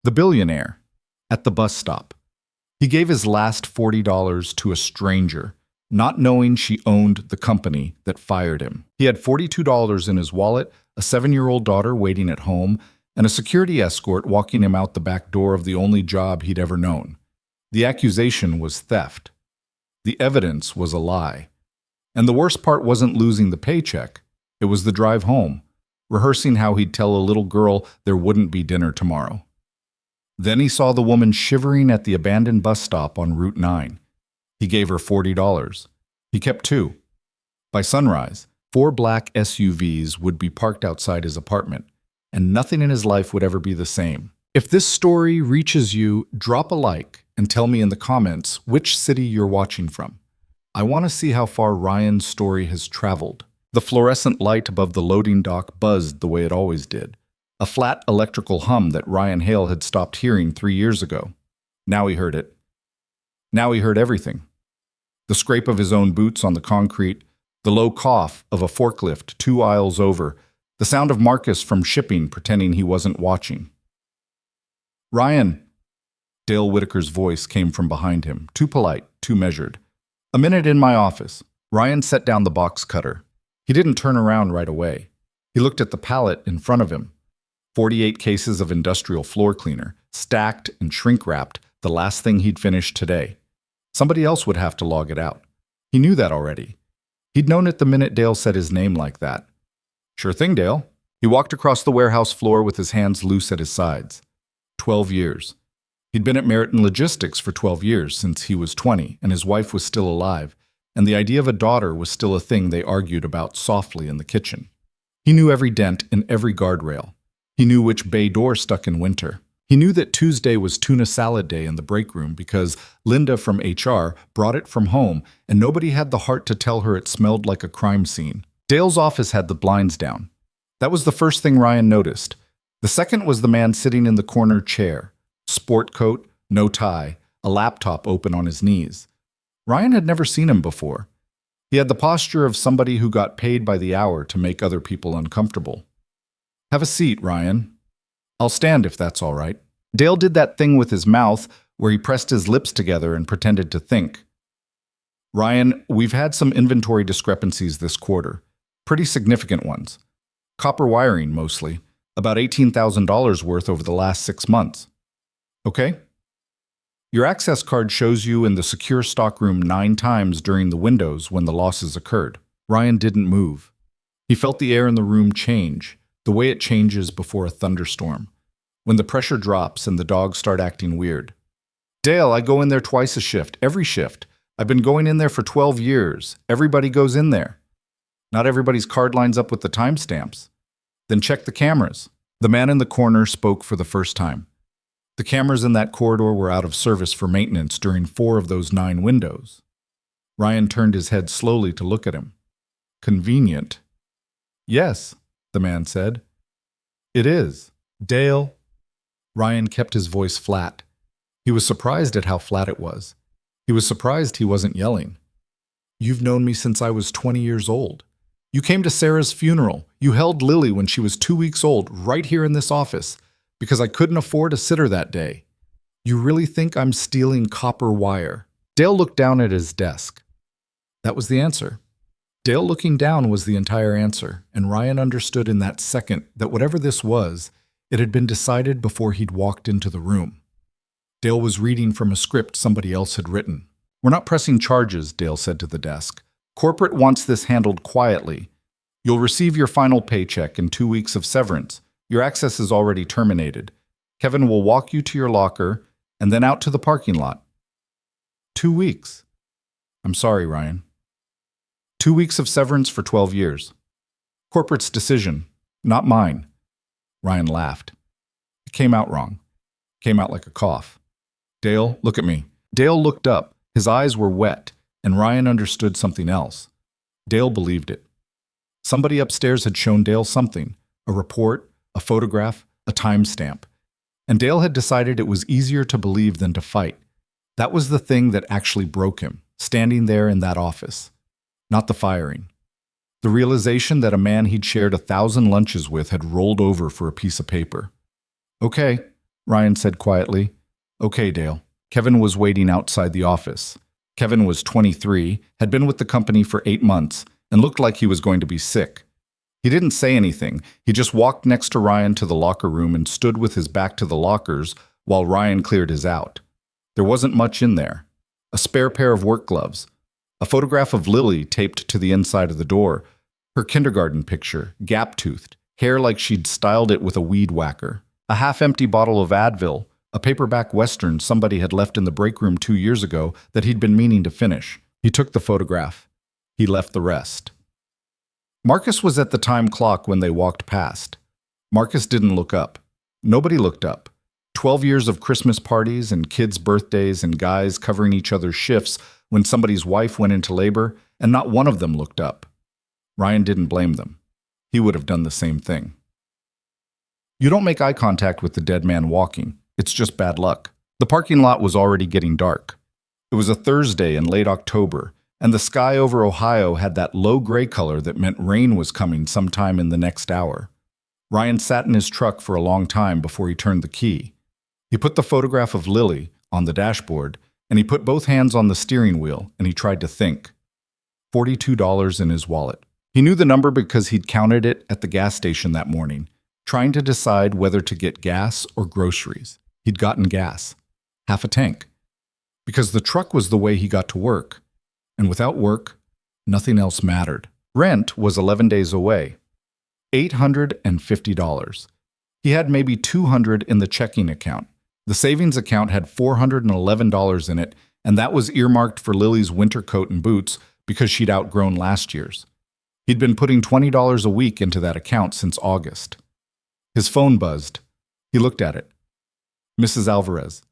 The billionaire, at the bus stop. He gave his last $40 to a stranger, not knowing she owned the company that fired him. He had $42 in his wallet, a 7-year-old daughter waiting at home, and a security escort walking him out the back door of the only job he'd ever known. The accusation was theft. The evidence was a lie. And the worst part wasn't losing the paycheck. It was the drive home, rehearsing how he'd tell a little girl there wouldn't be dinner tomorrow. Then he saw the woman shivering at the abandoned bus stop on Route 9. He gave her $40. He kept 2. By sunrise, 4 black SUVs would be parked outside his apartment, and nothing in his life would ever be the same. If this story reaches you, drop a like and tell me in the comments which city you're watching from. I want to see how far Ryan's story has traveled. The fluorescent light above the loading dock buzzed the way it always did. A flat electrical hum that Ryan Hale had stopped hearing 3 years ago. Now he heard it. Now he heard everything. The scrape of his own boots on the concrete, the low cough of a forklift 2 aisles over, the sound of Marcus from shipping pretending he wasn't watching. "Ryan!" Dale Whitaker's voice came from behind him, too polite, too measured. "A minute in my office." Ryan set down the box cutter. He didn't turn around right away. He looked at the pallet in front of him. 48 cases of industrial floor cleaner, stacked and shrink-wrapped, the last thing he'd finished today. Somebody else would have to log it out. He knew that already. He'd known it the minute Dale said his name like that. "Sure thing, Dale." He walked across the warehouse floor with his hands loose at his sides. 12 years. He'd been at Meriton Logistics for 12 years, since he was 20, and his wife was still alive, and the idea of a daughter was still a thing they argued about softly in the kitchen. He knew every dent in every guardrail. He knew which bay door stuck in winter. He knew that Tuesday was tuna salad day in the break room because Linda from HR brought it from home and nobody had the heart to tell her it smelled like a crime scene. Dale's office had the blinds down. That was the first thing Ryan noticed. The second was the man sitting in the corner chair. Sport coat, no tie, a laptop open on his knees. Ryan had never seen him before. He had the posture of somebody who got paid by the hour to make other people uncomfortable. "Have a seat, Ryan." "I'll stand if that's all right." Dale did that thing with his mouth where he pressed his lips together and pretended to think. "Ryan, we've had some inventory discrepancies this quarter. Pretty significant ones. Copper wiring, mostly. About $18,000 worth over the last 6 months. Okay? Your access card shows you in the secure stockroom 9 times during the windows when the losses occurred." Ryan didn't move. He felt the air in the room change, the way it changes before a thunderstorm, when the pressure drops and the dogs start acting weird. "Dale, I go in there twice a shift, every shift. I've been going in there for 12 years. Everybody goes in there." "Not everybody's card lines up with the timestamps." "Then check the cameras." The man in the corner spoke for the first time. The cameras in that corridor were out of service for maintenance during 4 of those 9 windows. Ryan turned his head slowly to look at him. "Convenient." "Yes," the man said. "It is." "Dale." Ryan kept his voice flat. He was surprised at how flat it was. He was surprised he wasn't yelling. "You've known me since I was 20 years old. You came to Sarah's funeral. You held Lily when she was 2 weeks old, right here in this office, because I couldn't afford a sitter that day. You really think I'm stealing copper wire?" Dale looked down at his desk. That was the answer. Dale looking down was the entire answer, and Ryan understood in that second that whatever this was, it had been decided before he'd walked into the room. Dale was reading from a script somebody else had written. "We're not pressing charges," Dale said to the desk. "Corporate wants this handled quietly. You'll receive your final paycheck and 2 weeks of severance. Your access is already terminated. Kevin will walk you to your locker and then out to the parking lot." 2 weeks. "I'm sorry, Ryan." 2 weeks of severance for 12 years. Corporate's decision, not mine. Ryan laughed. It came out wrong. Came out like a cough. "Dale, look at me." Dale looked up. His eyes were wet, and Ryan understood something else. Dale believed it. Somebody upstairs had shown Dale something, a report, a photograph, a timestamp. And Dale had decided it was easier to believe than to fight. That was the thing that actually broke him, standing there in that office. Not the firing. The realization that a man he'd shared 1,000 lunches with had rolled over for a piece of paper. "Okay," Ryan said quietly. Okay, Dale. Kevin was waiting outside the office. Kevin was 23, had been with the company for 8 months, and looked like he was going to be sick. He didn't say anything. He just walked next to Ryan to the locker room and stood with his back to the lockers while Ryan cleared his out. There wasn't much in there. A spare pair of work gloves. A photograph of Lily taped to the inside of the door. Her kindergarten picture, gap-toothed, hair like she'd styled it with a weed whacker. A half-empty bottle of Advil, a paperback Western somebody had left in the break room 2 years ago that he'd been meaning to finish. He took the photograph. He left the rest. Marcus was at the time clock when they walked past. Marcus didn't look up. Nobody looked up. 12 years of Christmas parties and kids' birthdays and guys covering each other's shifts when somebody's wife went into labor, and not one of them looked up. Ryan didn't blame them. He would have done the same thing. You don't make eye contact with the dead man walking. It's just bad luck. The parking lot was already getting dark. It was a Thursday in late October, and the sky over Ohio had that low gray color that meant rain was coming sometime in the next hour. Ryan sat in his truck for a long time before he turned the key. He put the photograph of Lily on the dashboard, and he put both hands on the steering wheel, and he tried to think. $42 in his wallet. He knew the number because he'd counted it at the gas station that morning, trying to decide whether to get gas or groceries. He'd gotten gas. Half a tank. Because the truck was the way he got to work. And without work, nothing else mattered. Rent was 11 days away. $850. He had maybe $200 in the checking account. The savings account had $411 in it, and that was earmarked for Lily's winter coat and boots because she'd outgrown last year's. He'd been putting $20 a week into that account since August. His phone buzzed. He looked at it. Mrs. Alvarez.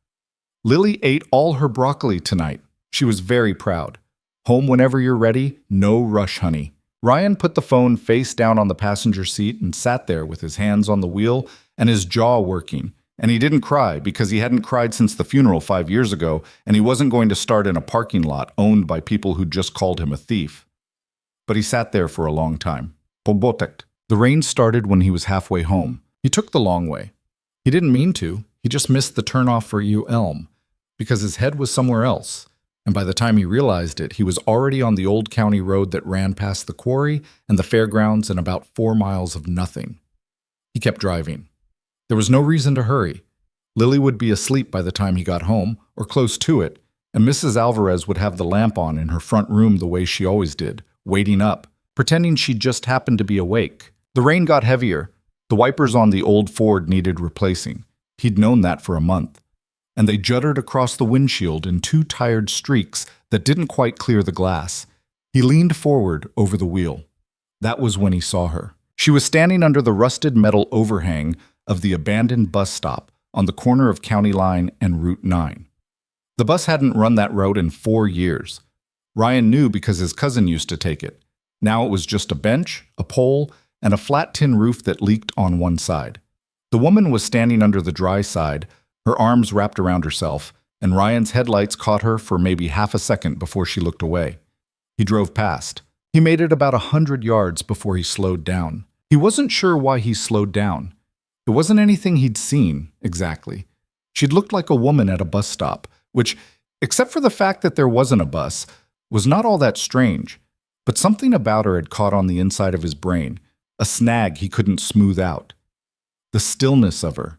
Lily ate all her broccoli tonight. She was very proud. Home whenever you're ready, no rush, honey. Ryan put the phone face down on the passenger seat and sat there with his hands on the wheel and his jaw working. And he didn't cry because he hadn't cried since the funeral 5 years ago, and he wasn't going to start in a parking lot owned by people who just called him a thief. But he sat there for a long time. Pobotek. The rain started when he was halfway home. He took the long way. He didn't mean to. He just missed the turnoff for U Elm because his head was somewhere else. And by the time he realized it, he was already on the old county road that ran past the quarry and the fairgrounds and about 4 miles of nothing. He kept driving. There was no reason to hurry. Lily would be asleep by the time he got home, or close to it, and Mrs. Alvarez would have the lamp on in her front room the way she always did, waiting up, pretending she just happened to be awake. The rain got heavier. The wipers on the old Ford needed replacing. He'd known that for a month. And they jutted across the windshield in 2 tired streaks that didn't quite clear the glass. He leaned forward over the wheel. That was when he saw her. She was standing under the rusted metal overhang of the abandoned bus stop on the corner of County Line and Route 9. The bus hadn't run that road in 4 years. Ryan knew because his cousin used to take it. Now it was just a bench, a pole, and a flat tin roof that leaked on one side. The woman was standing under the dry side, her arms wrapped around herself, and Ryan's headlights caught her for maybe half a second before she looked away. He drove past. He made it about 100 yards before he slowed down. He wasn't sure why he slowed down. It wasn't anything he'd seen, exactly. She'd looked like a woman at a bus stop, which, except for the fact that there wasn't a bus, was not all that strange. But something about her had caught on the inside of his brain, a snag he couldn't smooth out. The stillness of her.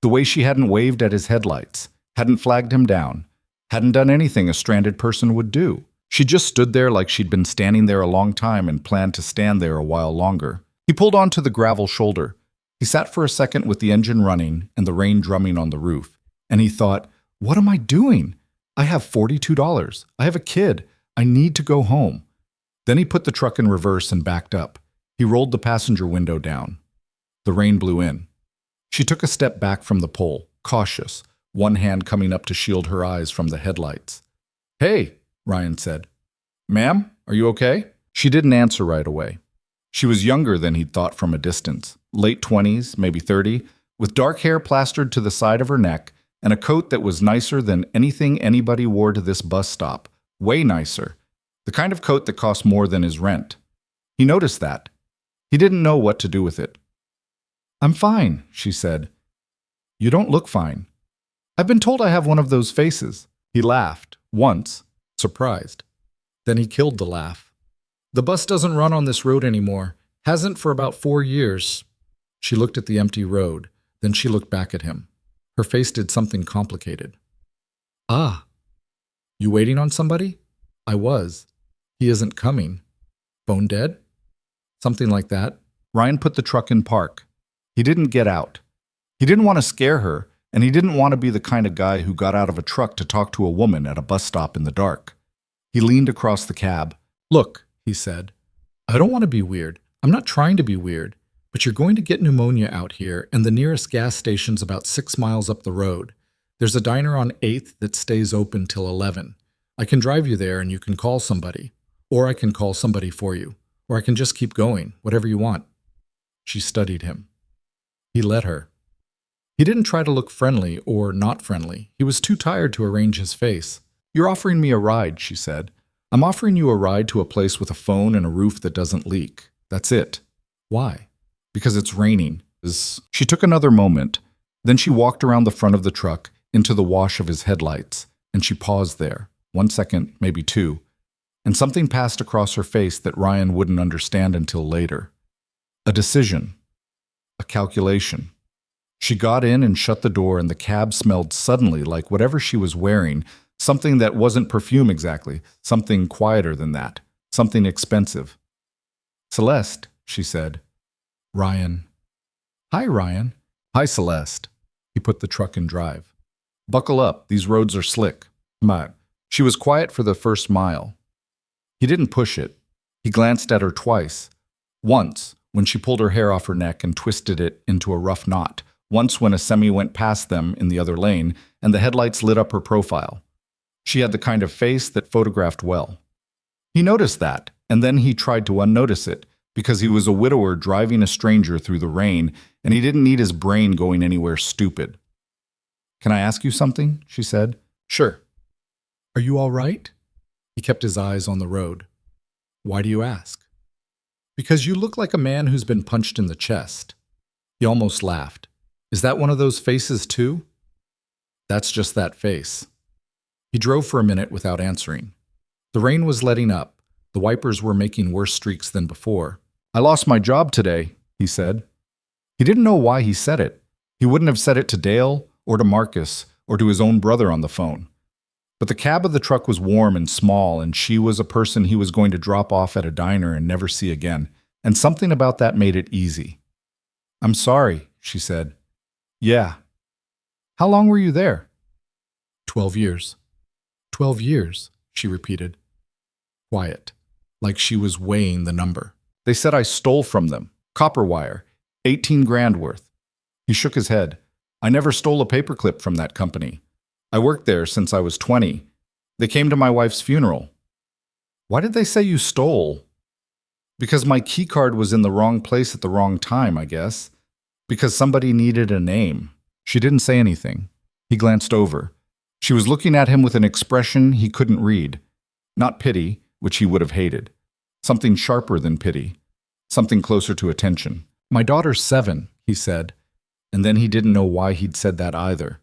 The way she hadn't waved at his headlights, hadn't flagged him down, hadn't done anything a stranded person would do. She just stood there like she'd been standing there a long time and planned to stand there a while longer. He pulled onto the gravel shoulder. He sat for a second with the engine running and the rain drumming on the roof. And he thought, what am I doing? I have $42. I have a kid. I need to go home. Then he put the truck in reverse and backed up. He rolled the passenger window down. The rain blew in. She took a step back from the pole, cautious, one hand coming up to shield her eyes from the headlights. Hey, Ryan said. Ma'am, are you okay? She didn't answer right away. She was younger than he'd thought from a distance, late 20s, maybe 30, with dark hair plastered to the side of her neck and a coat that was nicer than anything anybody wore to this bus stop, way nicer, the kind of coat that cost more than his rent. He noticed that. He didn't know what to do with it. I'm fine, she said. You don't look fine. I've been told I have one of those faces. He laughed, once, surprised. Then he killed the laugh. The bus doesn't run on this road anymore. Hasn't for about 4 years. She looked at the empty road. Then she looked back at him. Her face did something complicated. Ah. You waiting on somebody? I was. He isn't coming. Phone dead? Something like that. Ryan put the truck in park. He didn't get out. He didn't want to scare her, and he didn't want to be the kind of guy who got out of a truck to talk to a woman at a bus stop in the dark. He leaned across the cab. Look, he said, I don't want to be weird. I'm not trying to be weird, but you're going to get pneumonia out here, and the nearest gas station's about 6 miles up the road. There's a diner on 8th that stays open till 11. I can drive you there and you can call somebody. Or I can call somebody for you. Or I can just keep going, whatever you want. She studied him. He let her. He didn't try to look friendly or not friendly. He was too tired to arrange his face. You're offering me a ride, she said. I'm offering you a ride to a place with a phone and a roof that doesn't leak. That's it. Why? Because it's raining. She took another moment. Then she walked around the front of the truck into the wash of his headlights, and she paused there, 1 second, maybe 2, and something passed across her face that Ryan wouldn't understand until later. A decision. A calculation. She got in and shut the door, and the cab smelled suddenly like whatever she was wearing, something that wasn't perfume exactly, something quieter than that, something expensive. Celeste, she said. Ryan. Hi, Ryan. Hi, Celeste. He put the truck in drive. Buckle up, these roads are slick. She was quiet for the first mile. He didn't push it. He glanced at her twice. Once, when she pulled her hair off her neck and twisted it into a rough knot. Once when a semi went past them in the other lane, and the headlights lit up her profile. She had the kind of face that photographed well. He noticed that, and then he tried to unnotice it, because he was a widower driving a stranger through the rain, and he didn't need his brain going anywhere stupid. Can I ask you something? She said. Sure. Are you all right? He kept his eyes on the road. Why do you ask? Because you look like a man who's been punched in the chest. He almost laughed. Is that one of those faces too? That's just that face. He drove for a minute without answering. The rain was letting up. The wipers were making worse streaks than before. I lost my job today, he said. He didn't know why he said it. He wouldn't have said it to Dale or to Marcus or to his own brother on the phone. But the cab of the truck was warm and small, and she was a person he was going to drop off at a diner and never see again, and something about that made it easy. I'm sorry, she said. Yeah. How long were you there? 12 years. 12 years, she repeated. Quiet, like she was weighing the number. They said I stole from them. Copper wire. 18 grand worth. He shook his head. I never stole a paperclip from that company. I worked there since I was 20. They came to my wife's funeral. Why did they say you stole? Because my key card was in the wrong place at the wrong time, I guess. Because somebody needed a name. She didn't say anything. He glanced over. She was looking at him with an expression he couldn't read. Not pity, which he would have hated. Something sharper than pity. Something closer to attention. My daughter's 7, he said. And then he didn't know why he'd said that either.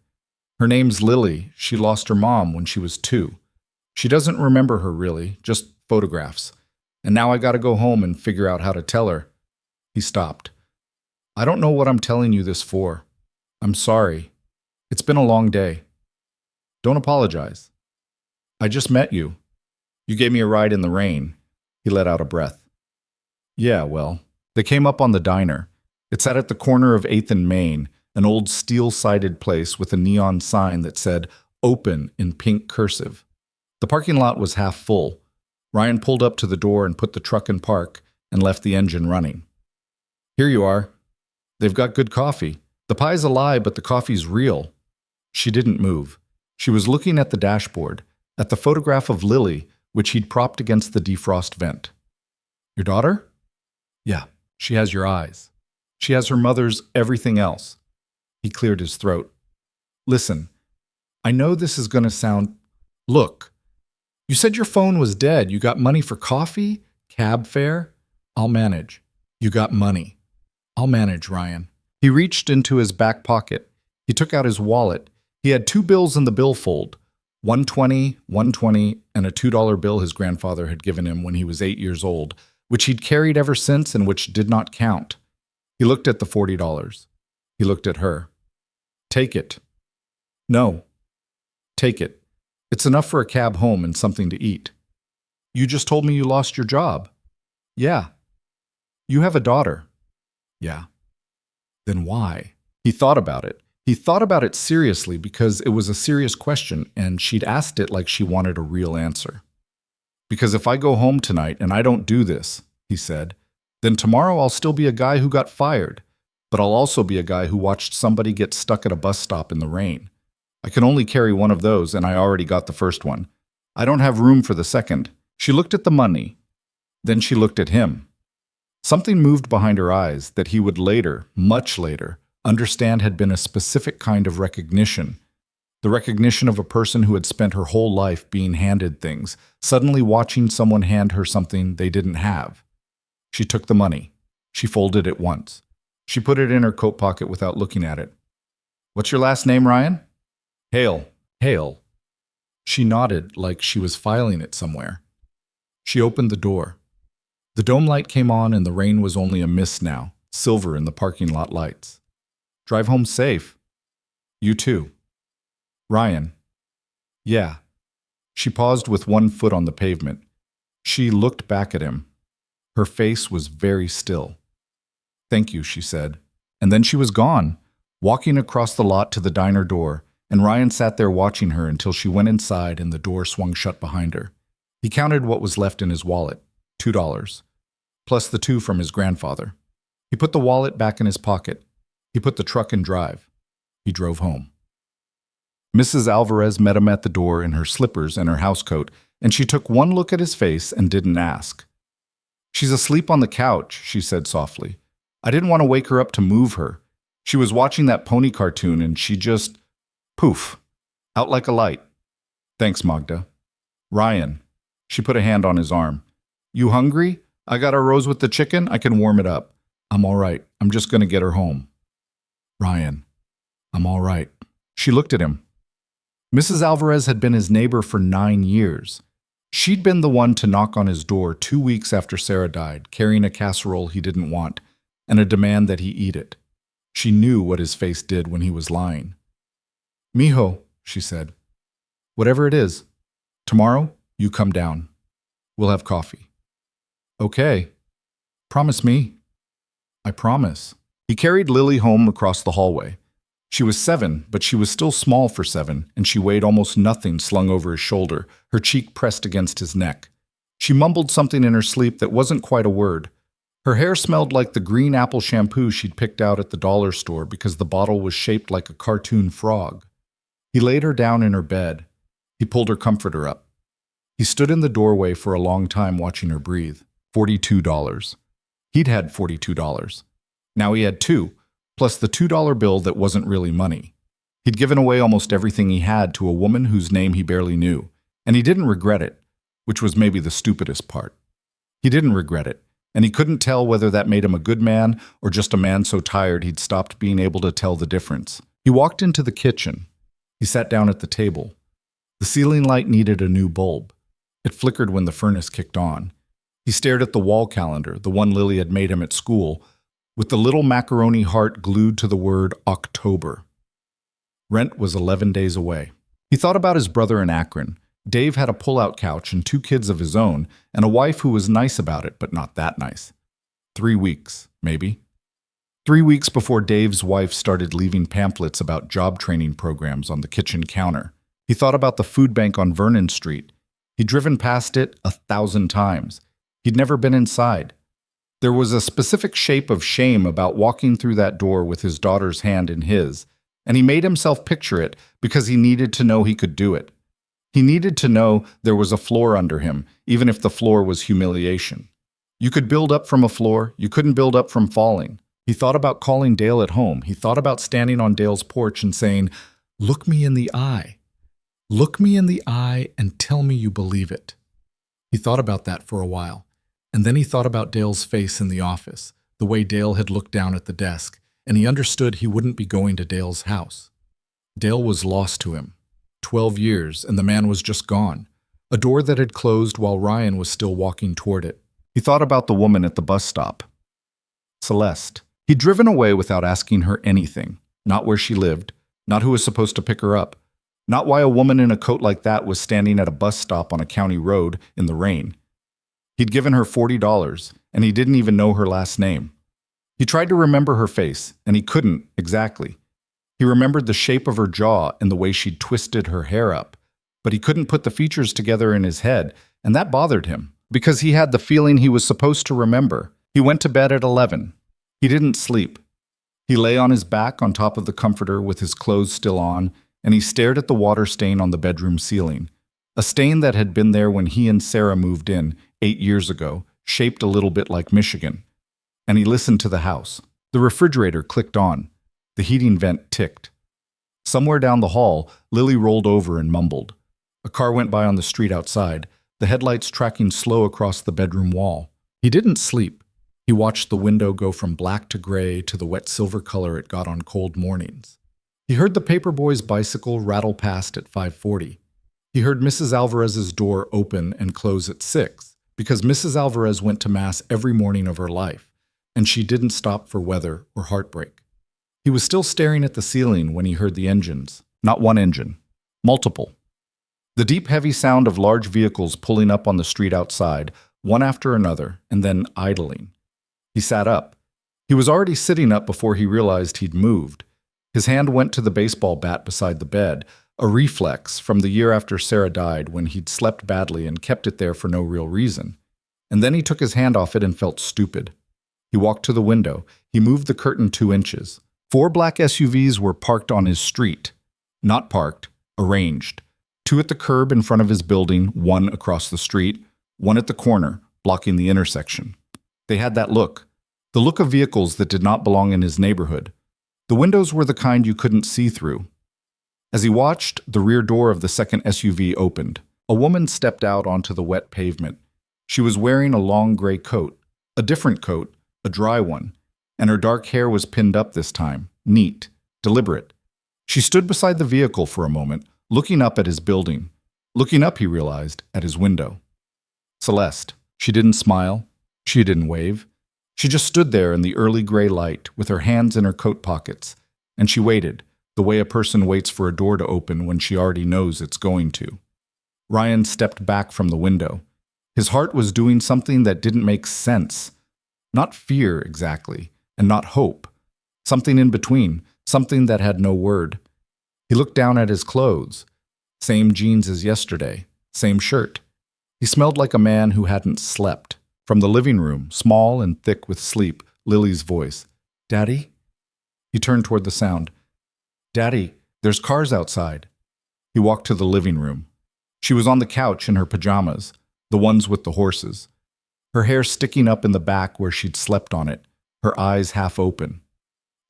Her name's Lily. She lost her mom when she was 2. She doesn't remember her really, just photographs. And now I gotta go home and figure out how to tell her. He stopped. I don't know what I'm telling you this for. I'm sorry. It's been a long day. Don't apologize. I just met you. You gave me a ride in the rain. He let out a breath. Yeah, well, they came up on the diner. It sat at the corner of 8th and Main, an old steel-sided place with a neon sign that said, Open in pink cursive. The parking lot was half full. Ryan pulled up to the door and put the truck in park and left the engine running. Here you are. They've got good coffee. The pie's a lie, but the coffee's real. She didn't move. She was looking at the dashboard, at the photograph of Lily, which he'd propped against the defrost vent. Your daughter? Yeah, she has your eyes. She has her mother's everything else. He cleared his throat. Listen, I know this is going to sound... Look, you said your phone was dead. You got money for coffee? Cab fare? I'll manage. You got money. I'll manage, Ryan. He reached into his back pocket. He took out his wallet. He had 2 bills in the billfold, 120, 120, and a $2 bill his grandfather had given him when he was 8 years old, which he'd carried ever since and which did not count. He looked at the $40. He looked at her. Take it. No. Take it. It's enough for a cab home and something to eat. You just told me you lost your job. Yeah. You have a daughter. Yeah. Then why? He thought about it. He thought about it seriously because it was a serious question and she'd asked it like she wanted a real answer. Because if I go home tonight and I don't do this, he said, then tomorrow I'll still be a guy who got fired, but I'll also be a guy who watched somebody get stuck at a bus stop in the rain. I can only carry one of those and I already got the first one. I don't have room for the second. She looked at the money. Then she looked at him. Something moved behind her eyes that he would later, much later, understand had been a specific kind of recognition. The recognition of a person who had spent her whole life being handed things, suddenly watching someone hand her something they didn't have. She took the money. She folded it once. She put it in her coat pocket without looking at it. What's your last name, Ryan? Hale. Hale. She nodded like she was filing it somewhere. She opened the door. The dome light came on and the rain was only a mist now, silver in the parking lot lights. Drive home safe. You too. Ryan. Yeah. She paused with one foot on the pavement. She looked back at him. Her face was very still. Thank you, she said. And then she was gone, walking across the lot to the diner door, and Ryan sat there watching her until she went inside and the door swung shut behind her. He counted what was left in his wallet, $2, plus the 2 from his grandfather. He put the wallet back in his pocket. He put the truck in drive. He drove home. Mrs. Alvarez met him at the door in her slippers and her housecoat, and she took one look at his face and didn't ask. She's asleep on the couch, she said softly. I didn't want to wake her up to move her. She was watching that pony cartoon and she just, poof, out like a light. Thanks, Magda. Ryan. She put a hand on his arm. You hungry? I got a rose with the chicken. I can warm it up. I'm all right. I'm just going to get her home. Ryan. I'm all right. She looked at him. Mrs. Alvarez had been his neighbor for 9 years. She'd been the one to knock on his door 2 weeks after Sarah died, carrying a casserole he didn't want, and a demand that he eat it. She knew what his face did when he was lying. Mijo, she said, whatever it is, tomorrow you come down. We'll have coffee. Okay. Promise me. I promise. He carried Lily home across the hallway. She was 7, but she was still small for 7, and she weighed almost nothing slung over his shoulder, her cheek pressed against his neck. She mumbled something in her sleep that wasn't quite a word. Her hair smelled like the green apple shampoo she'd picked out at the dollar store because the bottle was shaped like a cartoon frog. He laid her down in her bed. He pulled her comforter up. He stood in the doorway for a long time watching her breathe. $42. He'd had $42. Now he had 2, plus the $2 bill that wasn't really money. He'd given away almost everything he had to a woman whose name he barely knew, and he didn't regret it, which was maybe the stupidest part. He didn't regret it, and he couldn't tell whether that made him a good man or just a man so tired he'd stopped being able to tell the difference. He walked into the kitchen. He sat down at the table. The ceiling light needed a new bulb. It flickered when the furnace kicked on. He stared at the wall calendar, the one Lily had made him at school, with the little macaroni heart glued to the word October. Rent was 11 days away. He thought about his brother in Akron. Dave had a pull-out couch and 2 kids of his own, and a wife who was nice about it, but not that nice. 3 weeks, maybe. 3 weeks before Dave's wife started leaving pamphlets about job training programs on the kitchen counter. He thought about the food bank on Vernon Street. He'd driven past it 1,000 times. He'd never been inside. There was a specific shape of shame about walking through that door with his daughter's hand in his, and he made himself picture it because he needed to know he could do it. He needed to know there was a floor under him, even if the floor was humiliation. You could build up from a floor, you couldn't build up from falling. He thought about calling Dale at home. He thought about standing on Dale's porch and saying, "Look me in the eye. Look me in the eye and tell me you believe it." He thought about that for a while, and then he thought about Dale's face in the office, the way Dale had looked down at the desk, and he understood he wouldn't be going to Dale's house. Dale was lost to him. 12 years, and the man was just gone. A door that had closed while Ryan was still walking toward it. He thought about the woman at the bus stop. Celeste. He'd driven away without asking her anything. Not where she lived, not who was supposed to pick her up, not why a woman in a coat like that was standing at a bus stop on a county road in the rain. He'd given her $40, and he didn't even know her last name. He tried to remember her face, and he couldn't exactly. He remembered the shape of her jaw and the way she'd twisted her hair up, but he couldn't put the features together in his head, and that bothered him, because he had the feeling he was supposed to remember. He went to bed at 11. He didn't sleep. He lay on his back on top of the comforter with his clothes still on, and he stared at the water stain on the bedroom ceiling, a stain that had been there when he and Sarah moved in 8 years ago, shaped a little bit like Michigan. And he listened to the house. The refrigerator clicked on. The heating vent ticked. Somewhere down the hall, Lily rolled over and mumbled. A car went by on the street outside, the headlights tracking slow across the bedroom wall. He didn't sleep. He watched the window go from black to gray to the wet silver color it got on cold mornings. He heard the paperboy's bicycle rattle past at 5:40. He heard Mrs. Alvarez's door open and close at 6, because Mrs. Alvarez went to Mass every morning of her life, and she didn't stop for weather or heartbreak. He was still staring at the ceiling when he heard the engines. Not one engine. Multiple. The deep, heavy sound of large vehicles pulling up on the street outside, one after another, and then idling. He sat up. He was already sitting up before he realized he'd moved. His hand went to the baseball bat beside the bed, a reflex from the year after Sarah died when he'd slept badly and kept it there for no real reason. And then he took his hand off it and felt stupid. He walked to the window. He moved the curtain 2 inches. 4 black SUVs were parked on his street. Not parked, arranged. 2 at the curb in front of his building, 1 across the street, 1 at the corner, blocking the intersection. They had that look. The look of vehicles that did not belong in his neighborhood. The windows were the kind you couldn't see through. As he watched, the rear door of the second SUV opened. A woman stepped out onto the wet pavement. She was wearing a long gray coat, a different coat, a dry one, and her dark hair was pinned up this time, neat, deliberate. She stood beside the vehicle for a moment, looking up at his building. Looking up, he realized, at his window. Celeste. She didn't smile. She didn't wave. She just stood there in the early gray light with her hands in her coat pockets, and she waited, the way a person waits for a door to open when she already knows it's going to. Ryan stepped back from the window. His heart was doing something that didn't make sense. Not fear, exactly, and not hope. Something in between, something that had no word. He looked down at his clothes. Same jeans as yesterday, same shirt. He smelled like a man who hadn't slept. From the living room, small and thick with sleep, Lily's voice. "Daddy?" He turned toward the sound. "Daddy, there's cars outside." He walked to the living room. She was on the couch in her pajamas, the ones with the horses. Her hair sticking up in the back where she'd slept on it, her eyes half open.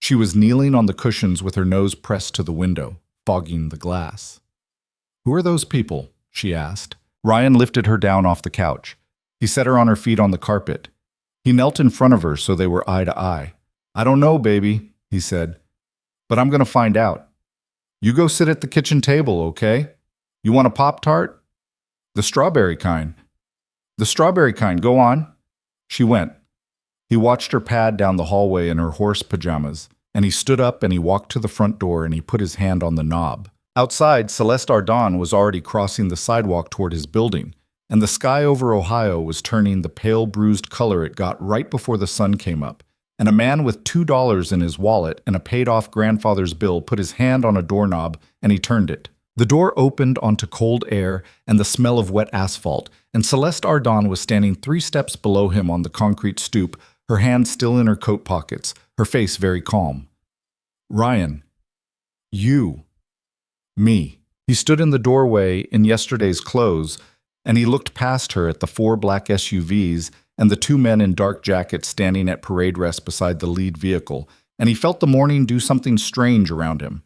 She was kneeling on the cushions with her nose pressed to the window, fogging the glass. "Who are those people?" she asked. Ryan lifted her down off the couch. He set her on her feet on the carpet. He knelt in front of her so they were eye to eye. "I don't know, baby," he said, "but I'm going to find out. You go sit at the kitchen table, okay? You want a Pop-Tart?" "The strawberry kind." "The strawberry kind, go on." She went. He watched her pad down the hallway in her horse pajamas, and he stood up and he walked to the front door and he put his hand on the knob. Outside, Celeste Ardon was already crossing the sidewalk toward his building, and the sky over Ohio was turning the pale bruised color it got right before the sun came up, and a man with $2 in his wallet and a paid-off grandfather's bill put his hand on a doorknob and he turned it. The door opened onto cold air and the smell of wet asphalt, and Celeste Ardon was standing 3 steps below him on the concrete stoop, her hands still in her coat pockets, her face very calm. "Ryan. You." "Me." He stood in the doorway in yesterday's clothes, and he looked past her at the 4 black SUVs and the 2 men in dark jackets standing at parade rest beside the lead vehicle, and he felt the morning do something strange around him.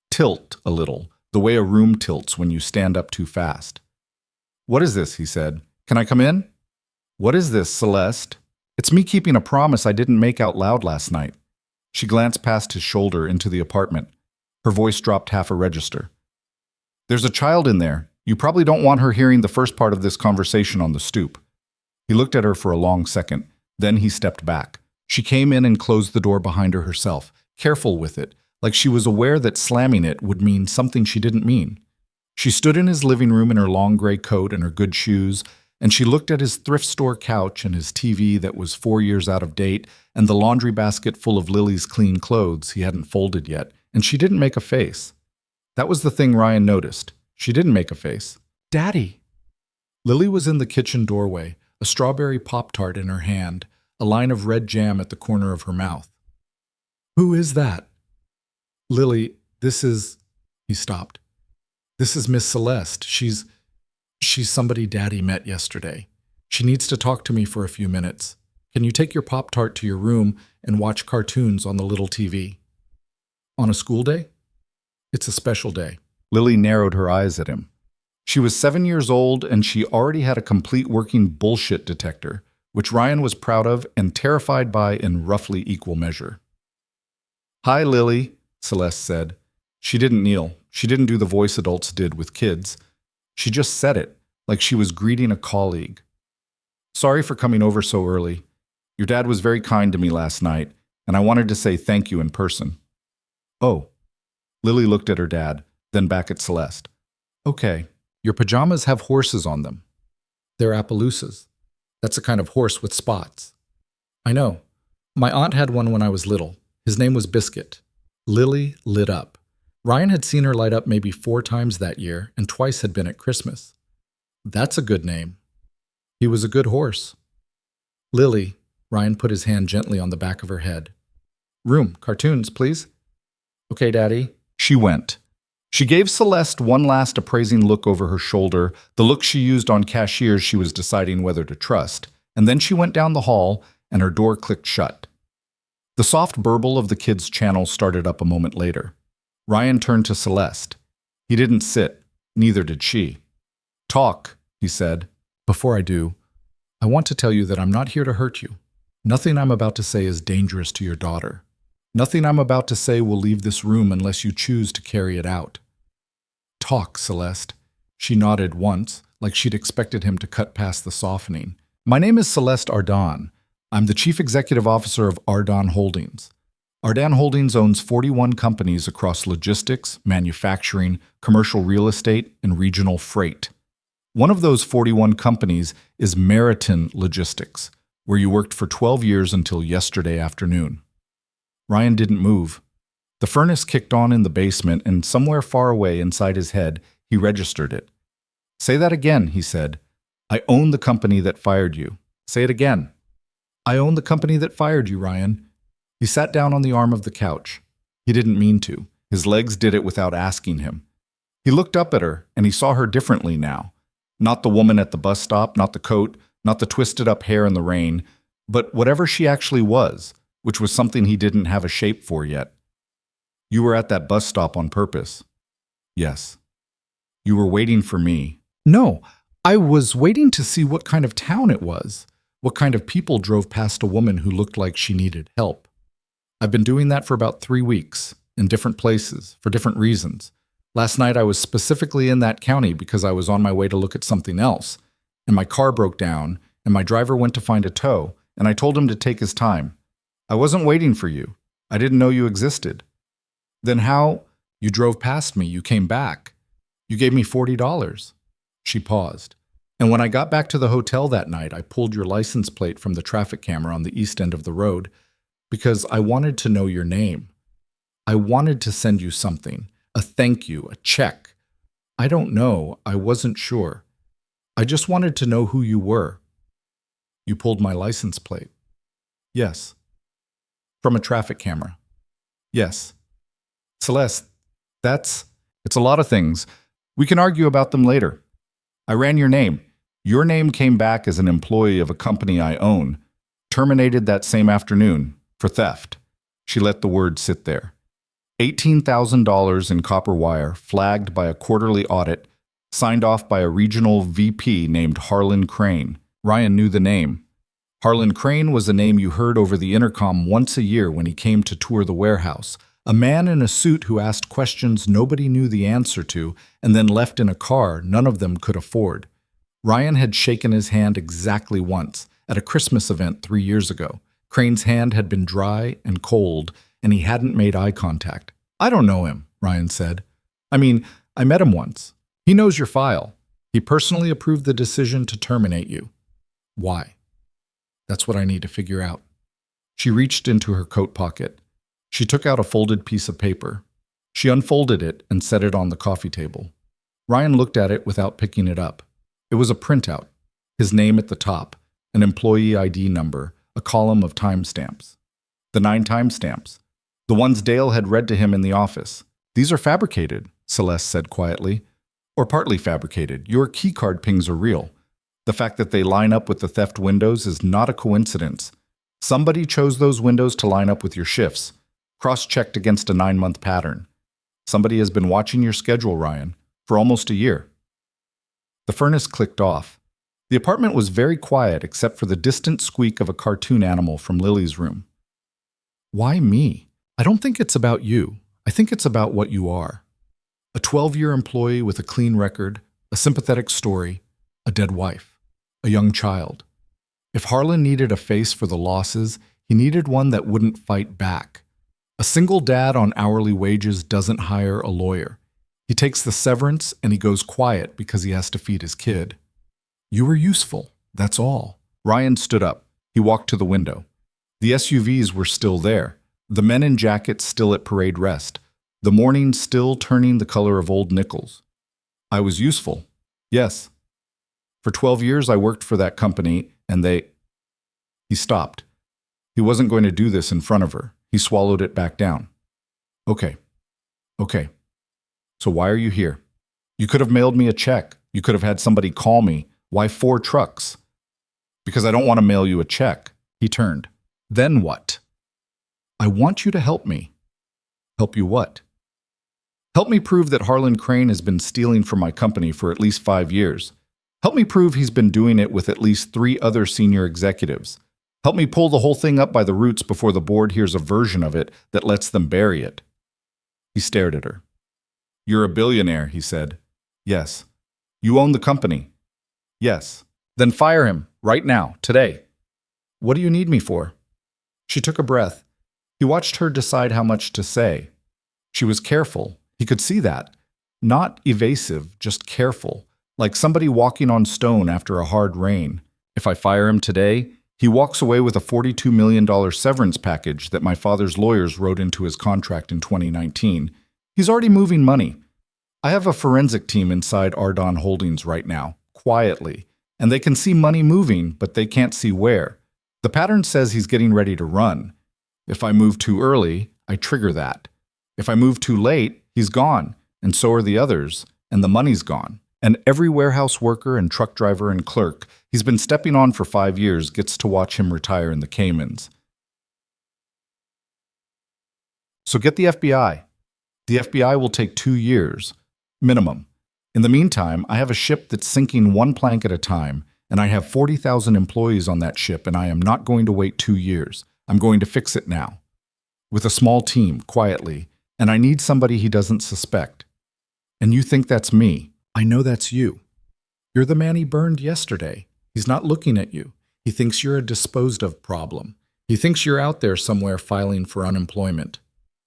Tilt a little, the way a room tilts when you stand up too fast. "What is this?" he said. "Can I come in?" "What is this, Celeste?" "It's me keeping a promise I didn't make out loud last night." She glanced past his shoulder into the apartment. Her voice dropped half a register. There's a child in there. You probably don't want her hearing the first part of this conversation on the stoop. He looked at her for a long second. Then he stepped back. She came in and closed the door behind her herself, careful with it, like she was aware that slamming it would mean something she didn't mean. She stood in his living room in her long gray coat and her good shoes, and she looked at his thrift store couch and his TV that was 4 years out of date and the laundry basket full of Lily's clean clothes he hadn't folded yet, and she didn't make a face. That was the thing Ryan noticed. She didn't make a face. Daddy! Lily was in the kitchen doorway, a strawberry Pop-Tart in her hand, a line of red jam at the corner of her mouth. Who is that? Lily, this is... He stopped. This is Miss Celeste. She's somebody Daddy met yesterday. She needs to talk to me for a few minutes. Can you take your Pop-Tart to your room and watch cartoons on the little TV? On a school day? It's a special day. Lily narrowed her eyes at him. She was 7 years old and she already had a complete working bullshit detector, which Ryan was proud of and terrified by in roughly equal measure. Hi, Lily, Celeste said. She didn't kneel. She didn't do the voice adults did with kids. She just said it, like she was greeting a colleague. Sorry for coming over so early. Your dad was very kind to me last night, and I wanted to say thank you in person. Oh. Lily looked at her dad, then back at Celeste. Okay, your pajamas have horses on them. They're Appaloosas. That's a kind of horse with spots. I know. My aunt had one when I was little. His name was Biscuit. Lily lit up. Ryan had seen her light up maybe 4 times that year, and twice had been at Christmas. That's a good name. He was a good horse. Lily, Ryan put his hand gently on the back of her head. Room, cartoons, please. Okay, Daddy. She went. She gave Celeste one last appraising look over her shoulder, the look she used on cashiers she was deciding whether to trust, and then she went down the hall, and her door clicked shut. The soft burble of the kids' channel started up a moment later. Ryan turned to Celeste. He didn't sit, neither did she. Talk, he said. Before I do, I want to tell you that I'm not here to hurt you. Nothing I'm about to say is dangerous to your daughter. Nothing I'm about to say will leave this room unless you choose to carry it out. Talk, Celeste. She nodded once, like she'd expected him to cut past the softening. My name is Celeste Ardon. I'm the Chief Executive Officer of Ardon Holdings. Ardon Holdings owns 41 companies across logistics, manufacturing, commercial real estate, and regional freight. One of those 41 companies is Meriton Logistics, where you worked for 12 years until yesterday afternoon. Ryan didn't move. The furnace kicked on in the basement, and somewhere far away inside his head, he registered it. Say that again, he said. I own the company that fired you. Say it again. I own the company that fired you, Ryan. He sat down on the arm of the couch. He didn't mean to. His legs did it without asking him. He looked up at her, and he saw her differently now. Not the woman at the bus stop, not the coat, not the twisted up hair in the rain, but whatever she actually was, which was something he didn't have a shape for yet. You were at that bus stop on purpose. Yes. You were waiting for me. No, I was waiting to see what kind of town it was, what kind of people drove past a woman who looked like she needed help. I've been doing that for about 3 weeks, in different places, for different reasons. Last night I was specifically in that county because I was on my way to look at something else, and my car broke down, and my driver went to find a tow, and I told him to take his time. I wasn't waiting for you. I didn't know you existed. Then how? You drove past me. You came back. You gave me $40. She paused. And when I got back to the hotel that night, I pulled your license plate from the traffic camera on the east end of the road because I wanted to know your name. I wanted to send you something, a thank you, a check. I don't know. I wasn't sure. I just wanted to know who you were. You pulled my license plate. Yes. From a traffic camera. Yes. Celeste, it's a lot of things. We can argue about them later. I ran your name. Your name came back as an employee of a company I own, terminated that same afternoon for theft. She let the word sit there. $18,000 in copper wire, flagged by a quarterly audit, signed off by a regional VP named Harlan Crane. Ryan knew the name. Harlan Crane was a name you heard over the intercom once a year when he came to tour the warehouse, A man in a suit who asked questions nobody knew the answer to and then left in a car none of them could afford. Ryan had shaken his hand exactly once, at a Christmas event 3 years ago. Crane's hand had been dry and cold, and he hadn't made eye contact. "I don't know him," Ryan said. "I mean, I met him once. He knows your file. He personally approved the decision to terminate you." "Why?" "That's what I need to figure out." She reached into her coat pocket. She took out a folded piece of paper. She unfolded it and set it on the coffee table. Ryan looked at it without picking it up. It was a printout, his name at the top, an employee ID number, a column of timestamps. The 9 timestamps, the ones Dale had read to him in the office. "These are fabricated," Celeste said quietly. "Or partly fabricated. Your keycard pings are real. The fact that they line up with the theft windows is not a coincidence. Somebody chose those windows to line up with your shifts, cross-checked against a 9-month pattern. Somebody has been watching your schedule, Ryan, for almost a year." The furnace clicked off. The apartment was very quiet except for the distant squeak of a cartoon animal from Lily's room. "Why me? I don't think it's about you. I think it's about what you are. A 12-year employee with a clean record, a sympathetic story, a dead wife, a young child. If Harlan needed a face for the losses, he needed one that wouldn't fight back. A single dad on hourly wages doesn't hire a lawyer. He takes the severance and he goes quiet because he has to feed his kid. You were useful, that's all." Ryan stood up. He walked to the window. The SUVs were still there, the men in jackets still at parade rest, the morning still turning the color of old nickels. "I was useful, yes. For 12 years I worked for that company, and they—" He stopped. He wasn't going to do this in front of her. He swallowed it back down. Okay. So why are you here? You could have mailed me a check. You could have had somebody call me. Why 4 trucks? Because I don't want to mail you a check." He turned. "Then what?" "I want you to help me." "Help you what?" "Help me prove that Harlan Crane has been stealing from my company for at least 5 years. Help me prove he's been doing it with at least 3 other senior executives. Help me pull the whole thing up by the roots before the board hears a version of it that lets them bury it." He stared at her. "You're a billionaire," he said. "Yes." "You own the company." "Yes." "Then fire him, right now, today." "What do you need me for?" She took a breath. He watched her decide how much to say. She was careful. He could see that. Not evasive, just careful, like somebody walking on stone after a hard rain. "If I fire him today, he walks away with a $42 million severance package that my father's lawyers wrote into his contract in 2019. He's already moving money. I have a forensic team inside Ardon Holdings right now, quietly, and they can see money moving, but they can't see where. The pattern says he's getting ready to run. If I move too early, I trigger that. If I move too late, he's gone, and so are the others, and the money's gone. And every warehouse worker and truck driver and clerk he's been stepping on for 5 years gets to watch him retire in the Caymans. So get the FBI. The FBI will take 2 years, minimum. In the meantime, I have a ship that's sinking 1 plank at a time, and I have 40,000 employees on that ship, and I am not going to wait 2 years. I'm going to fix it now. With a small team, quietly, and I need somebody he doesn't suspect. And you think that's me. I know that's you. You're the man he burned yesterday. He's not looking at you. He thinks you're a disposed-of problem. He thinks you're out there somewhere filing for unemployment.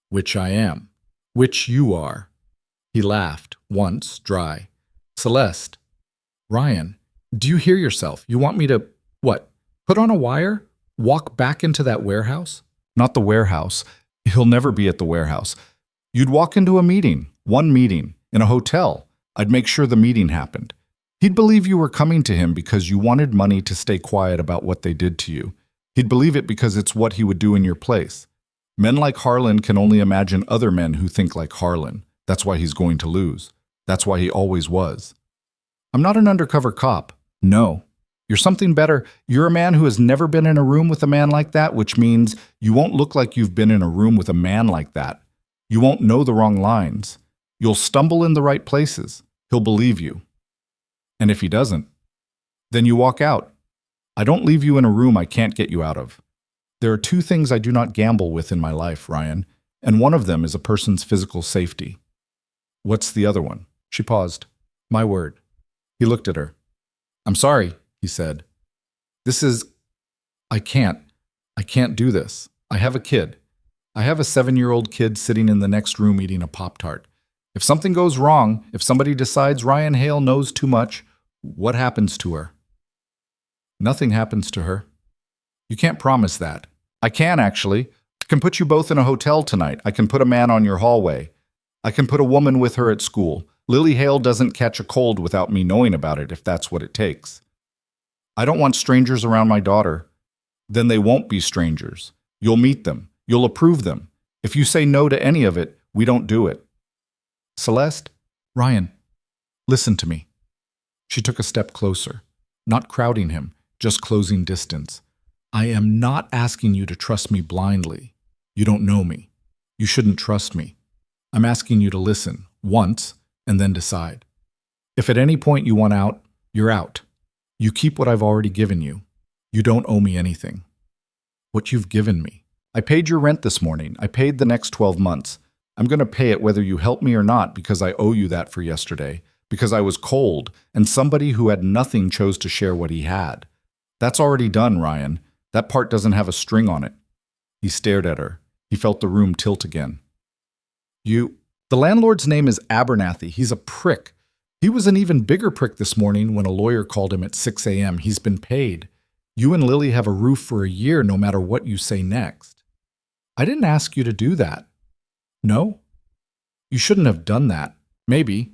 Which I am. Which you are. He laughed, once, dry. Celeste. Ryan, do you hear yourself? You want me to, what, put on a wire? Walk back into that warehouse? Not the warehouse. He'll never be at the warehouse. You'd walk into a meeting, one meeting, in a hotel. I'd make sure the meeting happened. He'd believe you were coming to him because you wanted money to stay quiet about what they did to you. He'd believe it because it's what he would do in your place. Men like Harlan can only imagine other men who think like Harlan. That's why he's going to lose. That's why he always was. I'm not an undercover cop. No. You're something better. You're a man who has never been in a room with a man like that, which means you won't look like you've been in a room with a man like that. You won't know the wrong lines. You'll stumble in the right places. He'll believe you. And if he doesn't, then you walk out. I don't leave you in a room I can't get you out of. There are 2 things I do not gamble with in my life, Ryan, and one of them is a person's physical safety. What's the other one? She paused. My word. He looked at her. I'm sorry, he said. I can't do this. I have a kid. I have a 7-year-old kid sitting in the next room eating a Pop-Tart. If something goes wrong, if somebody decides Ryan Hale knows too much, what happens to her? Nothing happens to her. You can't promise that. I can, actually. I can put you both in a hotel tonight. I can put a man on your hallway. I can put a woman with her at school. Lily Hale doesn't catch a cold without me knowing about it, if that's what it takes. I don't want strangers around my daughter. Then they won't be strangers. You'll meet them. You'll approve them. If you say no to any of it, we don't do it. Celeste? Ryan, listen to me. She took a step closer, not crowding him, just closing distance. I am not asking you to trust me blindly. You don't know me. You shouldn't trust me. I'm asking you to listen once and then decide. If at any point you want out, you're out. You keep what I've already given you. You don't owe me anything. What you've given me. I paid your rent this morning. I paid the next 12 months. I'm going to pay it whether you help me or not because I owe you that for yesterday, because I was cold and somebody who had nothing chose to share what he had. That's already done, Ryan. That part doesn't have a string on it. He stared at her. He felt the room tilt again. The landlord's name is Abernathy. He's a prick. He was an even bigger prick this morning when a lawyer called him at 6 a.m. He's been paid. You and Lily have a roof for a year no matter what you say next. I didn't ask you to do that. No? You shouldn't have done that. Maybe.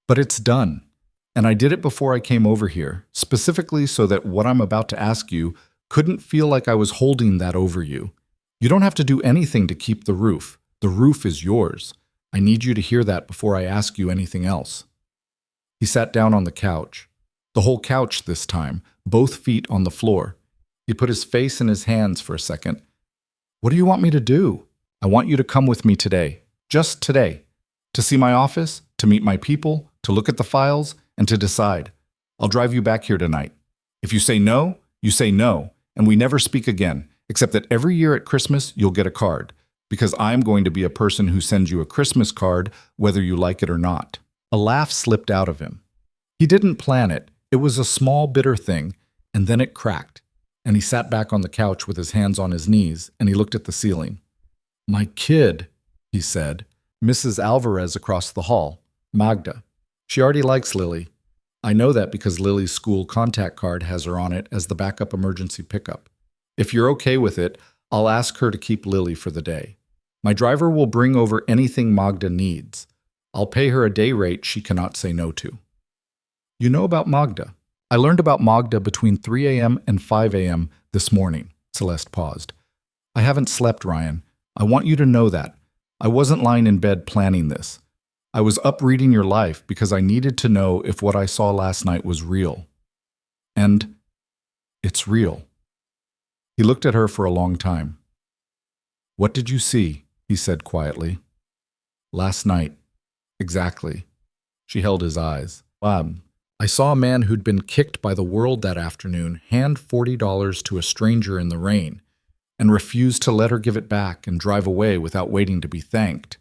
But it's done. And I did it before I came over here, specifically so that what I'm about to ask you couldn't feel like I was holding that over you. You don't have to do anything to keep the roof. The roof is yours. I need you to hear that before I ask you anything else. He sat down on the couch. The whole couch this time, both feet on the floor. He put his face in his hands for a second. What do you want me to do? I want you to come with me today. Just today. To see my office, to meet my people, to look at the files, and to decide. I'll drive you back here tonight. If you say no, you say no, and we never speak again, except that every year at Christmas you'll get a card, because I'm going to be a person who sends you a Christmas card whether you like it or not. A laugh slipped out of him. He didn't plan it. It was a small, bitter thing, and then it cracked, and he sat back on the couch with his hands on his knees, and he looked at the ceiling. My kid, he said. Mrs. Alvarez across the hall. Magda. She already likes Lily. I know that because Lily's school contact card has her on it as the backup emergency pickup. If you're okay with it, I'll ask her to keep Lily for the day. My driver will bring over anything Magda needs. I'll pay her a day rate she cannot say no to. You know about Magda. I learned about Magda between 3 a.m. and 5 a.m. this morning. Celeste paused. I haven't slept, Ryan. I want you to know that. I wasn't lying in bed planning this. I was up reading your life because I needed to know if what I saw last night was real. And it's real. He looked at her for a long time. What did you see? He said quietly. Last night. Exactly. She held his eyes. I saw a man who'd been kicked by the world that afternoon hand $40 to a stranger in the rain and refused to let her give it back and drive away without waiting to be thanked.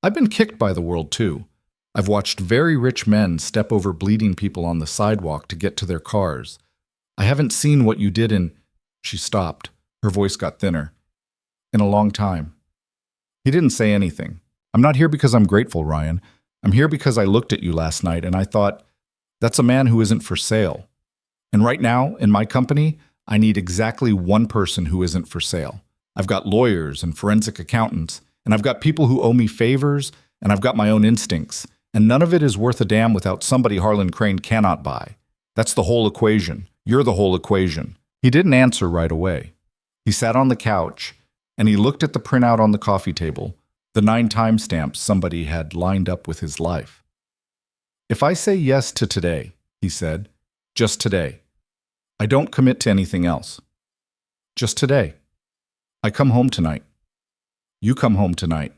I've been kicked by the world too. I've watched very rich men step over bleeding people on the sidewalk to get to their cars. I haven't seen what you did in... She stopped. Her voice got thinner. In a long time. He didn't say anything. I'm not here because I'm grateful, Ryan. I'm here because I looked at you last night and I thought, that's a man who isn't for sale. And right now, in my company, I need exactly one person who isn't for sale. I've got lawyers and forensic accountants, and I've got people who owe me favors, and I've got my own instincts, and none of it is worth a damn without somebody Harlan Crane cannot buy. That's the whole equation. You're the whole equation. He didn't answer right away. He sat on the couch, and he looked at the printout on the coffee table, the 9 timestamps somebody had lined up with his life. If I say yes to today, he said, just today, I don't commit to anything else. Just today. I come home tonight. You come home tonight.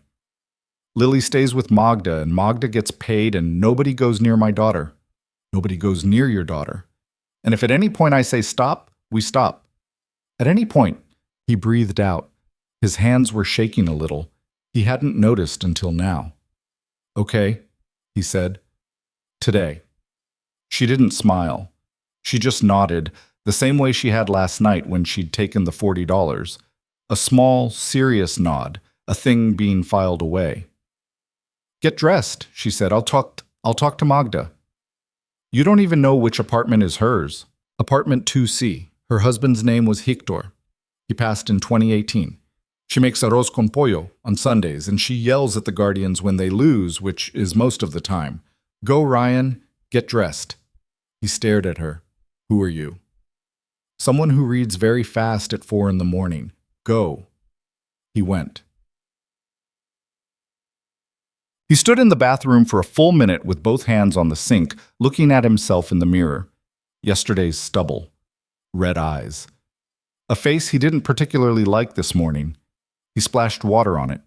Lily stays with Magda, and Magda gets paid, and nobody goes near my daughter. Nobody goes near your daughter. And if at any point I say stop, we stop. At any point, he breathed out. His hands were shaking a little. He hadn't noticed until now. Okay, he said. Today. She didn't smile. She just nodded, the same way she had last night when she'd taken the $40. A small, serious nod, a thing being filed away. Get dressed, she said. I'll talk to Magda. You don't even know which apartment is hers. Apartment 2C. Her husband's name was Hector. He passed in 2018. She makes arroz con pollo on Sundays, and she yells at the Guardians when they lose, which is most of the time. Go, Ryan, get dressed. He stared at her. Who are you? Someone who reads very fast at 4 in the morning. Go. He went. He stood in the bathroom for a full minute with both hands on the sink, looking at himself in the mirror. Yesterday's stubble. Red eyes. A face he didn't particularly like this morning. He splashed water on it.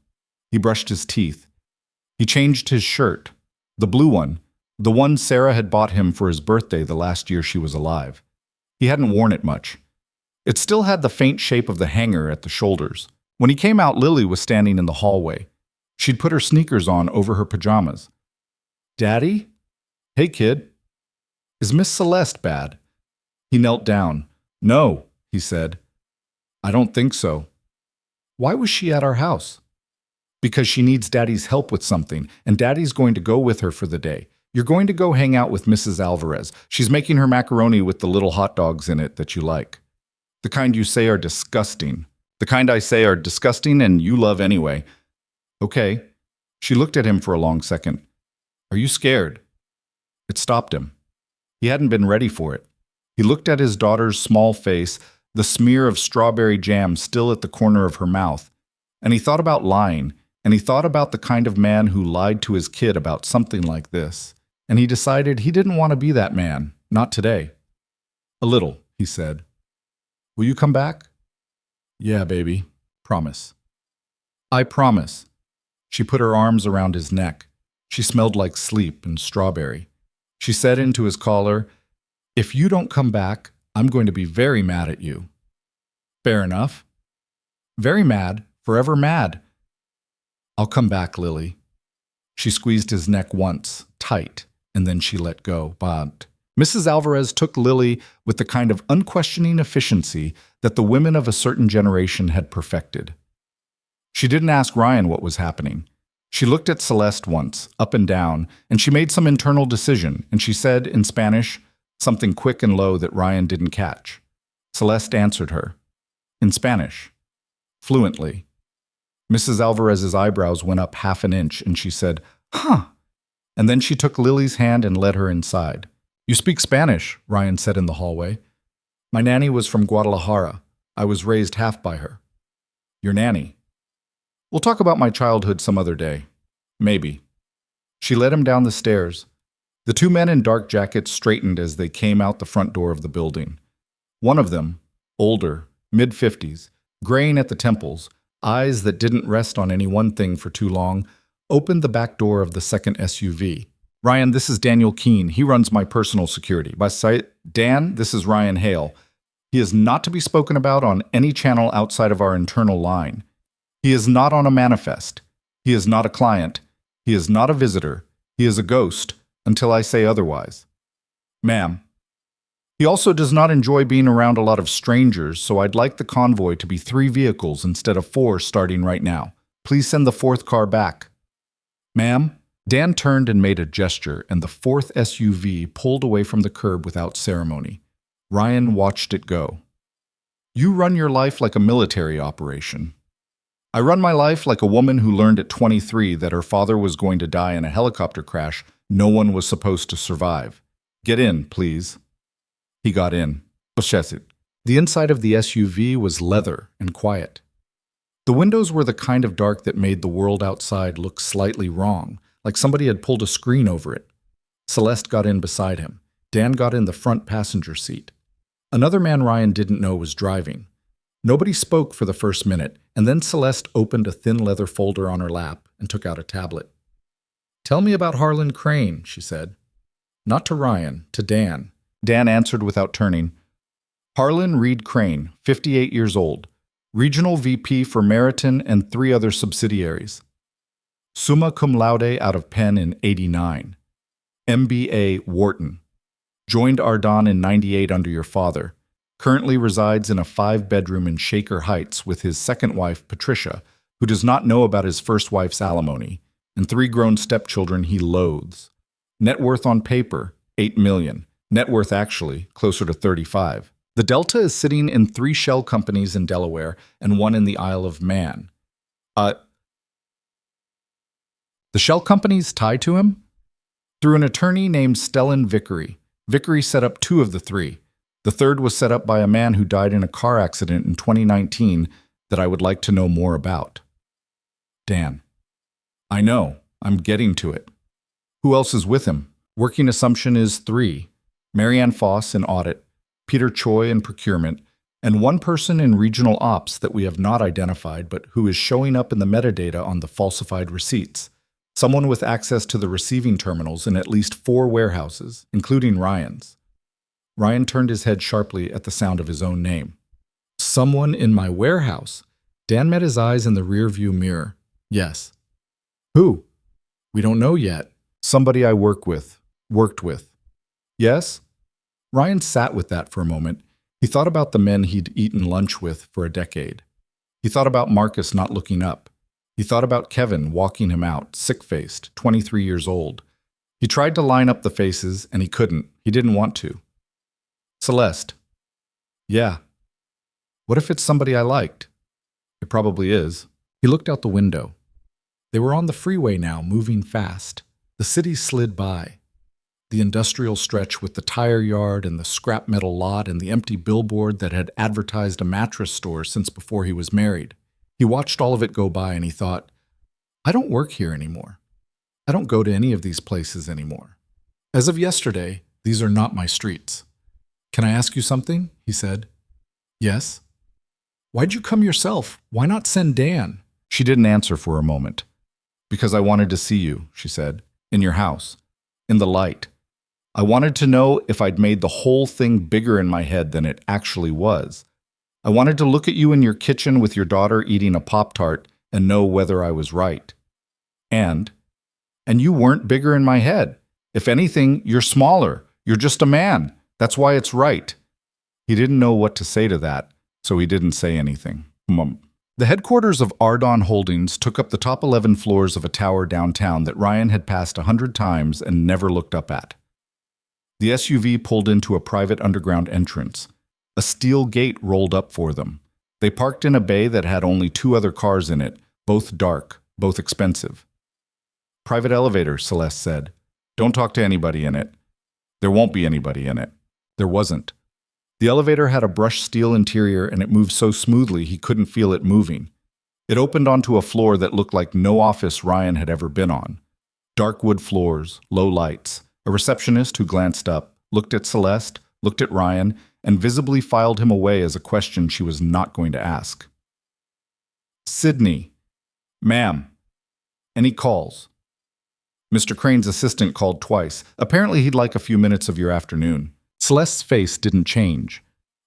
He brushed his teeth. He changed his shirt. The blue one. The one Sarah had bought him for his birthday the last year she was alive. He hadn't worn it much. It still had the faint shape of the hanger at the shoulders. When he came out, Lily was standing in the hallway. She'd put her sneakers on over her pajamas. Daddy? Hey, kid. Is Miss Celeste bad? He knelt down. No, he said. I don't think so. Why was she at our house? Because she needs Daddy's help with something, and Daddy's going to go with her for the day. You're going to go hang out with Mrs. Alvarez. She's making her macaroni with the little hot dogs in it that you like. The kind you say are disgusting. The kind I say are disgusting and you love anyway. Okay. She looked at him for a long second. Are you scared? It stopped him. He hadn't been ready for it. He looked at his daughter's small face, the smear of strawberry jam still at the corner of her mouth, and he thought about lying, and he thought about the kind of man who lied to his kid about something like this, and he decided he didn't want to be that man, not today. A little, he said. Will you come back? Yeah, baby. Promise. I promise. She put her arms around his neck. She smelled like sleep and strawberry. She said into his collar, If you don't come back, I'm going to be very mad at you. Fair enough. Very mad, forever mad. I'll come back, Lily. She squeezed his neck once, tight, and then she let go, but Mrs. Alvarez took Lily with the kind of unquestioning efficiency that the women of a certain generation had perfected. She didn't ask Ryan what was happening. She looked at Celeste once, up and down, and she made some internal decision, and she said in Spanish, something quick and low that Ryan didn't catch. Celeste answered her. In Spanish. Fluently. Mrs. Alvarez's eyebrows went up half an inch, and she said, Huh. And then she took Lily's hand and led her inside. You speak Spanish, Ryan said in the hallway. My nanny was from Guadalajara. I was raised half by her. Your nanny? We'll talk about my childhood some other day. Maybe. She led him down the stairs. The two men in dark jackets straightened as they came out the front door of the building. One of them, older, mid-50s, graying at the temples, eyes that didn't rest on any one thing for too long, opened the back door of the second SUV. Ryan, this is Daniel Keene. He runs my personal security. By sight, Dan, this is Ryan Hale. He is not to be spoken about on any channel outside of our internal line. He is not on a manifest. He is not a client. He is not a visitor. He is a ghost, until I say otherwise. Ma'am. He also does not enjoy being around a lot of strangers, so I'd like the convoy to be 3 vehicles instead of 4 starting right now. Please send the 4th car back. Ma'am? Dan turned and made a gesture, and the 4th SUV pulled away from the curb without ceremony. Ryan watched it go. You run your life like a military operation. I run my life like a woman who learned at 23 that her father was going to die in a helicopter crash no one was supposed to survive. Get in, please. He got in. The inside of the SUV was leather and quiet. The windows were the kind of dark that made the world outside look slightly wrong, like somebody had pulled a screen over it. Celeste got in beside him. Dan got in the front passenger seat. Another man Ryan didn't know was driving. Nobody spoke for the first minute, and then Celeste opened a thin leather folder on her lap and took out a tablet. Tell me about Harlan Crane, she said. Not to Ryan, to Dan. Dan answered without turning. Harlan Reed Crane, 58 years old. Regional VP for Meriton and 3 other subsidiaries. Summa cum laude out of Penn in '89. MBA Wharton. Joined Ardon in '98 under your father. Currently resides in a 5-bedroom in Shaker Heights with his second wife, Patricia, who does not know about his first wife's alimony, and 3 grown stepchildren he loathes. Net worth on paper, $8 million. Net worth actually, closer to 35. The Delta is sitting in 3 shell companies in Delaware and 1 in the Isle of Man. The shell companies tied to him? Through an attorney named Stellan Vickery. Vickery set up 2 of the 3. The third was set up by a man who died in a car accident in 2019 that I would like to know more about. Dan. I know. I'm getting to it. Who else is with him? Working assumption is 3. Marianne Foss in audit, Peter Choi in procurement, and 1 person in regional ops that we have not identified but who is showing up in the metadata on the falsified receipts. Someone with access to the receiving terminals in at least 4 warehouses, including Ryan's. Ryan turned his head sharply at the sound of his own name. Someone in my warehouse? Dan met his eyes in the rearview mirror. Yes. Who? We don't know yet. Somebody I worked with. Yes? Ryan sat with that for a moment. He thought about the men he'd eaten lunch with for a decade. He thought about Marcus not looking up. He thought about Kevin walking him out, sick-faced, 23 years old. He tried to line up the faces, and he couldn't. He didn't want to. Celeste. Yeah. What if it's somebody I liked? It probably is. He looked out the window. They were on the freeway now, moving fast. The city slid by. The industrial stretch with the tire yard and the scrap metal lot and the empty billboard that had advertised a mattress store since before he was married. He watched all of it go by and he thought, I don't work here anymore. I don't go to any of these places anymore. As of yesterday, these are not my streets. Can I ask you something? He said. Yes. Why'd you come yourself? Why not send Dan? She didn't answer for a moment. Because I wanted to see you, she said, in your house, in the light. I wanted to know if I'd made the whole thing bigger in my head than it actually was. I wanted to look at you in your kitchen with your daughter eating a Pop-Tart and know whether I was right. And you weren't bigger in my head. If anything, you're smaller. You're just a man. That's why it's right. He didn't know what to say to that, so he didn't say anything. The headquarters of Ardon Holdings took up the top 11 floors of a tower downtown that Ryan had passed 100 times and never looked up at. The SUV pulled into a private underground entrance. A steel gate rolled up for them. They parked in a bay that had only 2 other cars in it, both dark, both expensive. Private elevator, Celeste said. Don't talk to anybody in it. There won't be anybody in it. There wasn't. The elevator had a brushed steel interior and it moved so smoothly he couldn't feel it moving. It opened onto a floor that looked like no office Ryan had ever been on. Dark wood floors, low lights. A receptionist who glanced up, looked at Celeste, looked at Ryan, and visibly filed him away as a question she was not going to ask. Sydney. Ma'am. Any calls? Mr. Crane's assistant called twice. Apparently he'd like a few minutes of your afternoon. Celeste's face didn't change,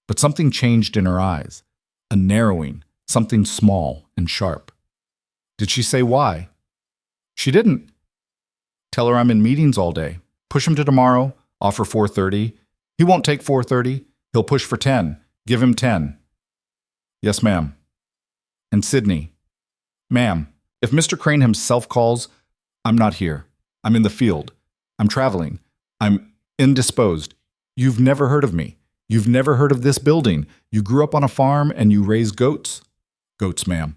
but something changed in her eyes. A narrowing, something small and sharp. Did she say why? She didn't. Tell her I'm in meetings all day. Push him to tomorrow. Offer 4:30. He won't take 4:30. He'll push for 10. Give him 10. Yes, ma'am. And Sydney. Ma'am, if Mr. Crane himself calls, I'm not here. I'm in the field. I'm traveling. I'm indisposed. You've never heard of me. You've never heard of this building. You grew up on a farm and you raise goats? Goats, ma'am.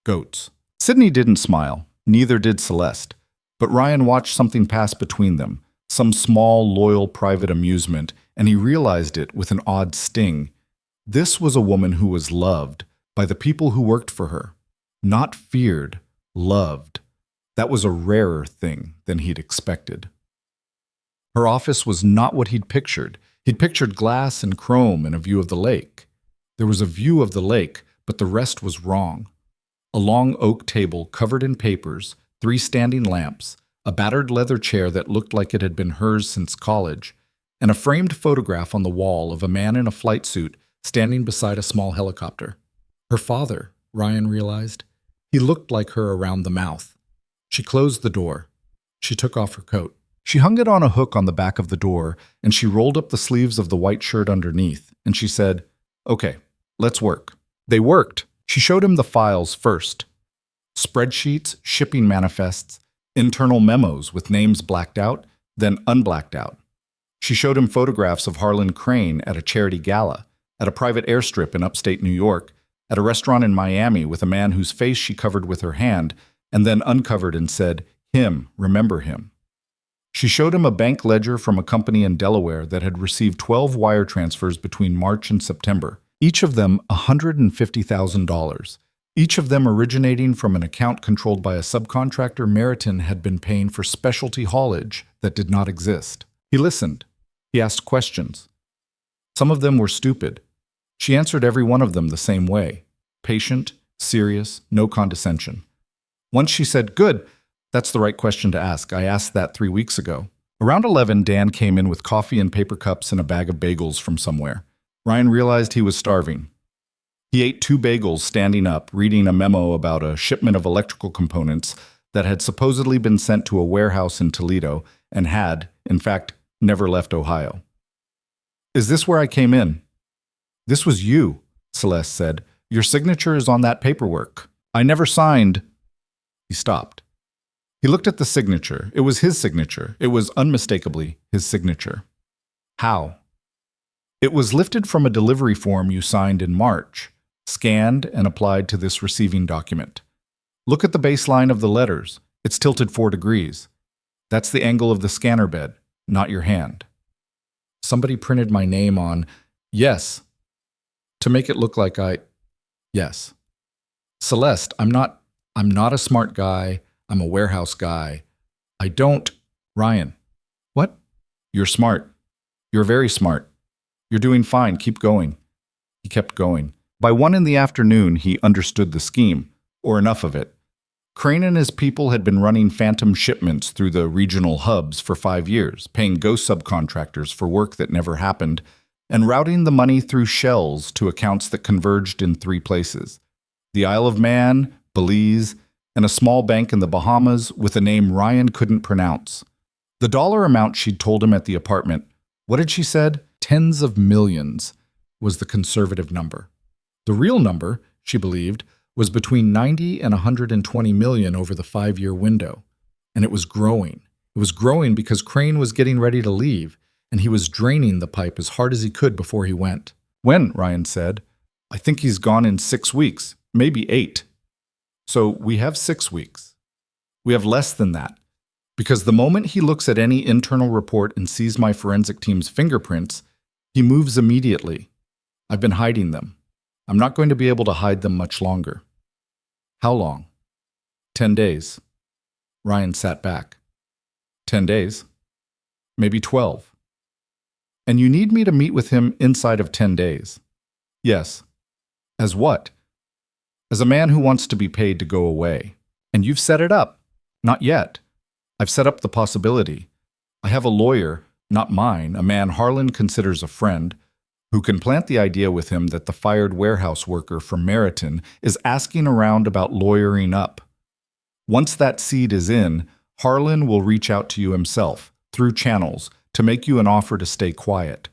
Goats. Sydney didn't smile. Neither did Celeste. But Ryan watched something pass between them, some small, loyal private amusement, and he realized it with an odd sting. This was a woman who was loved by the people who worked for her. Not feared, loved. That was a rarer thing than he'd expected. Her office was not what he'd pictured. He'd pictured glass and chrome and a view of the lake. There was a view of the lake, but the rest was wrong. A long oak table covered in papers, 3 standing lamps, a battered leather chair that looked like it had been hers since college, and a framed photograph on the wall of a man in a flight suit standing beside a small helicopter. Her father, Ryan realized. He looked like her around the mouth. She closed the door. She took off her coat. She hung it on a hook on the back of the door, and she rolled up the sleeves of the white shirt underneath, and she said, "Okay, let's work." They worked. She showed him the files first. Spreadsheets, shipping manifests, internal memos with names blacked out, then unblacked out. She showed him photographs of Harlan Crane at a charity gala, at a private airstrip in upstate New York, at a restaurant in Miami with a man whose face she covered with her hand, and then uncovered and said, "Him, remember him." She showed him a bank ledger from a company in Delaware that had received 12 wire transfers between March and September, each of them $150,000. Each of them originating from an account controlled by a subcontractor Meriton had been paying for specialty haulage that did not exist. He listened. He asked questions. Some of them were stupid. She answered every one of them the same way. Patient, serious, no condescension. Once she said, "Good, that's the right question to ask. I asked that 3 weeks ago." Around 11, Dan came in with coffee and paper cups and a bag of bagels from somewhere. Ryan realized he was starving. He ate 2 bagels standing up, reading a memo about a shipment of electrical components that had supposedly been sent to a warehouse in Toledo and had, in fact, never left Ohio. "Is this where I came in?" "This was you," Celeste said. "Your signature is on that paperwork. I never signed." He stopped. He looked at the signature. It was his signature. It was unmistakably his signature. How? It was lifted from a delivery form you signed in March, scanned and applied to this receiving document. Look at the baseline of the letters. It's tilted 4 degrees. That's the angle of the scanner bed, not your hand. Somebody printed my name on, yes, to make it look like yes. Celeste, I'm not a smart guy. I'm a warehouse guy. I don't, Ryan. What? You're smart. You're very smart. You're doing fine. Keep going. He kept going. By 1 in the afternoon, he understood the scheme, or enough of it. Crane and his people had been running phantom shipments through the regional hubs for 5 years, paying ghost subcontractors for work that never happened, and routing the money through shells to accounts that converged in 3 places: the Isle of Man, Belize, and a small bank in the Bahamas with a name Ryan couldn't pronounce. The dollar amount she'd told him at the apartment, what had she said? Tens of millions, was the conservative number. The real number, she believed, was between 90 and 120 million over the 5-year window. And it was growing. It was growing because Crane was getting ready to leave, and he was draining the pipe as hard as he could before he went. When? Ryan said. I think he's gone in 6 weeks, maybe 8. So we have 6 weeks. We have less than that. Because the moment he looks at any internal report and sees my forensic team's fingerprints, he moves immediately. I've been hiding them. I'm not going to be able to hide them much longer. How long? 10 days. Ryan sat back. 10 days? Maybe 12. And you need me to meet with him inside of 10 days. Yes. As what? As a man who wants to be paid to go away. And you've set it up. Not yet. I've set up the possibility. I have a lawyer, not mine, a man Harlan considers a friend, who can plant the idea with him that the fired warehouse worker from Meriton is asking around about lawyering up. Once that seed is in, Harlan will reach out to you himself, through channels, to make you an offer to stay quiet.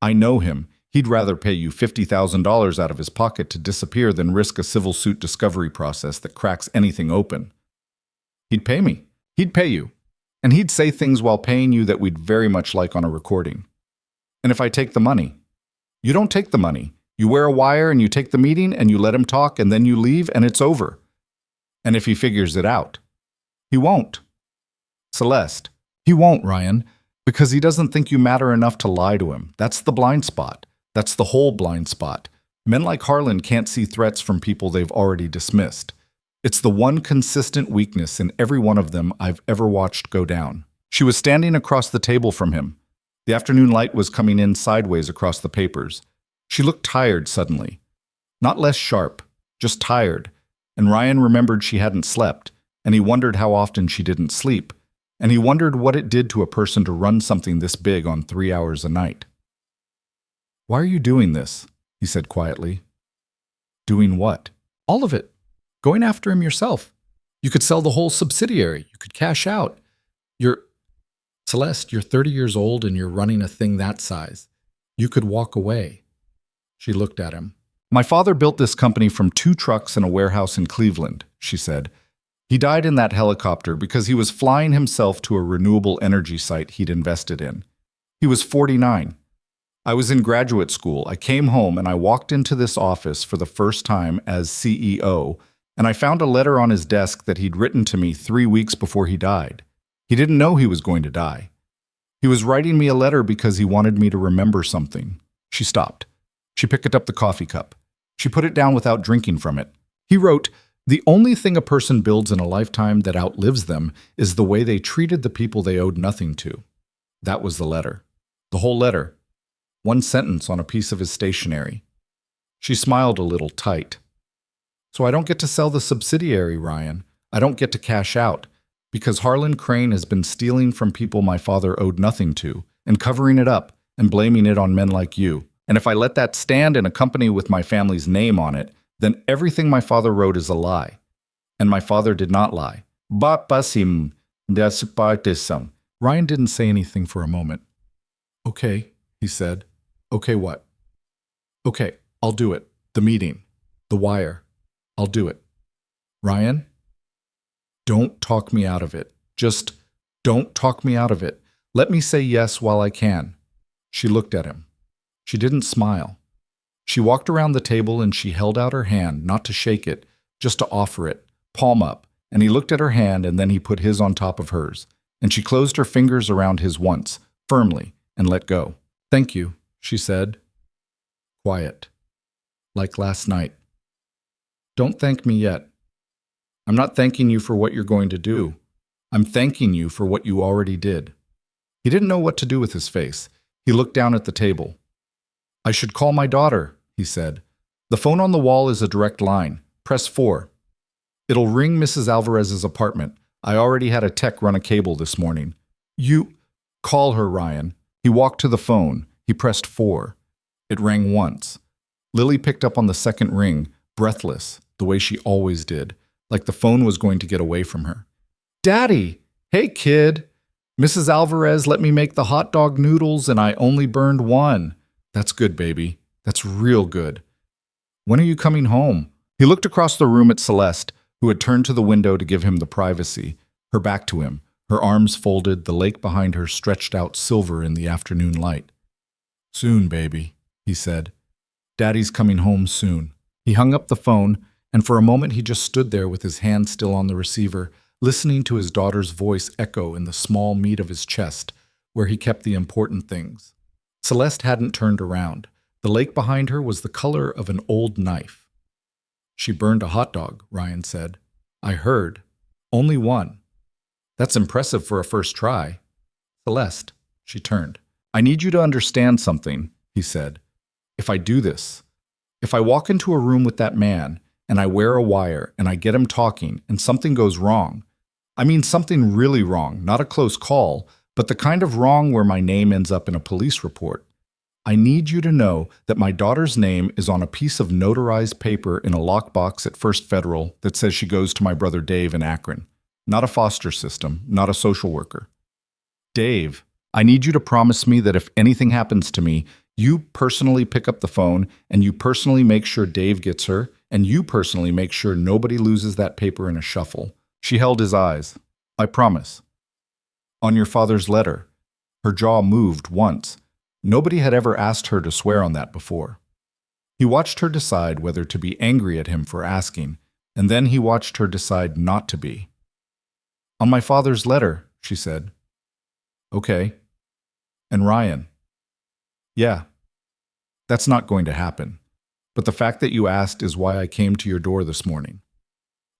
I know him. He'd rather pay you $50,000 out of his pocket to disappear than risk a civil suit discovery process that cracks anything open. He'd pay me. He'd pay you. And he'd say things while paying you that we'd very much like on a recording. And if I take the money? You don't take the money. You wear a wire and you take the meeting and you let him talk and then you leave and it's over. And if he figures it out? He won't. Celeste, he won't, Ryan, because he doesn't think you matter enough to lie to him. That's the blind spot. That's the whole blind spot. Men like Harlan can't see threats from people they've already dismissed. It's the one consistent weakness in every one of them I've ever watched go down. She was standing across the table from him. The afternoon light was coming in sideways across the papers. She looked tired suddenly. Not less sharp, just tired. And Ryan remembered she hadn't slept, and he wondered how often she didn't sleep, and he wondered what it did to a person to run something this big on 3 hours a night. Why are you doing this? He said quietly. Doing what? All of it. Going after him yourself. You could sell the whole subsidiary. You could cash out. You're Celeste, you're 30 years old and you're running a thing that size. You could walk away. She looked at him. My father built this company from 2 trucks and a warehouse in Cleveland, she said. He died in that helicopter because he was flying himself to a renewable energy site he'd invested in. He was 49. I was in graduate school. I came home and I walked into this office for the first time as CEO, and I found a letter on his desk that he'd written to me 3 weeks before he died. He didn't know he was going to die. He was writing me a letter because he wanted me to remember something. She stopped. She picked up the coffee cup. She put it down without drinking from it. He wrote, "The only thing a person builds in a lifetime that outlives them is the way they treated the people they owed nothing to." That was the letter. The whole letter. 1 sentence on a piece of his stationery. She smiled a little tight. "So I don't get to sell the subsidiary, Ryan. I don't get to cash out, because Harlan Crane has been stealing from people my father owed nothing to, and covering it up, and blaming it on men like you. And if I let that stand in a company with my family's name on it, then everything my father wrote is a lie. And my father did not lie." Ryan didn't say anything for a moment. "Okay," he said. "Okay, what?" "Okay, I'll do it. The meeting. The wire. I'll do it." "Ryan? Don't talk me out of it. Just don't talk me out of it. Let me say yes while I can." She looked at him. She didn't smile. She walked around the table and she held out her hand, not to shake it, just to offer it, palm up, and he looked at her hand and then he put his on top of hers, and she closed her fingers around his once, firmly, and let go. "Thank you," she said. Quiet. Like last night. "Don't thank me yet. I'm not thanking you for what you're going to do. I'm thanking you for what you already did." He didn't know what to do with his face. He looked down at the table. "I should call my daughter," he said. "The phone on the wall is a direct line. Press 4. It'll ring Mrs. Alvarez's apartment. I already had a tech run a cable this morning. You call her, Ryan." He walked to the phone. He pressed 4. It rang once. Lily picked up on the second ring, breathless, the way she always did, like the phone was going to get away from her. "Daddy! Hey, kid! Mrs. Alvarez let me make the hot dog noodles and I only burned 1. That's good, baby. That's real good. When are you coming home?" He looked across the room at Celeste, who had turned to the window to give him the privacy, her back to him, her arms folded, the lake behind her stretched out silver in the afternoon light. "Soon, baby," he said. "Daddy's coming home soon." He hung up the phone, and for a moment he just stood there with his hand still on the receiver, listening to his daughter's voice echo in the small meat of his chest, where he kept the important things. Celeste hadn't turned around. The lake behind her was the color of an old knife. "She burned a hot dog," Ryan said. "I heard. Only 1. That's impressive for a first try." "Celeste," she turned. "I need you to understand something," he said. "If I do this, if I walk into a room with that man, and I wear a wire, and I get him talking, and something goes wrong, I mean something really wrong, not a close call, but the kind of wrong where my name ends up in a police report, I need you to know that my daughter's name is on a piece of notarized paper in a lockbox at First Federal that says she goes to my brother Dave in Akron. Not a foster system, not a social worker. Dave, I need you to promise me that if anything happens to me, you personally pick up the phone and you personally make sure Dave gets her, and you personally make sure nobody loses that paper in a shuffle." She held his eyes. "I promise." "On your father's letter." Her jaw moved once. Nobody had ever asked her to swear on that before. He watched her decide whether to be angry at him for asking, and then he watched her decide not to be. "On my father's letter," she said. "Okay. And Ryan?" "Yeah. That's not going to happen. But the fact that you asked is why I came to your door this morning."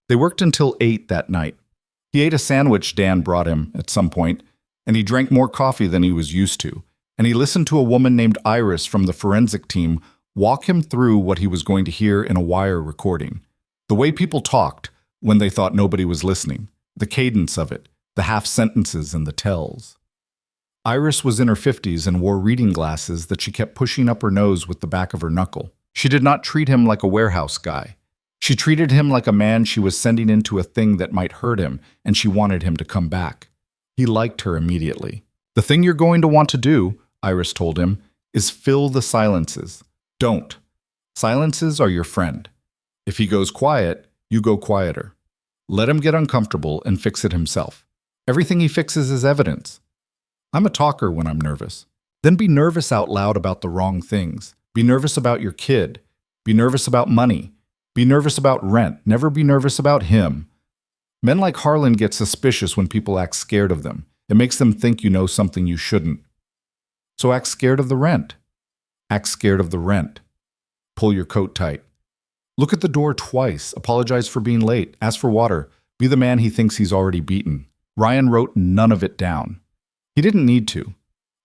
They worked until 8 that night. He ate a sandwich Dan brought him at some point, and he drank more coffee than he was used to, and he listened to a woman named Iris from the forensic team walk him through what he was going to hear in a wire recording. The way people talked when they thought nobody was listening, the cadence of it, the half-sentences and the tells. Iris was in her 50s and wore reading glasses that she kept pushing up her nose with the back of her knuckle. She did not treat him like a warehouse guy. She treated him like a man she was sending into a thing that might hurt him, and she wanted him to come back. He liked her immediately. The thing you're going to want to do, Iris told him, is fill the silences. Don't. Silences are your friend. If he goes quiet, you go quieter. Let him get uncomfortable and fix it himself. Everything he fixes is evidence. I'm a talker when I'm nervous. Then be nervous out loud about the wrong things. Be nervous about your kid. Be nervous about money. Be nervous about rent. Never be nervous about him. Men like Harlan get suspicious when people act scared of them. It makes them think you know something you shouldn't. So act scared of the rent. Act scared of the rent. Pull your coat tight. Look at the door twice. Apologize for being late. Ask for water. Be the man he thinks he's already beaten. Ryan wrote none of it down. He didn't need to.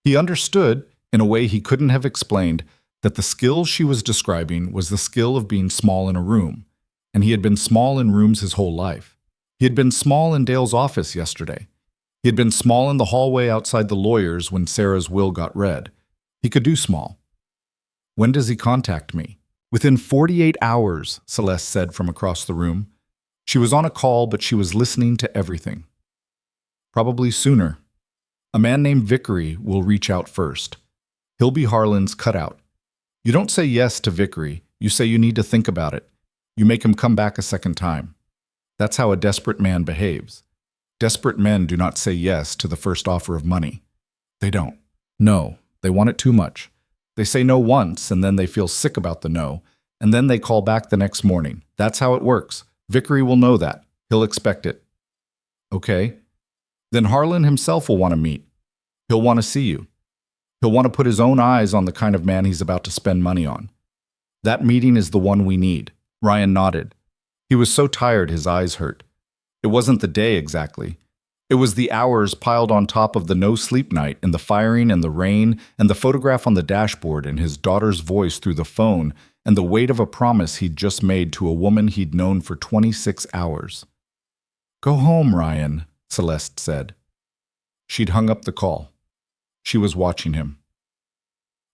He understood, in a way he couldn't have explained, that the skill she was describing was the skill of being small in a room, and he had been small in rooms his whole life. He had been small in Dale's office yesterday. He had been small in the hallway outside the lawyer's when Sarah's will got read. He could do small. When does he contact me? Within 48 hours, Celeste said from across the room. She was on a call, but she was listening to everything. Probably sooner. A man named Vickery will reach out first. He'll be Harlan's cutout. You don't say yes to Vickery. You say you need to think about it. You make him come back a second time. That's how a desperate man behaves. Desperate men do not say yes to the first offer of money. They don't. No, they want it too much. They say no once, and then they feel sick about the no, and then they call back the next morning. That's how it works. Vickery will know that. He'll expect it. Okay. Then Harlan himself will want to meet. He'll want to see you. He'll want to put his own eyes on the kind of man he's about to spend money on. That meeting is the one we need. Ryan nodded. He was so tired his eyes hurt. It wasn't the day exactly. It was the hours piled on top of the no-sleep night and the firing and the rain and the photograph on the dashboard and his daughter's voice through the phone and the weight of a promise he'd just made to a woman he'd known for 26 hours. Go home, Ryan, Celeste said. She'd hung up the call. She was watching him.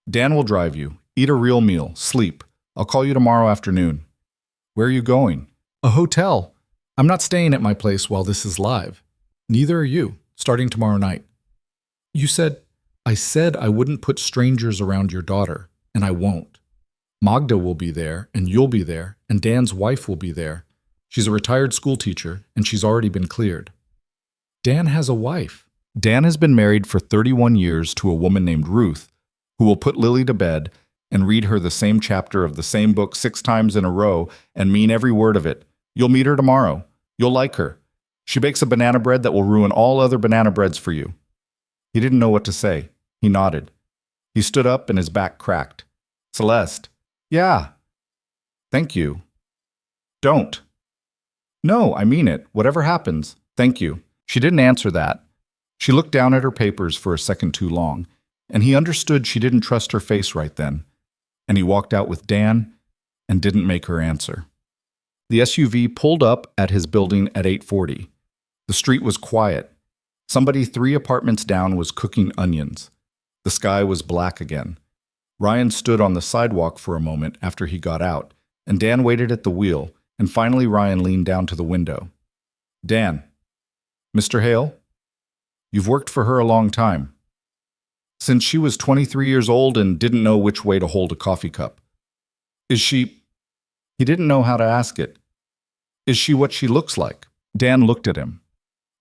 Dan will drive you. Eat a real meal. Sleep. I'll call you tomorrow afternoon. Where are you going? A hotel. I'm not staying at my place while this is live. Neither are you, starting tomorrow night. You said, I said I wouldn't put strangers around your daughter, and I won't. Magda will be there, and you'll be there, and Dan's wife will be there. She's a retired school teacher, and she's already been cleared. Dan has a wife. Dan has been married for 31 years to a woman named Ruth, who will put Lily to bed and read her the same chapter of the same book 6 times in a row and mean every word of it. You'll meet her tomorrow. You'll like her. She bakes a banana bread that will ruin all other banana breads for you. He didn't know what to say. He nodded. He stood up and his back cracked. Celeste. Yeah. Thank you. Don't. No, I mean it. Whatever happens. Thank you. She didn't answer that. She looked down at her papers for a second too long, and he understood she didn't trust her face right then, and he walked out with Dan and didn't make her answer. The SUV pulled up at his building at 8:40. The street was quiet. Somebody 3 apartments down was cooking onions. The sky was black again. Ryan stood on the sidewalk for a moment after he got out, and Dan waited at the wheel, and finally Ryan leaned down to the window. Dan. Mr. Hale? You've worked for her a long time. Since she was 23 years old and didn't know which way to hold a coffee cup. Is she... He didn't know how to ask it. Is she what she looks like? Dan looked at him.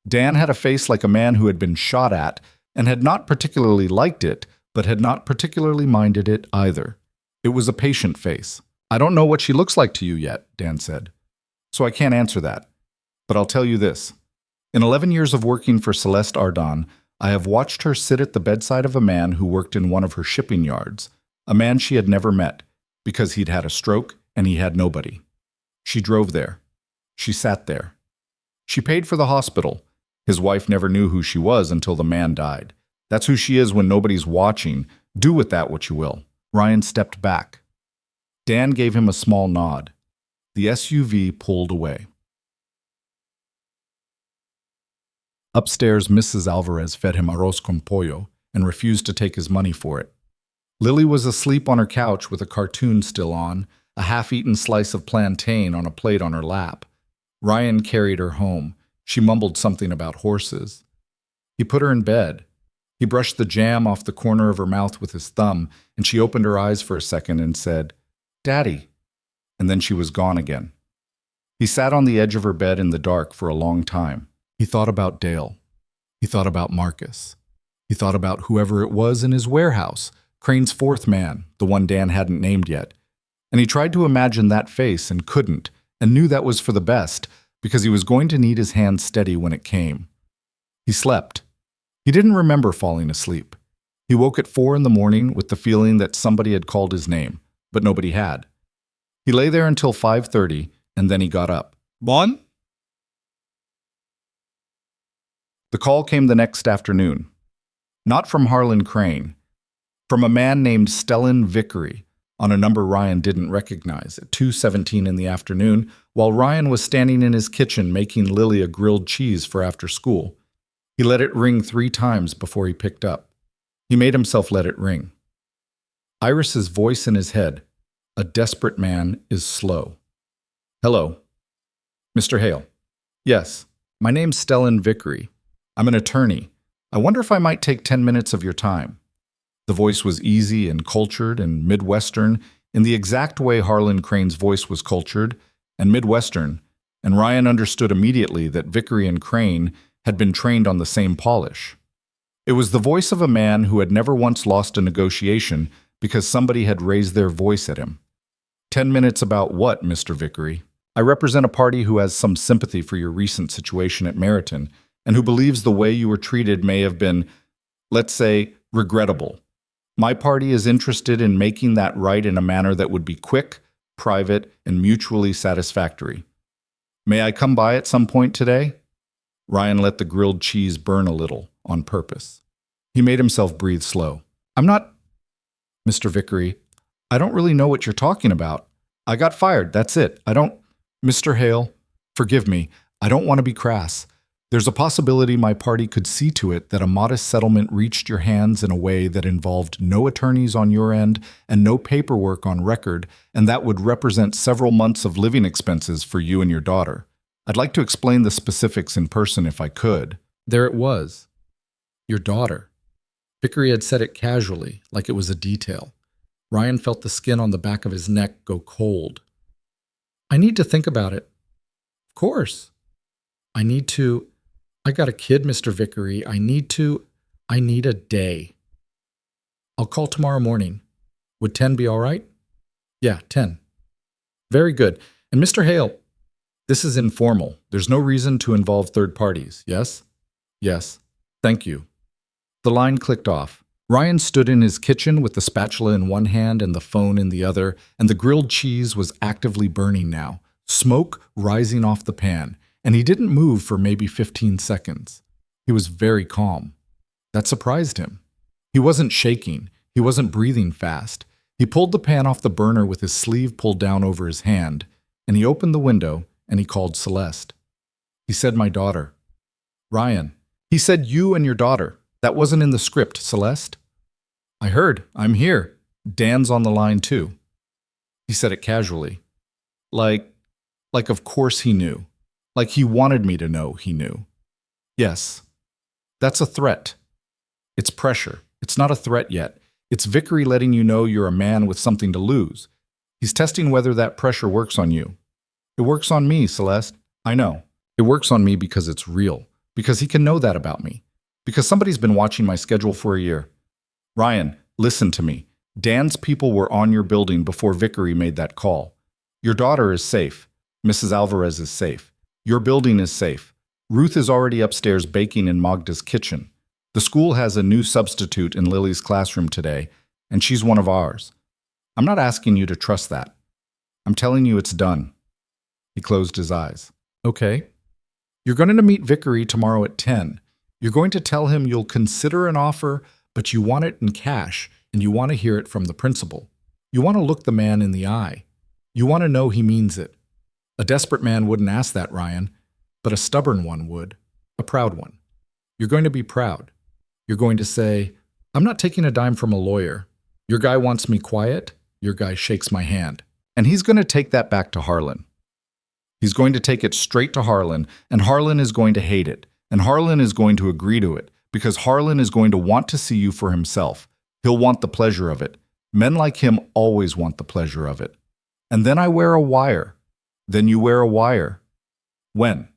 Dan had a face like a man who had been shot at and had not particularly liked it, but had not particularly minded it either. It was a patient face. I don't know what she looks like to you yet, Dan said. So I can't answer that. But I'll tell you this. In 11 years of working for Celeste Ardon, I have watched her sit at the bedside of a man who worked in one of her shipping yards, a man she had never met, because he'd had a stroke and he had nobody. She drove there. She sat there. She paid for the hospital. His wife never knew who she was until the man died. That's who she is when nobody's watching. Do with that what you will. Ryan stepped back. Dan gave him a small nod. The SUV pulled away. Upstairs, Mrs. Alvarez fed him arroz con pollo and refused to take his money for it. Lily was asleep on her couch with a cartoon still on, a half-eaten slice of plantain on a plate on her lap. Ryan carried her home. She mumbled something about horses. He put her in bed. He brushed the jam off the corner of her mouth with his thumb, and she opened her eyes for a second and said, "Daddy." And then she was gone again. He sat on the edge of her bed in the dark for a long time. He thought about Dale. He thought about Marcus. He thought about whoever it was in his warehouse, Crane's fourth man, the one Dan hadn't named yet. And he tried to imagine that face and couldn't, and knew that was for the best, because he was going to need his hand steady when it came. He slept. He didn't remember falling asleep. He woke at 4 in the morning with the feeling that somebody had called his name, but nobody had. He lay there until 5:30, and then he got up. "Bon?" The call came the next afternoon. Not from Harlan Crane. From a man named Stellan Vickery, on a number Ryan didn't recognize, at 2:17 in the afternoon, while Ryan was standing in his kitchen making Lily a grilled cheese for after school. He let it ring 3 times before he picked up. He made himself let it ring. Iris's voice in his head, "A desperate man is slow." "Hello. Mr. Hale." "Yes. My name's Stellan Vickery. I'm an attorney. I wonder if I might take 10 minutes of your time." The voice was easy and cultured and Midwestern in the exact way Harlan Crane's voice was cultured and Midwestern, and Ryan understood immediately that Vickery and Crane had been trained on the same polish. It was the voice of a man who had never once lost a negotiation because somebody had raised their voice at him. 10 minutes about what, Mr. Vickery? I represent a party who has some sympathy for your recent situation at Meriton, and who believes the way you were treated may have been, let's say, regrettable. My party is interested in making that right in a manner that would be quick, private, and mutually satisfactory. May I come by at some point today? Ryan let the grilled cheese burn a little, on purpose. He made himself breathe slow. I'm not... Mr. Vickery, I don't really know what you're talking about. I got fired, that's it. I don't... Mr. Hale, forgive me. I don't want to be crass. There's a possibility my party could see to it that a modest settlement reached your hands in a way that involved no attorneys on your end and no paperwork on record, and that would represent several months of living expenses for you and your daughter. I'd like to explain the specifics in person if I could. There it was. Your daughter. Vickery had said it casually, like it was a detail. Ryan felt the skin on the back of his neck go cold. I need to think about it. Of course. I got a kid, Mr. Vickery. I need a day. I'll call tomorrow morning. Would 10 be all right? Yeah, 10. Very good. And Mr. Hale, this is informal. There's no reason to involve third parties, yes? Yes. Thank you. The line clicked off. Ryan stood in his kitchen with the spatula in one hand and the phone in the other, and the grilled cheese was actively burning now, smoke rising off the pan, and he didn't move for maybe 15 seconds. He was very calm. That surprised him. He wasn't shaking. He wasn't breathing fast. He pulled the pan off the burner with his sleeve pulled down over his hand, and he opened the window and he called Celeste. He said, my daughter. Ryan, he said you and your daughter. That wasn't in the script, Celeste. I heard. I'm here. Dan's on the line too. He said it casually. Like of course he knew. Like he wanted me to know he knew. Yes. That's a threat. It's pressure. It's not a threat yet. It's Vickery letting you know you're a man with something to lose. He's testing whether that pressure works on you. It works on me, Celeste. I know. It works on me because it's real. Because he can know that about me. Because somebody's been watching my schedule for a year. Ryan, listen to me. Dan's people were on your building before Vickery made that call. Your daughter is safe. Mrs. Alvarez is safe. Your building is safe. Ruth is already upstairs baking in Magda's kitchen. The school has a new substitute in Lily's classroom today, and she's one of ours. I'm not asking you to trust that. I'm telling you it's done. He closed his eyes. Okay. You're going to meet Vickery tomorrow at 10. You're going to tell him you'll consider an offer, but you want it in cash, and you want to hear it from the principal. You want to look the man in the eye. You want to know he means it. A desperate man wouldn't ask that, Ryan, but a stubborn one would, a proud one. You're going to be proud. You're going to say, I'm not taking a dime from a lawyer. Your guy wants me quiet. Your guy shakes my hand. And he's going to take that back to Harlan. He's going to take it straight to Harlan, and Harlan is going to hate it. And Harlan is going to agree to it, because Harlan is going to want to see you for himself. He'll want the pleasure of it. Men like him always want the pleasure of it. And then I wear a wire. Then you wear a wire. When?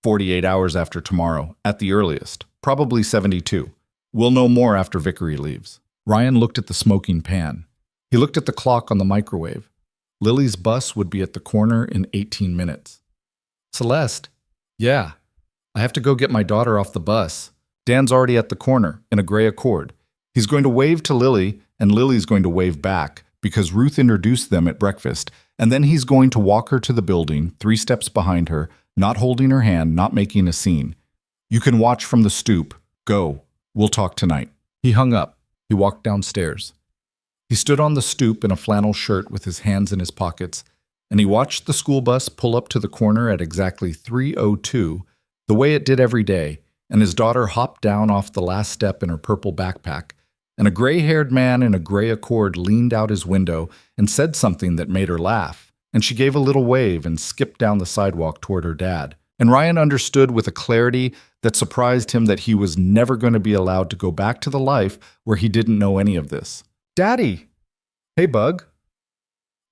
48 hours after tomorrow, at the earliest. Probably 72. We'll know more after Vickery leaves. Ryan looked at the smoking pan. He looked at the clock on the microwave. Lily's bus would be at the corner in 18 minutes. Celeste? Yeah. I have to go get my daughter off the bus. Dan's already at the corner, in a gray Accord. He's going to wave to Lily, and Lily's going to wave back, because Ruth introduced them at breakfast, and then he's going to walk her to the building, 3 steps behind her, not holding her hand, not making a scene. You can watch from the stoop. Go. We'll talk tonight. He hung up. He walked downstairs. He stood on the stoop in a flannel shirt with his hands in his pockets, and he watched the school bus pull up to the corner at exactly 3:02, the way it did every day, and his daughter hopped down off the last step in her purple backpack, and a gray-haired man in a gray Accord leaned out his window and said something that made her laugh, and she gave a little wave and skipped down the sidewalk toward her dad. And Ryan understood with a clarity that surprised him that he was never going to be allowed to go back to the life where he didn't know any of this. Daddy! Hey, Bug.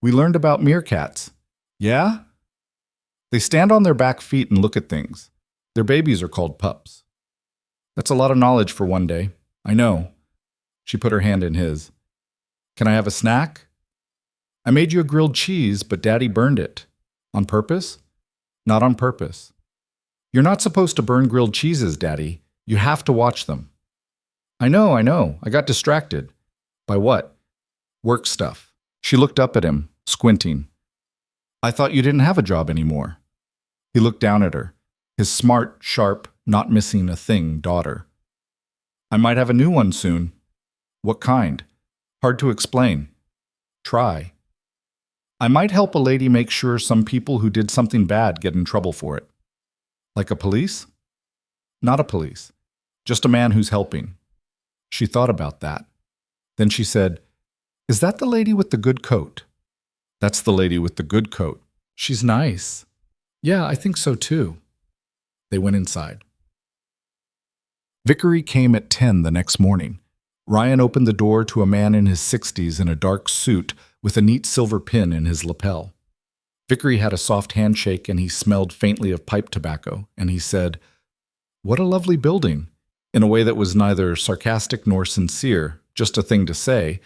We learned about meerkats. Yeah? They stand on their back feet and look at things. Their babies are called pups. That's a lot of knowledge for one day. I know. She put her hand in his. Can I have a snack? I made you a grilled cheese, but Daddy burned it. On purpose? Not on purpose. You're not supposed to burn grilled cheeses, Daddy. You have to watch them. I know. I got distracted. By what? Work stuff. She looked up at him, squinting. I thought you didn't have a job anymore. He looked down at her, his smart, sharp, not missing a thing daughter. I might have a new one soon. What kind? Hard to explain. Try. I might help a lady make sure some people who did something bad get in trouble for it. Like a police? Not a police. Just a man who's helping. She thought about that. Then she said, Is that the lady with the good coat? That's the lady with the good coat. She's nice. Yeah, I think so too. They went inside. Vickery came at 10 the next morning. Ryan opened the door to a man in his 60s in a dark suit with a neat silver pin in his lapel. Vickery had a soft handshake and he smelled faintly of pipe tobacco, and he said, What a lovely building, in a way that was neither sarcastic nor sincere, just a thing to say,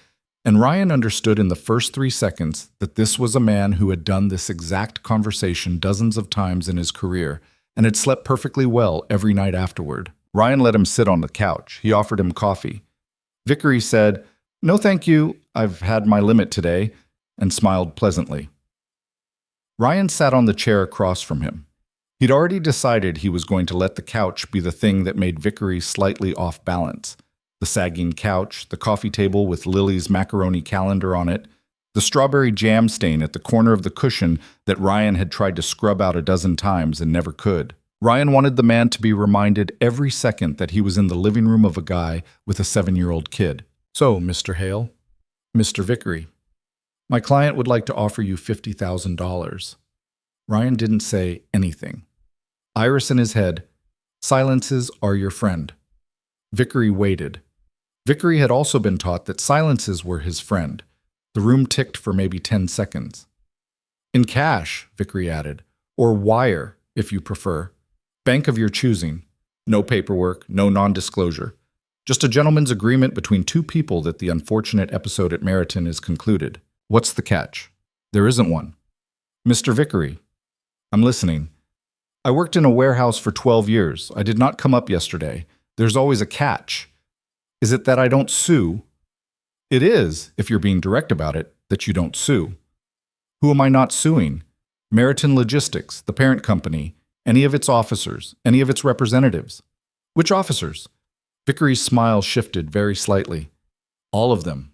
and Ryan understood in the first 3 seconds that this was a man who had done this exact conversation dozens of times in his career and had slept perfectly well every night afterward. Ryan let him sit on the couch. He offered him coffee. Vickery said, No thank you, I've had my limit today, and smiled pleasantly. Ryan sat on the chair across from him. He'd already decided he was going to let the couch be the thing that made Vickery slightly off balance. The sagging couch, the coffee table with Lily's macaroni calendar on it, the strawberry jam stain at the corner of the cushion that Ryan had tried to scrub out a dozen times and never could. Ryan wanted the man to be reminded every second that he was in the living room of a guy with a 7-year-old kid. So, Mr. Hale, Mr. Vickery, my client would like to offer you $50,000. Ryan didn't say anything. Iris in his head, silences are your friend. Vickery waited. Vickery had also been taught that silences were his friend. The room ticked for maybe 10 seconds. In cash, Vickery added, or wire, if you prefer. Bank of your choosing. No paperwork, no non-disclosure. Just a gentleman's agreement between two people that the unfortunate episode at Meriton is concluded. What's the catch? There isn't one. Mr. Vickery, I'm listening. I worked in a warehouse for 12 years. I did not come up yesterday. There's always a catch. Is it that I don't sue? It is, if you're being direct about it, that you don't sue. Who am I not suing? Meriton Logistics, the parent company, any of its officers, any of its representatives. Which officers? Vickery's smile shifted very slightly. All of them.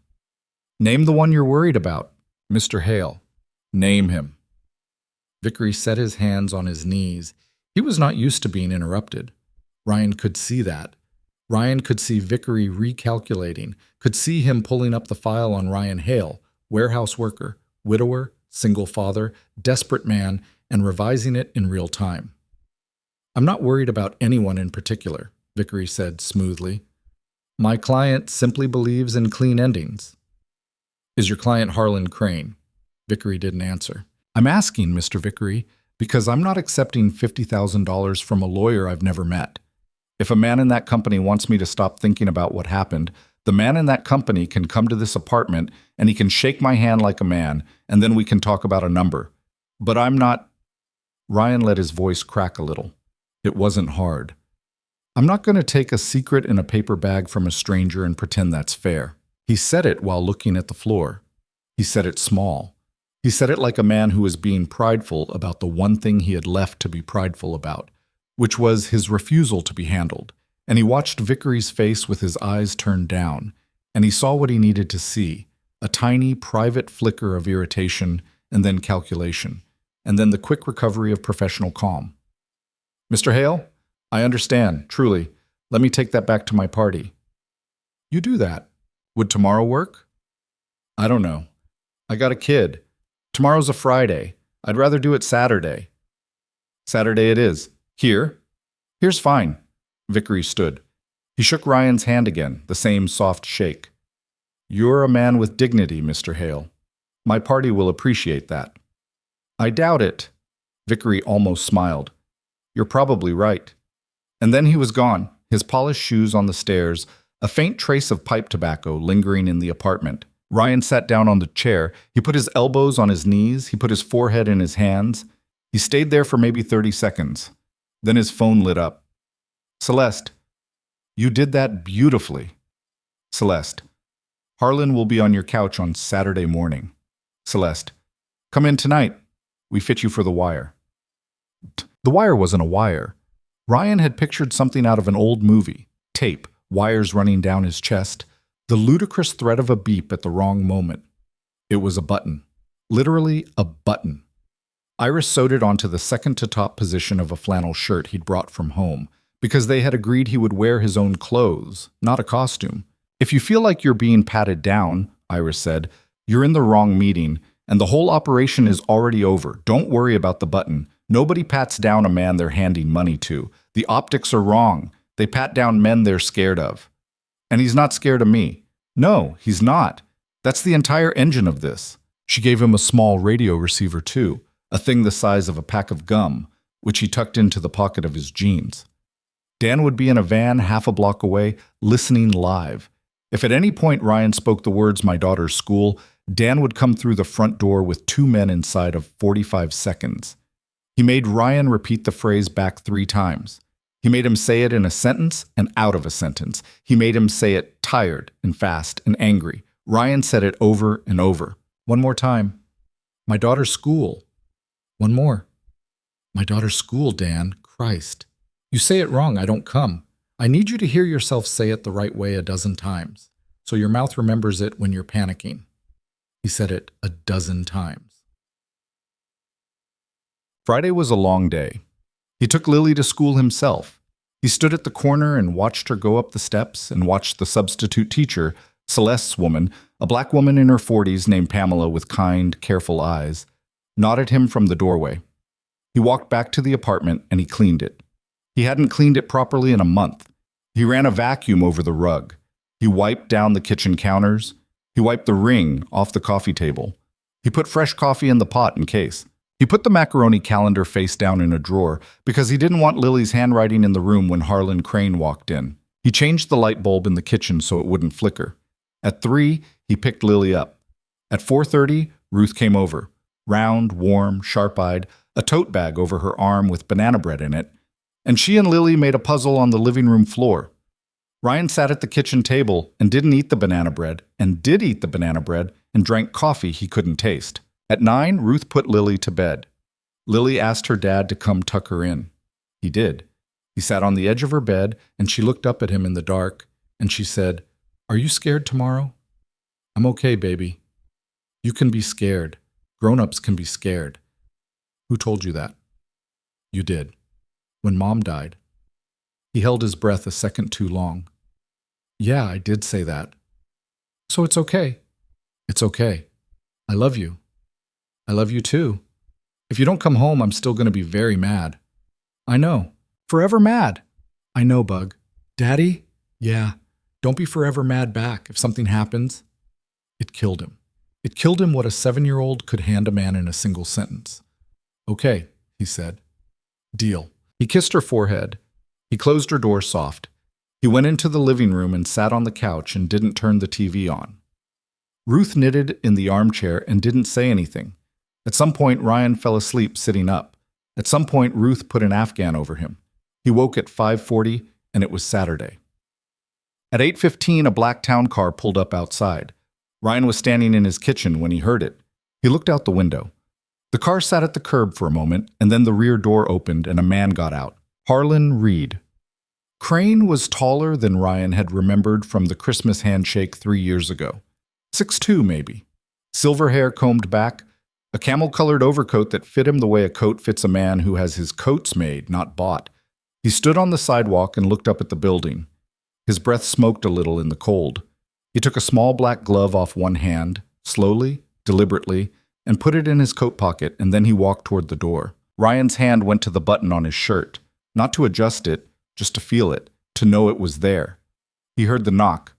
Name the one you're worried about. Mr. Hale. Name him. Vickery set his hands on his knees. He was not used to being interrupted. Ryan could see that. Ryan could see Vickery recalculating, could see him pulling up the file on Ryan Hale, warehouse worker, widower, single father, desperate man, and revising it in real time. I'm not worried about anyone in particular, Vickery said smoothly. My client simply believes in clean endings. Is your client Harlan Crane? Vickery didn't answer. I'm asking, Mr. Vickery, because I'm not accepting $50,000 from a lawyer I've never met. If a man in that company wants me to stop thinking about what happened, the man in that company can come to this apartment and he can shake my hand like a man, and then we can talk about a number. But I'm not... Ryan let his voice crack a little. It wasn't hard. I'm not going to take a secret in a paper bag from a stranger and pretend that's fair. He said it while looking at the floor. He said it small. He said it like a man who was being prideful about the one thing he had left to be prideful about, which was his refusal to be handled. And he watched Vickery's face with his eyes turned down, and he saw what he needed to see, a tiny, private flicker of irritation and then calculation, and then the quick recovery of professional calm. Mr. Hale, I understand, truly. Let me take that back to my party. You do that. Would tomorrow work? I don't know. I got a kid. Tomorrow's a Friday. I'd rather do it Saturday. Saturday it is. Here? Here's fine. Vickery stood. He shook Ryan's hand again, the same soft shake. You're a man with dignity, Mr. Hale. My party will appreciate that. I doubt it. Vickery almost smiled. You're probably right. And then he was gone, his polished shoes on the stairs, a faint trace of pipe tobacco lingering in the apartment. Ryan sat down on the chair. He put his elbows on his knees. He put his forehead in his hands. He stayed there for maybe 30 seconds. Then his phone lit up. Celeste, you did that beautifully. Celeste, Harlan will be on your couch on Saturday morning. Celeste, come in tonight. We fit you for The Wire. The Wire wasn't a wire. Ryan had pictured something out of an old movie. Tape, wires running down his chest, the ludicrous threat of a beep at the wrong moment. It was a button. Literally a button. Iris sewed it onto the second-to-top position of a flannel shirt he'd brought from home, because they had agreed he would wear his own clothes, not a costume. If you feel like you're being patted down, Iris said, you're in the wrong meeting, and the whole operation is already over. Don't worry about the button. Nobody pats down a man they're handing money to. The optics are wrong. They pat down men they're scared of. And he's not scared of me. No, he's not. That's the entire engine of this. She gave him a small radio receiver too, a thing the size of a pack of gum, which he tucked into the pocket of his jeans. Dan would be in a van half a block away, listening live. If at any point Ryan spoke the words "my daughter's school," Dan would come through the front door with 2 men inside of 45 seconds. He made Ryan repeat the phrase back 3 times. He made him say it in a sentence and out of a sentence. He made him say it tired and fast and angry. Ryan said it over and over. One more time. My daughter's school. One more. My daughter's school, Dan. Christ. You say it wrong, I don't come. I need you to hear yourself say it the right way a dozen times, so your mouth remembers it when you're panicking. He said it a dozen times. Friday was a long day. He took Lily to school himself. He stood at the corner and watched her go up the steps and watched the substitute teacher, Celeste's woman, a black woman in her 40s named Pamela with kind, careful eyes, nod at him from the doorway. He walked back to the apartment and he cleaned it. He hadn't cleaned it properly in a month. He ran a vacuum over the rug. He wiped down the kitchen counters. He wiped the ring off the coffee table. He put fresh coffee in the pot in case. He put the macaroni calendar face down in a drawer because he didn't want Lily's handwriting in the room when Harlan Crane walked in. He changed the light bulb in the kitchen so it wouldn't flicker. At 3, he picked Lily up. At 4:30, Ruth came over. Round, warm, sharp-eyed, a tote bag over her arm with banana bread in it. And she and Lily made a puzzle on the living room floor. Ryan sat at the kitchen table and didn't eat the banana bread, and did eat the banana bread, and drank coffee he couldn't taste. At 9, Ruth put Lily to bed. Lily asked her dad to come tuck her in. He did. He sat on the edge of her bed, and she looked up at him in the dark, and she said, "Are you scared tomorrow?" "I'm okay, baby." "You can be scared. Grown-ups can be scared." "Who told you that?" "You did. When Mom died." He held his breath a second too long. "Yeah, I did say that." "So it's okay." "It's okay. I love you." I love you too. If you don't come home, I'm still going to be very mad. I know. Forever mad. I know, Bug. Daddy? Yeah. Don't be forever mad back if something happens. It killed him. It killed him what a 7-year-old could hand a man in a single sentence. Okay, he said. Deal. He kissed her forehead. He closed her door soft. He went into the living room and sat on the couch and didn't turn the TV on. Ruth knitted in the armchair and didn't say anything. At some point, Ryan fell asleep sitting up. At some point, Ruth put an Afghan over him. He woke at 5:40, and it was Saturday. At 8:15, a black town car pulled up outside. Ryan was standing in his kitchen when he heard it. He looked out the window. The car sat at the curb for a moment, and then the rear door opened and a man got out. Harlan Reed. Crane was taller than Ryan had remembered from the Christmas handshake 3 years ago. 6'2", maybe. Silver hair combed back, a camel-colored overcoat that fit him the way a coat fits a man who has his coats made, not bought. He stood on the sidewalk and looked up at the building. His breath smoked a little in the cold. He took a small black glove off one hand, slowly, deliberately, and put it in his coat pocket, and then he walked toward the door. Ryan's hand went to the button on his shirt, not to adjust it, just to feel it, to know it was there. He heard the knock.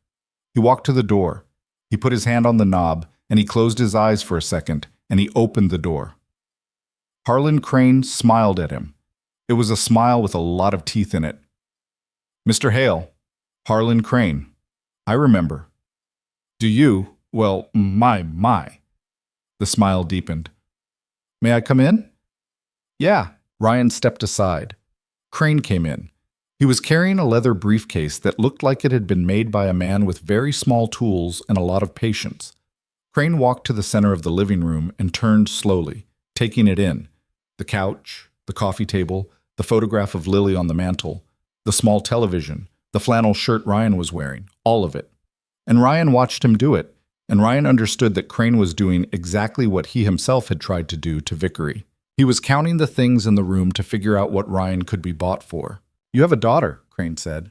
He walked to the door. He put his hand on the knob, and he closed his eyes for a second, and he opened the door. Harlan Crane smiled at him. It was a smile with a lot of teeth in it. Mr. Hale, Harlan Crane. I remember. Do you? Well, my. The smile deepened. May I come in? Yeah. Ryan stepped aside. Crane came in. He was carrying a leather briefcase that looked like it had been made by a man with very small tools and a lot of patience. Crane walked to the center of the living room and turned slowly, taking it in. The couch, the coffee table, the photograph of Lily on the mantel, the small television, the flannel shirt Ryan was wearing, all of it. And Ryan watched him do it, and Ryan understood that Crane was doing exactly what he himself had tried to do to Vickery. He was counting the things in the room to figure out what Ryan could be bought for. You have a daughter, Crane said.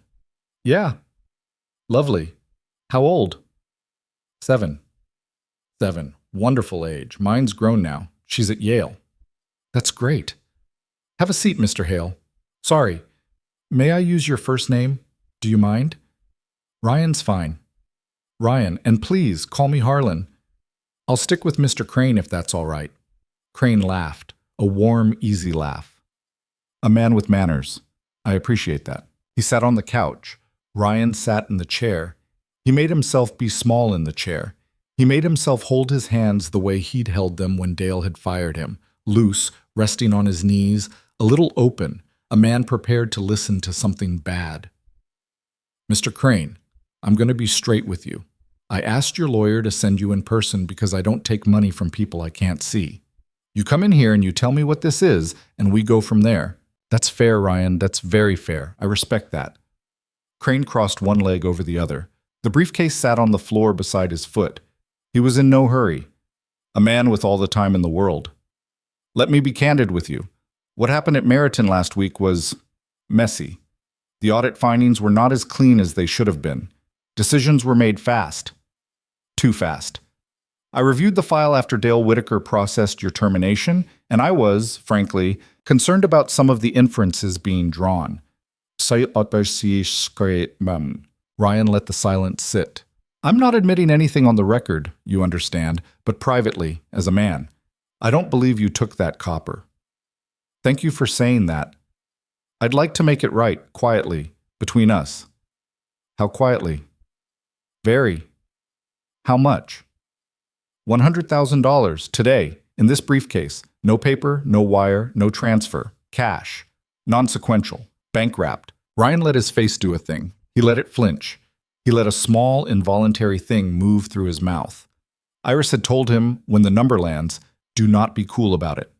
Yeah. Lovely. How old? 7. 7. Wonderful age. Mine's grown now. She's at Yale. That's great. Have a seat, Mr. Hale. Sorry. May I use your first name? Do you mind? Ryan's fine. Ryan, and please call me Harlan. I'll stick with Mr. Crane if that's all right. Crane laughed, a warm, easy laugh. A man with manners. I appreciate that. He sat on the couch. Ryan sat in the chair. He made himself be small in the chair. He made himself hold his hands the way he'd held them when Dale had fired him, loose, resting on his knees, a little open, a man prepared to listen to something bad. Mr. Crane, I'm going to be straight with you. I asked your lawyer to send you in person because I don't take money from people I can't see. You come in here and you tell me what this is, and we go from there. That's fair, Ryan. That's very fair. I respect that. Crane crossed one leg over the other. The briefcase sat on the floor beside his foot. He was in no hurry. A man with all the time in the world. Let me be candid with you. What happened at Meriton last week was messy. The audit findings were not as clean as they should have been. Decisions were made fast. Too fast. I reviewed the file after Dale Whitaker processed your termination, and I was, frankly, concerned about some of the inferences being drawn. Ryan let the silence sit. I'm not admitting anything on the record, you understand, but privately, as a man. I don't believe you took that copper. Thank you for saying that. I'd like to make it right, quietly, between us. How quietly? Very. How much? $100,000 today, in this briefcase. No paper, no wire, no transfer. Cash. Non-sequential. Bank-wrapped. Ryan let his face do a thing. He let it flinch. He let a small, involuntary thing move through his mouth. Iris had told him, when the number lands, do not be cool about it.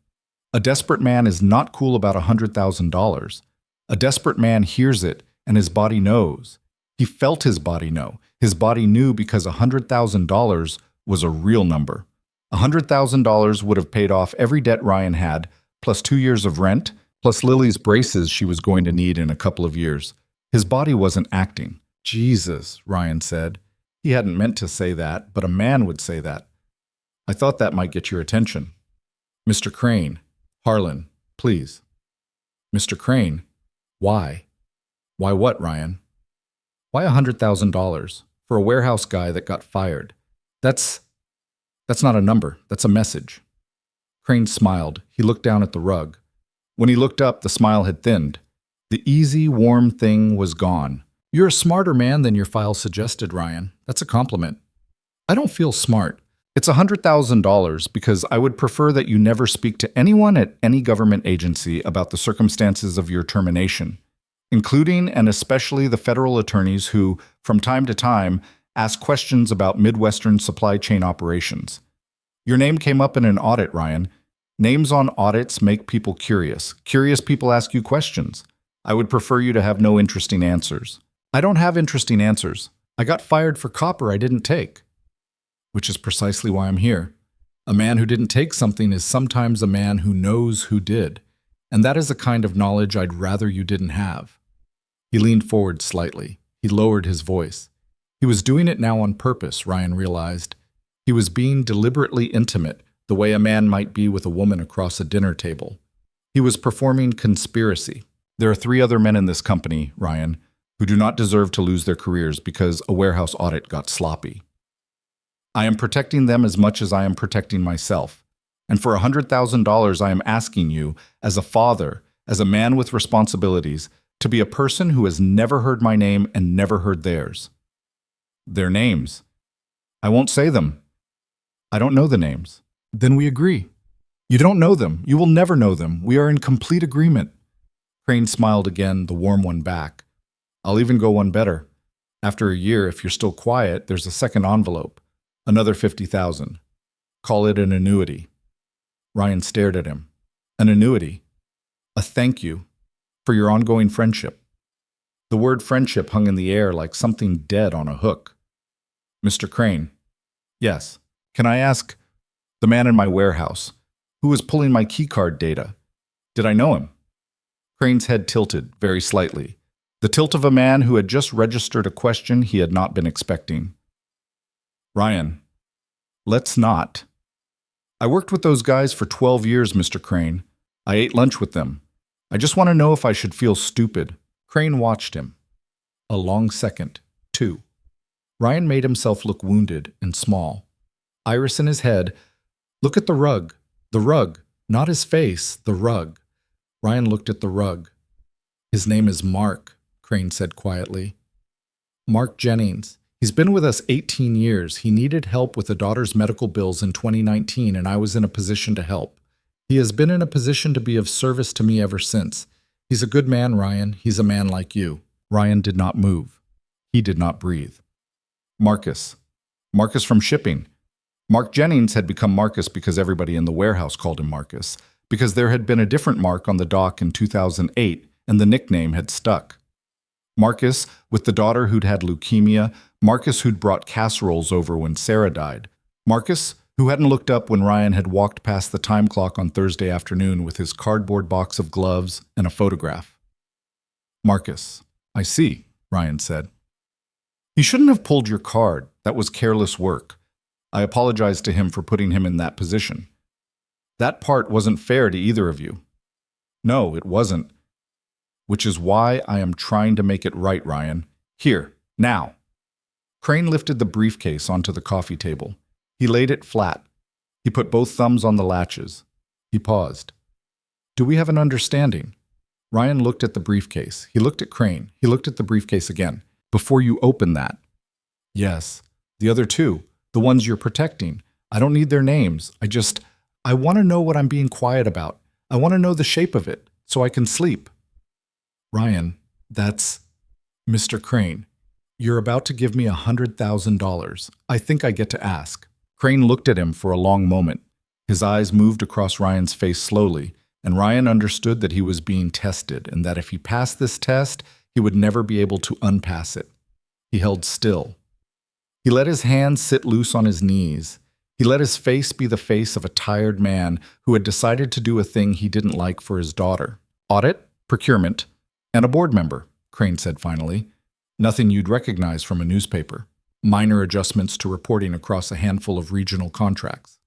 A desperate man is not cool about $100,000. A desperate man hears it, and his body knows. He felt his body know. His body knew because $100,000 was a real number. $100,000 would have paid off every debt Ryan had, plus 2 years of rent, plus Lily's braces she was going to need in a couple of years. His body wasn't acting. Jesus, Ryan said. He hadn't meant to say that, but a man would say that. I thought that might get your attention. Mr. Crane. Harlan, please. Mr. Crane. Why? Why what, Ryan? Why $100,000 for a warehouse guy that got fired? That's not a number. That's a message. Crane smiled. He looked down at the rug. When he looked up, the smile had thinned. The easy, warm thing was gone. You're a smarter man than your file suggested, Ryan. That's a compliment. I don't feel smart. It's $100,000 because I would prefer that you never speak to anyone at any government agency about the circumstances of your termination, including and especially the federal attorneys who, from time to time, ask questions about Midwestern supply chain operations. Your name came up in an audit, Ryan. Names on audits make people curious. Curious people ask you questions. I would prefer you to have no interesting answers. I don't have interesting answers. I got fired for copper I didn't take. Which is precisely why I'm here. A man who didn't take something is sometimes a man who knows who did, and that is a kind of knowledge I'd rather you didn't have. He leaned forward slightly. He lowered his voice. He was doing it now on purpose, Ryan realized. He was being deliberately intimate, the way a man might be with a woman across a dinner table. He was performing conspiracy. There are 3 other men in this company, Ryan, who do not deserve to lose their careers because a warehouse audit got sloppy. I am protecting them as much as I am protecting myself. And for $100,000, I am asking you, as a father, as a man with responsibilities, to be a person who has never heard my name and never heard theirs. Their names. I won't say them. I don't know the names. Then we agree. You don't know them. You will never know them. We are in complete agreement. Crane smiled again, the warm one back. I'll even go one better. After a year, if you're still quiet, there's a second envelope. Another $50,000. Call it an annuity. Ryan stared at him. An annuity. A thank you for your ongoing friendship. The word friendship hung in the air like something dead on a hook. Mr. Crane. Yes. Can I ask, the man in my warehouse, who was pulling my keycard data, did I know him? Crane's head tilted, very slightly. The tilt of a man who had just registered a question he had not been expecting. Ryan, let's not. I worked with those guys for 12 years, Mr. Crane. I ate lunch with them. I just want to know if I should feel stupid. Crane watched him. A long second, 2. Ryan made himself look wounded and small. Iris in his head. Look at the rug. The rug. Not his face, the rug. Ryan looked at the rug. His name is Mark, Crane said quietly. Mark Jennings. He's been with us 18 years. He needed help with a daughter's medical bills in 2019, and I was in a position to help. He has been in a position to be of service to me ever since. He's a good man, Ryan. He's a man like you. Ryan did not move. He did not breathe. Marcus. Marcus from shipping. Mark Jennings had become Marcus because everybody in the warehouse called him Marcus, because there had been a different Mark on the dock in 2008, and the nickname had stuck. Marcus, with the daughter who'd had leukemia, Marcus who'd brought casseroles over when Sarah died, Marcus who hadn't looked up when Ryan had walked past the time clock on Thursday afternoon with his cardboard box of gloves and a photograph. Marcus. I see, Ryan said. He shouldn't have pulled your card. That was careless work. I apologized to him for putting him in that position. That part wasn't fair to either of you. No, it wasn't. Which is why I am trying to make it right, Ryan. Here, now. Crane lifted the briefcase onto the coffee table. He laid it flat. He put both thumbs on the latches. He paused. Do we have an understanding? Ryan looked at the briefcase. He looked at Crane. He looked at the briefcase again. Before you open that. Yes. The other 2, the ones you're protecting. I don't need their names. I want to know what I'm being quiet about. I want to know the shape of it, so I can sleep. Ryan, that's Mr. Crane. You're about to give me $100,000. I think I get to ask. Crane looked at him for a long moment. His eyes moved across Ryan's face slowly, and Ryan understood that he was being tested and that if he passed this test, he would never be able to unpass it. He held still. He let his hands sit loose on his knees. He let his face be the face of a tired man who had decided to do a thing he didn't like for his daughter. Audit, procurement, and a board member, Crane said finally. Nothing you'd recognize from a newspaper. Minor adjustments to reporting across a handful of regional contracts.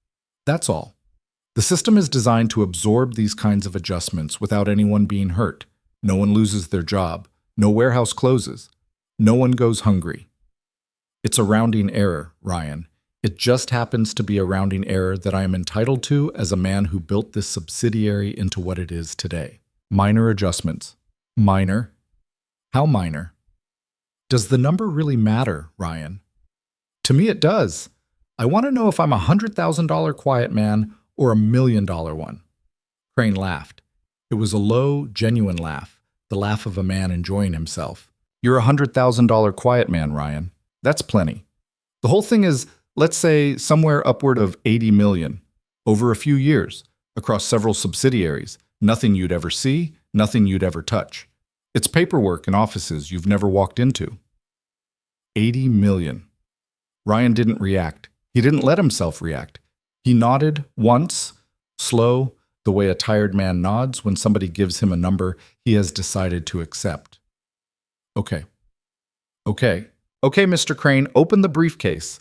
That's all. The system is designed to absorb these kinds of adjustments without anyone being hurt. No one loses their job. No warehouse closes. No one goes hungry. It's a rounding error, Ryan. It just happens to be a rounding error that I am entitled to as a man who built this subsidiary into what it is today. Minor adjustments. Minor? How minor? Does the number really matter, Ryan? To me, it does. I want to know if I'm a $100,000 quiet man or $1 million one. Crane laughed. It was a low, genuine laugh, the laugh of a man enjoying himself. You're a $100,000 quiet man, Ryan. That's plenty. The whole thing is, let's say, somewhere upward of 80 million, over a few years, across several subsidiaries, nothing you'd ever see, nothing you'd ever touch. It's paperwork and offices you've never walked into. 80 million. Ryan didn't react. He didn't let himself react. He nodded once, slow, the way a tired man nods when somebody gives him a number he has decided to accept. Okay. Okay, Mr. Crane, open the briefcase.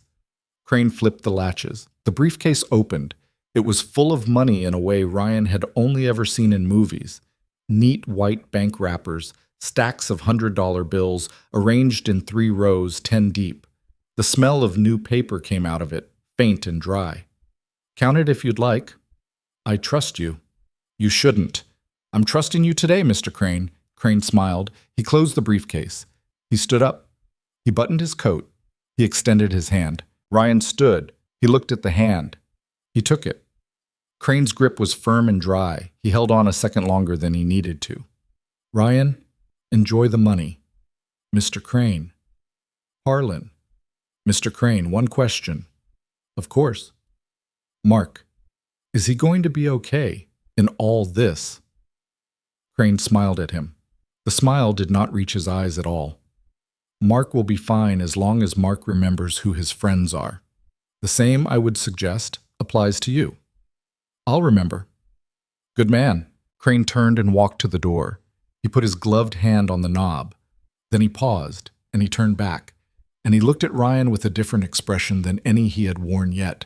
Crane flipped the latches. The briefcase opened. It was full of money in a way Ryan had only ever seen in movies. Neat white bank wrappers, stacks of $100 bills, arranged in 3 rows, 10 deep. The smell of new paper came out of it, faint and dry. Count it if you'd like. I trust you. You shouldn't. I'm trusting you today, Mr. Crane. Crane smiled. He closed the briefcase. He stood up. He buttoned his coat. He extended his hand. Ryan stood. He looked at the hand. He took it. Crane's grip was firm and dry. He held on a second longer than he needed to. Ryan, enjoy the money. Mr. Crane. Harlan. Mr. Crane, one question. Of course. Mark, is he going to be okay in all this? Crane smiled at him. The smile did not reach his eyes at all. Mark will be fine as long as Mark remembers who his friends are. The same, I would suggest, applies to you. I'll remember. Good man. Crane turned and walked to the door. He put his gloved hand on the knob. Then he paused, and he turned back, and he looked at Ryan with a different expression than any he had worn yet.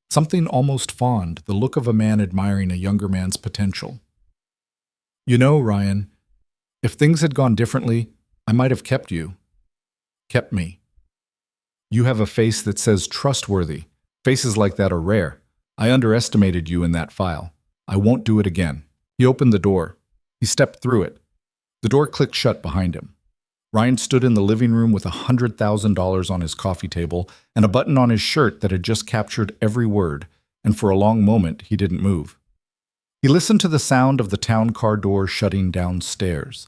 Something almost fond, the look of a man admiring a younger man's potential. You know, Ryan, if things had gone differently, I might have kept you. Kept me. You have a face that says trustworthy. Faces like that are rare. I underestimated you in that file. I won't do it again. He opened the door. He stepped through it. The door clicked shut behind him. Ryan stood in the living room with $100,000 on his coffee table and a button on his shirt that had just captured every word, and for a long moment he didn't move. He listened to the sound of the town car door shutting downstairs.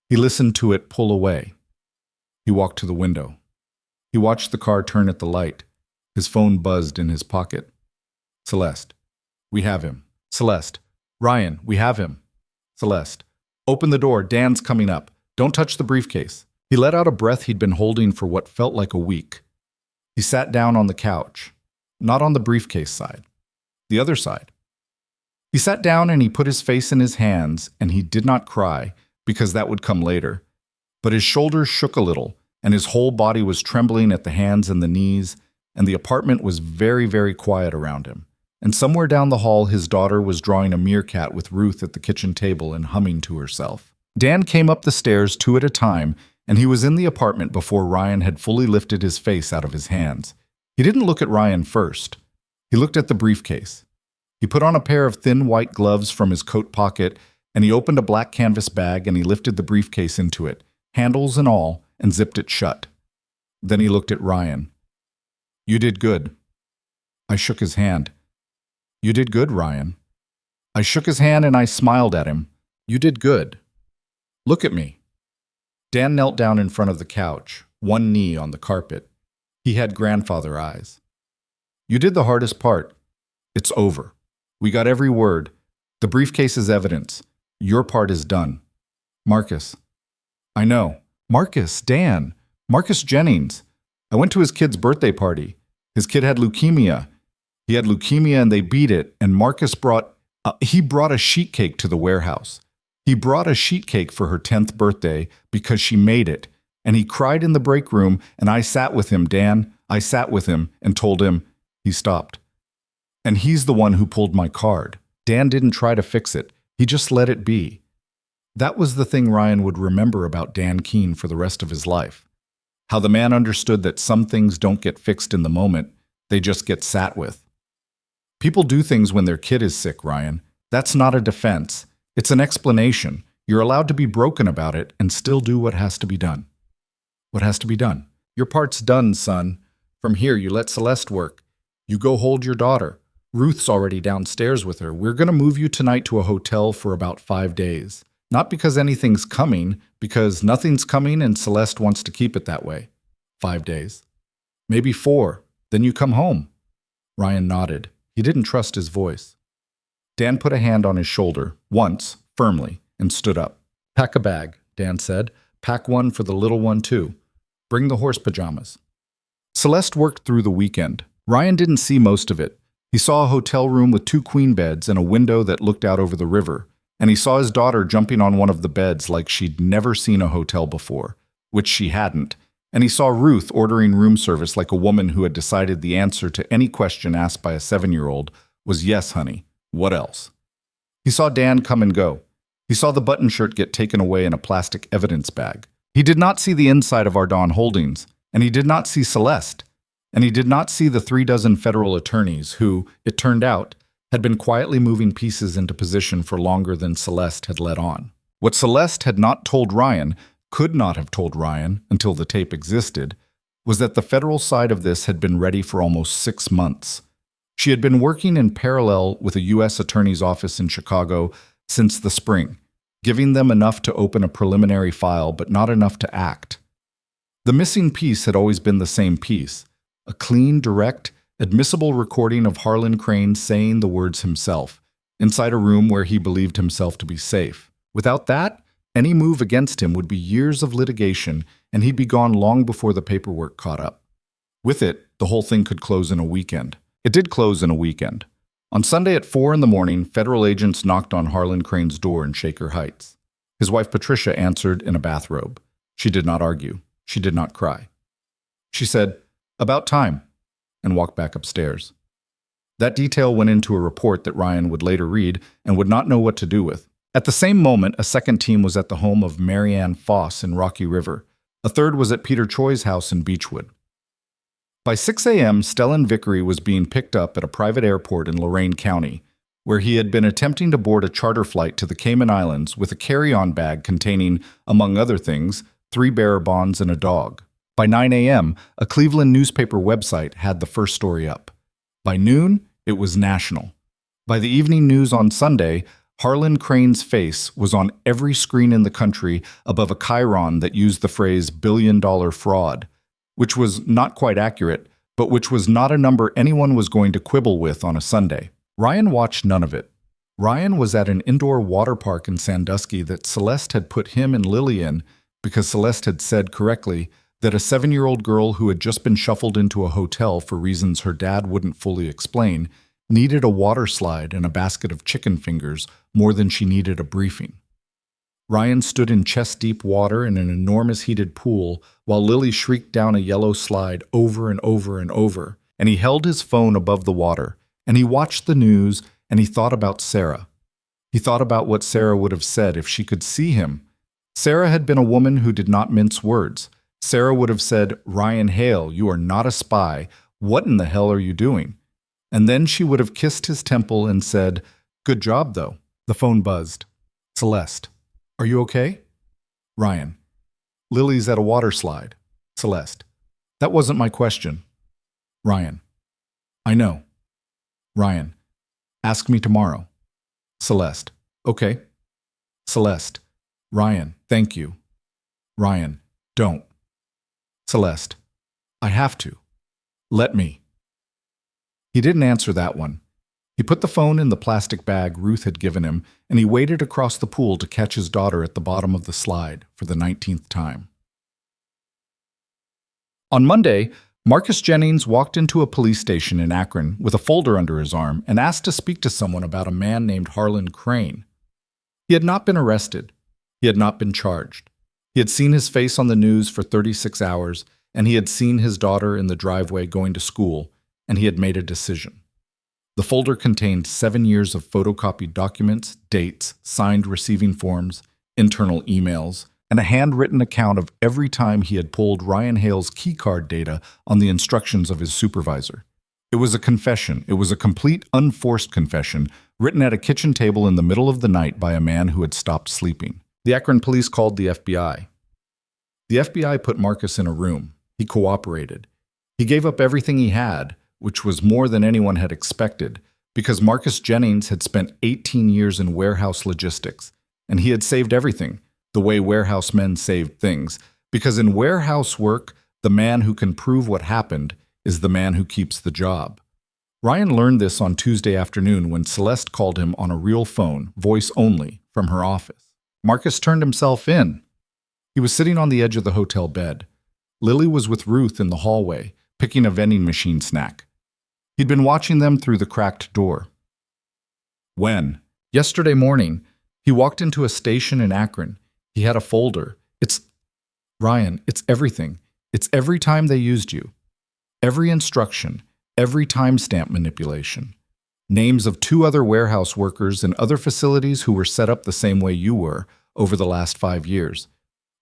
He listened to it pull away. He walked to the window. He watched the car turn at the light. His phone buzzed in his pocket. Celeste. We have him. Celeste. Ryan, we have him. Celeste. Open the door. Dan's coming up. Don't touch the briefcase. He let out a breath he'd been holding for what felt like a week. He sat down on the couch. Not on the briefcase side. The other side. He sat down and he put his face in his hands, and he did not cry, because that would come later. But his shoulders shook a little, and his whole body was trembling at the hands and the knees, and the apartment was very, very quiet around him. And somewhere down the hall his daughter was drawing a meerkat with Ruth at the kitchen table and humming to herself. Dan came up the stairs 2 at a time, and he was in the apartment before Ryan had fully lifted his face out of his hands. He didn't look at Ryan first. He looked at the briefcase. He put on a pair of thin white gloves from his coat pocket, and he opened a black canvas bag and he lifted the briefcase into it, handles and all, and zipped it shut. Then he looked at Ryan. You did good. I shook his hand. You did good, Ryan. I shook his hand and I smiled at him. You did good. Look at me. Dan knelt down in front of the couch, one knee on the carpet. He had grandfather eyes. You did the hardest part. It's over. We got every word. The briefcase is evidence. Your part is done. Marcus. I know. Marcus, Dan. Marcus Jennings. I went to his kid's birthday party. His kid had leukemia. He had leukemia and they beat it, and Marcus brought a sheet cake to the warehouse. He brought a sheet cake for her 10th birthday because she made it, and he cried in the break room, and I sat with him, Dan. I sat with him and told him. He stopped. And he's the one who pulled my card. Dan didn't try to fix it. He just let it be. That was the thing Ryan would remember about Dan Keene for the rest of his life. How the man understood that some things don't get fixed in the moment, they just get sat with. People do things when their kid is sick, Ryan. That's not a defense. It's an explanation. You're allowed to be broken about it and still do what has to be done. What has to be done? Your part's done, son. From here, you let Celeste work. You go hold your daughter. Ruth's already downstairs with her. We're going to move you tonight to a hotel for about 5 days. Not because anything's coming, because nothing's coming and Celeste wants to keep it that way. 5 days. Maybe 4. Then you come home. Ryan nodded. He didn't trust his voice. Dan put a hand on his shoulder, once, firmly, and stood up. Pack a bag, Dan said. Pack one for the little one, too. Bring the horse pajamas. Celeste worked through the weekend. Ryan didn't see most of it. He saw a hotel room with 2 queen beds and a window that looked out over the river, and he saw his daughter jumping on one of the beds like she'd never seen a hotel before, which she hadn't, and he saw Ruth ordering room service like a woman who had decided the answer to any question asked by a 7-year-old was yes, honey. What else? He saw Dan come and go. He saw the button shirt get taken away in a plastic evidence bag. He did not see the inside of Ardon Holdings, and he did not see Celeste, and he did not see the 36 federal attorneys who, it turned out, had been quietly moving pieces into position for longer than Celeste had let on. What Celeste had not told Ryan, could not have told Ryan until the tape existed, was that the federal side of this had been ready for almost 6 months. She had been working in parallel with a U.S. Attorney's office in Chicago since the spring, giving them enough to open a preliminary file but not enough to act. The missing piece had always been the same piece, a clean, direct, admissible recording of Harlan Crane saying the words himself, inside a room where he believed himself to be safe. Without that, any move against him would be years of litigation, and he'd be gone long before the paperwork caught up. With it, the whole thing could close in a weekend. It did close in a weekend. On Sunday at 4 a.m, federal agents knocked on Harlan Crane's door in Shaker Heights. His wife Patricia answered in a bathrobe. She did not argue. She did not cry. She said, "About time," and walked back upstairs. That detail went into a report that Ryan would later read and would not know what to do with. At the same moment, a second team was at the home of Marianne Foss in Rocky River. A third was at Peter Choi's house in Beechwood. By 6 a.m., Stellan Vickery was being picked up at a private airport in Lorain County, where he had been attempting to board a charter flight to the Cayman Islands with a carry-on bag containing, among other things, 3 bearer bonds and a dog. By 9 a.m., a Cleveland newspaper website had the first story up. By noon, it was national. By the evening news on Sunday, Harlan Crane's face was on every screen in the country above a chyron that used the phrase billion-dollar fraud, which was not quite accurate, but which was not a number anyone was going to quibble with on a Sunday. Ryan watched none of it. Ryan was at an indoor water park in Sandusky that Celeste had put him and Lily in because Celeste had said correctly that a 7-year-old girl who had just been shuffled into a hotel for reasons her dad wouldn't fully explain needed a water slide and a basket of chicken fingers more than she needed a briefing. Ryan stood in chest-deep water in an enormous heated pool while Lily shrieked down a yellow slide over and over and over, and he held his phone above the water, and he watched the news, and he thought about Sarah. He thought about what Sarah would have said if she could see him. Sarah had been a woman who did not mince words. Sarah would have said, "Ryan Hale, you are not a spy. What in the hell are you doing?" And then she would have kissed his temple and said, "Good job, though." The phone buzzed. Celeste. "Are you okay?" Ryan. "Lily's at a water slide." Celeste. "That wasn't my question." Ryan. "I know." Ryan. "Ask me tomorrow." Celeste. "Okay." Celeste. "Ryan, thank you." Ryan. "Don't." Celeste. "I have to. Let me." He didn't answer that one. He put the phone in the plastic bag Ruth had given him, and he waded across the pool to catch his daughter at the bottom of the slide for the 19th time. On Monday, Marcus Jennings walked into a police station in Akron with a folder under his arm and asked to speak to someone about a man named Harlan Crane. He had not been arrested. He had not been charged. He had seen his face on the news for 36 hours, and he had seen his daughter in the driveway going to school, and he had made a decision. The folder contained 7 years of photocopied documents, dates, signed receiving forms, internal emails, and a handwritten account of every time he had pulled Ryan Hale's keycard data on the instructions of his supervisor. It was a confession. It was a complete, unforced confession, written at a kitchen table in the middle of the night by a man who had stopped sleeping. The Akron police called the FBI. The FBI put Marcus in a room. He cooperated. He gave up everything he had, which was more than anyone had expected, because Marcus Jennings had spent 18 years in warehouse logistics, and he had saved everything, the way warehouse men saved things, because in warehouse work, the man who can prove what happened is the man who keeps the job. Ryan learned this on Tuesday afternoon when Celeste called him on a real phone, voice only, from her office. Marcus turned himself in. He was sitting on the edge of the hotel bed. Lily was with Ruth in the hallway, picking a vending machine snack. He'd been watching them through the cracked door. When? Yesterday morning, he walked into a station in Akron. He had a folder. Ryan, it's everything. It's every time they used you. Every instruction, every timestamp manipulation. Names of 2 other warehouse workers in other facilities who were set up the same way you were over the last 5 years.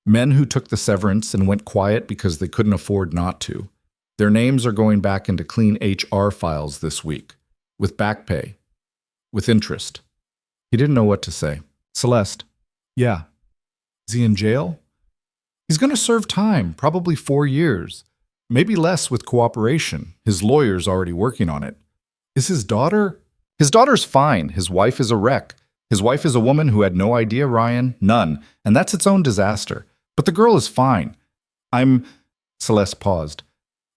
Men who took the severance and went quiet because they couldn't afford not to. Their names are going back into clean HR files this week, with back pay, with interest. He didn't know what to say. Celeste. Yeah. Is he in jail? He's going to serve time, probably 4 years. Maybe less with cooperation. His lawyer's already working on it. Is his daughter? His daughter's fine. His wife is a wreck. His wife is a woman who had no idea, Ryan. None. And that's its own disaster. But the girl is fine. Celeste paused.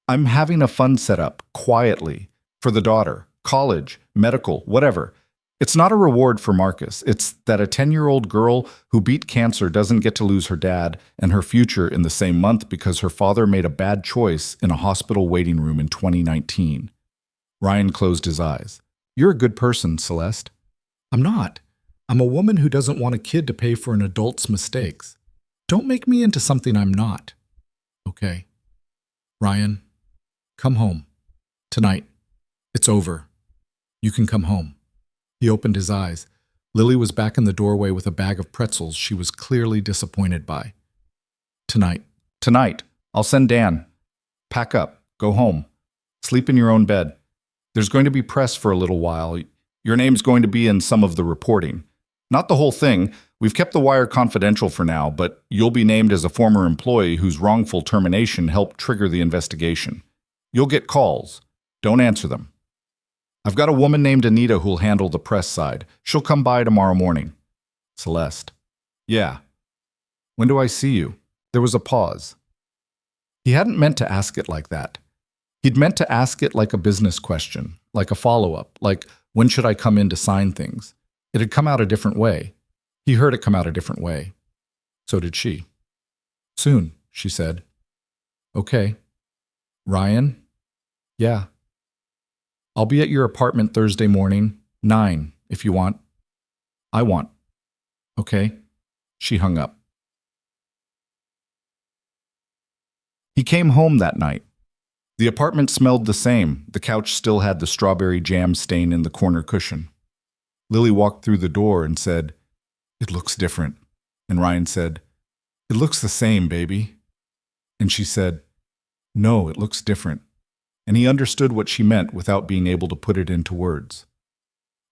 I'm having a fund set up, quietly, for the daughter. College, medical, whatever. It's not a reward for Marcus. It's that a 10-year-old girl who beat cancer doesn't get to lose her dad and her future in the same month because her father made a bad choice in a hospital waiting room in 2019. Ryan closed his eyes. You're a good person, Celeste. I'm not. I'm a woman who doesn't want a kid to pay for an adult's mistakes. Don't make me into something I'm not. Okay. Ryan, come home. Tonight. It's over. You can come home. He opened his eyes. Lily was back in the doorway with a bag of pretzels she was clearly disappointed by. Tonight. Tonight. I'll send Dan. Pack up. Go home. Sleep in your own bed. There's going to be press for a little while. Your name's going to be in some of the reporting. Not the whole thing. We've kept the wire confidential for now, but you'll be named as a former employee whose wrongful termination helped trigger the investigation. You'll get calls. Don't answer them. I've got a woman named Anita who'll handle the press side. She'll come by tomorrow morning. Celeste. Yeah. When do I see you? There was a pause. He hadn't meant to ask it like that. He'd meant to ask it like a business question, like a follow-up, like, when should I come in to sign things? It had come out a different way. He heard it come out a different way. So did she. Soon, she said. Okay. Ryan? Yeah. I'll be at your apartment Thursday morning, 9, if you want. I want. Okay. She hung up. He came home that night. The apartment smelled the same. The couch still had the strawberry jam stain in the corner cushion. Lily walked through the door and said, "It looks different." And Ryan said, "It looks the same, baby." And she said, "No, it looks different." And he understood what she meant without being able to put it into words.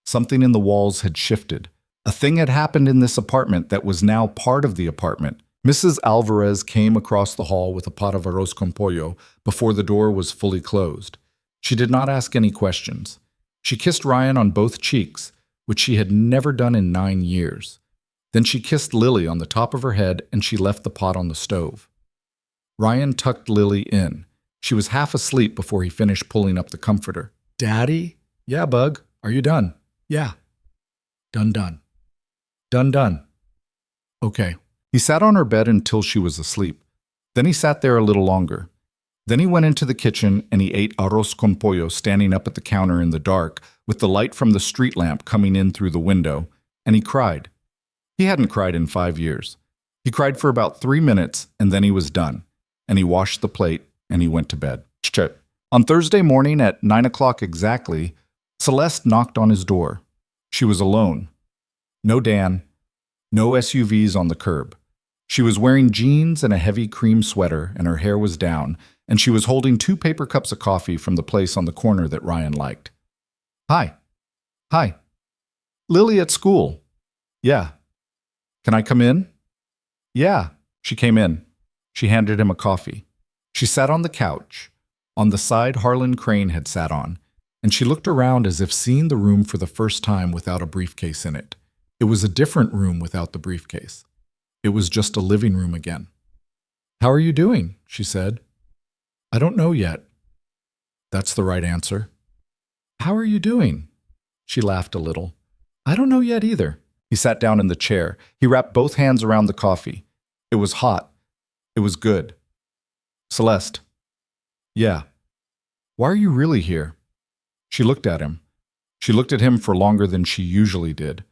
Something in the walls had shifted. A thing had happened in this apartment that was now part of the apartment. Mrs. Alvarez came across the hall with a pot of arroz con pollo before the door was fully closed. She did not ask any questions. She kissed Ryan on both cheeks, which she had never done in 9 years. Then she kissed Lily on the top of her head and she left the pot on the stove. Ryan tucked Lily in. She was half asleep before he finished pulling up the comforter. "Daddy?" "Yeah, Bug. Are you done?" "Yeah." Done. Done. Okay. He sat on her bed until she was asleep. Then he sat there a little longer. Then he went into the kitchen and he ate arroz con pollo standing up at the counter in the dark with the light from the street lamp coming in through the window, and he cried. He hadn't cried in 5 years. He cried for about 3 minutes and then he was done, and he washed the plate and he went to bed. On Thursday morning at 9 o'clock exactly, Celeste knocked on his door. She was alone. No Dan, no SUVs on the curb. She was wearing jeans and a heavy cream sweater, and her hair was down, and she was holding 2 paper cups of coffee from the place on the corner that Ryan liked. Hi. Hi. Lily at school. Yeah. Can I come in? Yeah. She came in. She handed him a coffee. She sat on the couch, on the side Harlan Crane had sat on, and she looked around as if seeing the room for the first time without a briefcase in it. It was a different room without the briefcase. It was just a living room again. How are you doing? She said. I don't know yet. That's the right answer. How are you doing? She laughed a little. I don't know yet either. He sat down in the chair. He wrapped both hands around the coffee. It was hot. It was good. Celeste. Yeah. Why are you really here? She looked at him. She looked at him for longer than she usually did.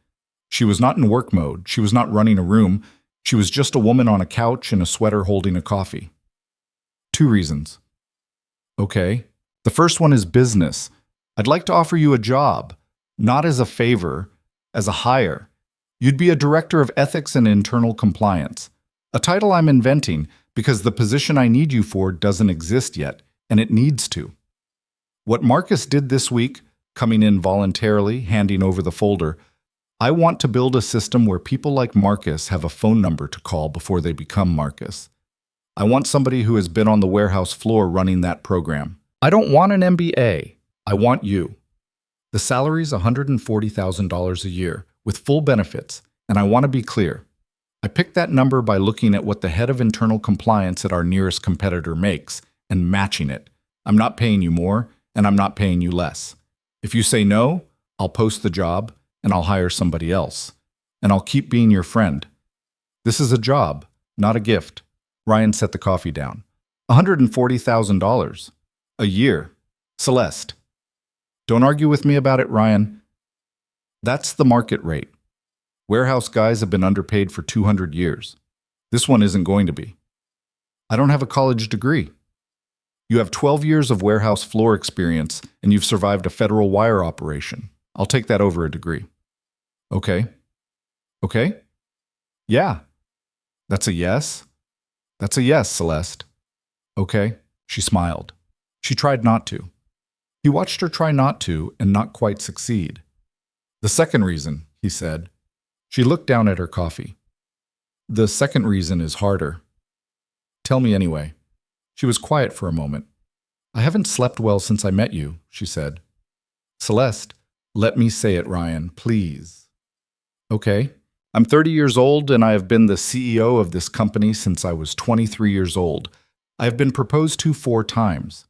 She was not in work mode. She was not running a room. She was just a woman on a couch in a sweater holding a coffee. 2 reasons. Okay. The first one is business. I'd like to offer you a job, not as a favor, as a hire. You'd be a director of ethics and internal compliance, a title I'm inventing because the position I need you for doesn't exist yet, and it needs to. What Marcus did this week, coming in voluntarily, handing over the folder, I want to build a system where people like Marcus have a phone number to call before they become Marcus. I want somebody who has been on the warehouse floor running that program. I don't want an MBA. I want you. The salary's $140,000 a year, with full benefits, and I want to be clear. I picked that number by looking at what the head of internal compliance at our nearest competitor makes and matching it. I'm not paying you more, and I'm not paying you less. If you say no, I'll post the job, and I'll hire somebody else. And I'll keep being your friend. This is a job, not a gift. Ryan set the coffee down. $140,000. A year. Celeste. Don't argue with me about it, Ryan. That's the market rate. Warehouse guys have been underpaid for 200 years. This one isn't going to be. I don't have a college degree. You have 12 years of warehouse floor experience, and you've survived a federal wire operation. I'll take that over a degree. Okay. Okay? Yeah. That's a yes? That's a yes, Celeste. Okay. She smiled. She tried not to. He watched her try not to and not quite succeed. The second reason, he said. She looked down at her coffee. The second reason is harder. Tell me anyway. She was quiet for a moment. I haven't slept well since I met you, she said. Celeste, let me say it, Ryan, please. Okay. I'm 30 years old and I have been the CEO of this company since I was 23 years old. I have been proposed to 4 times.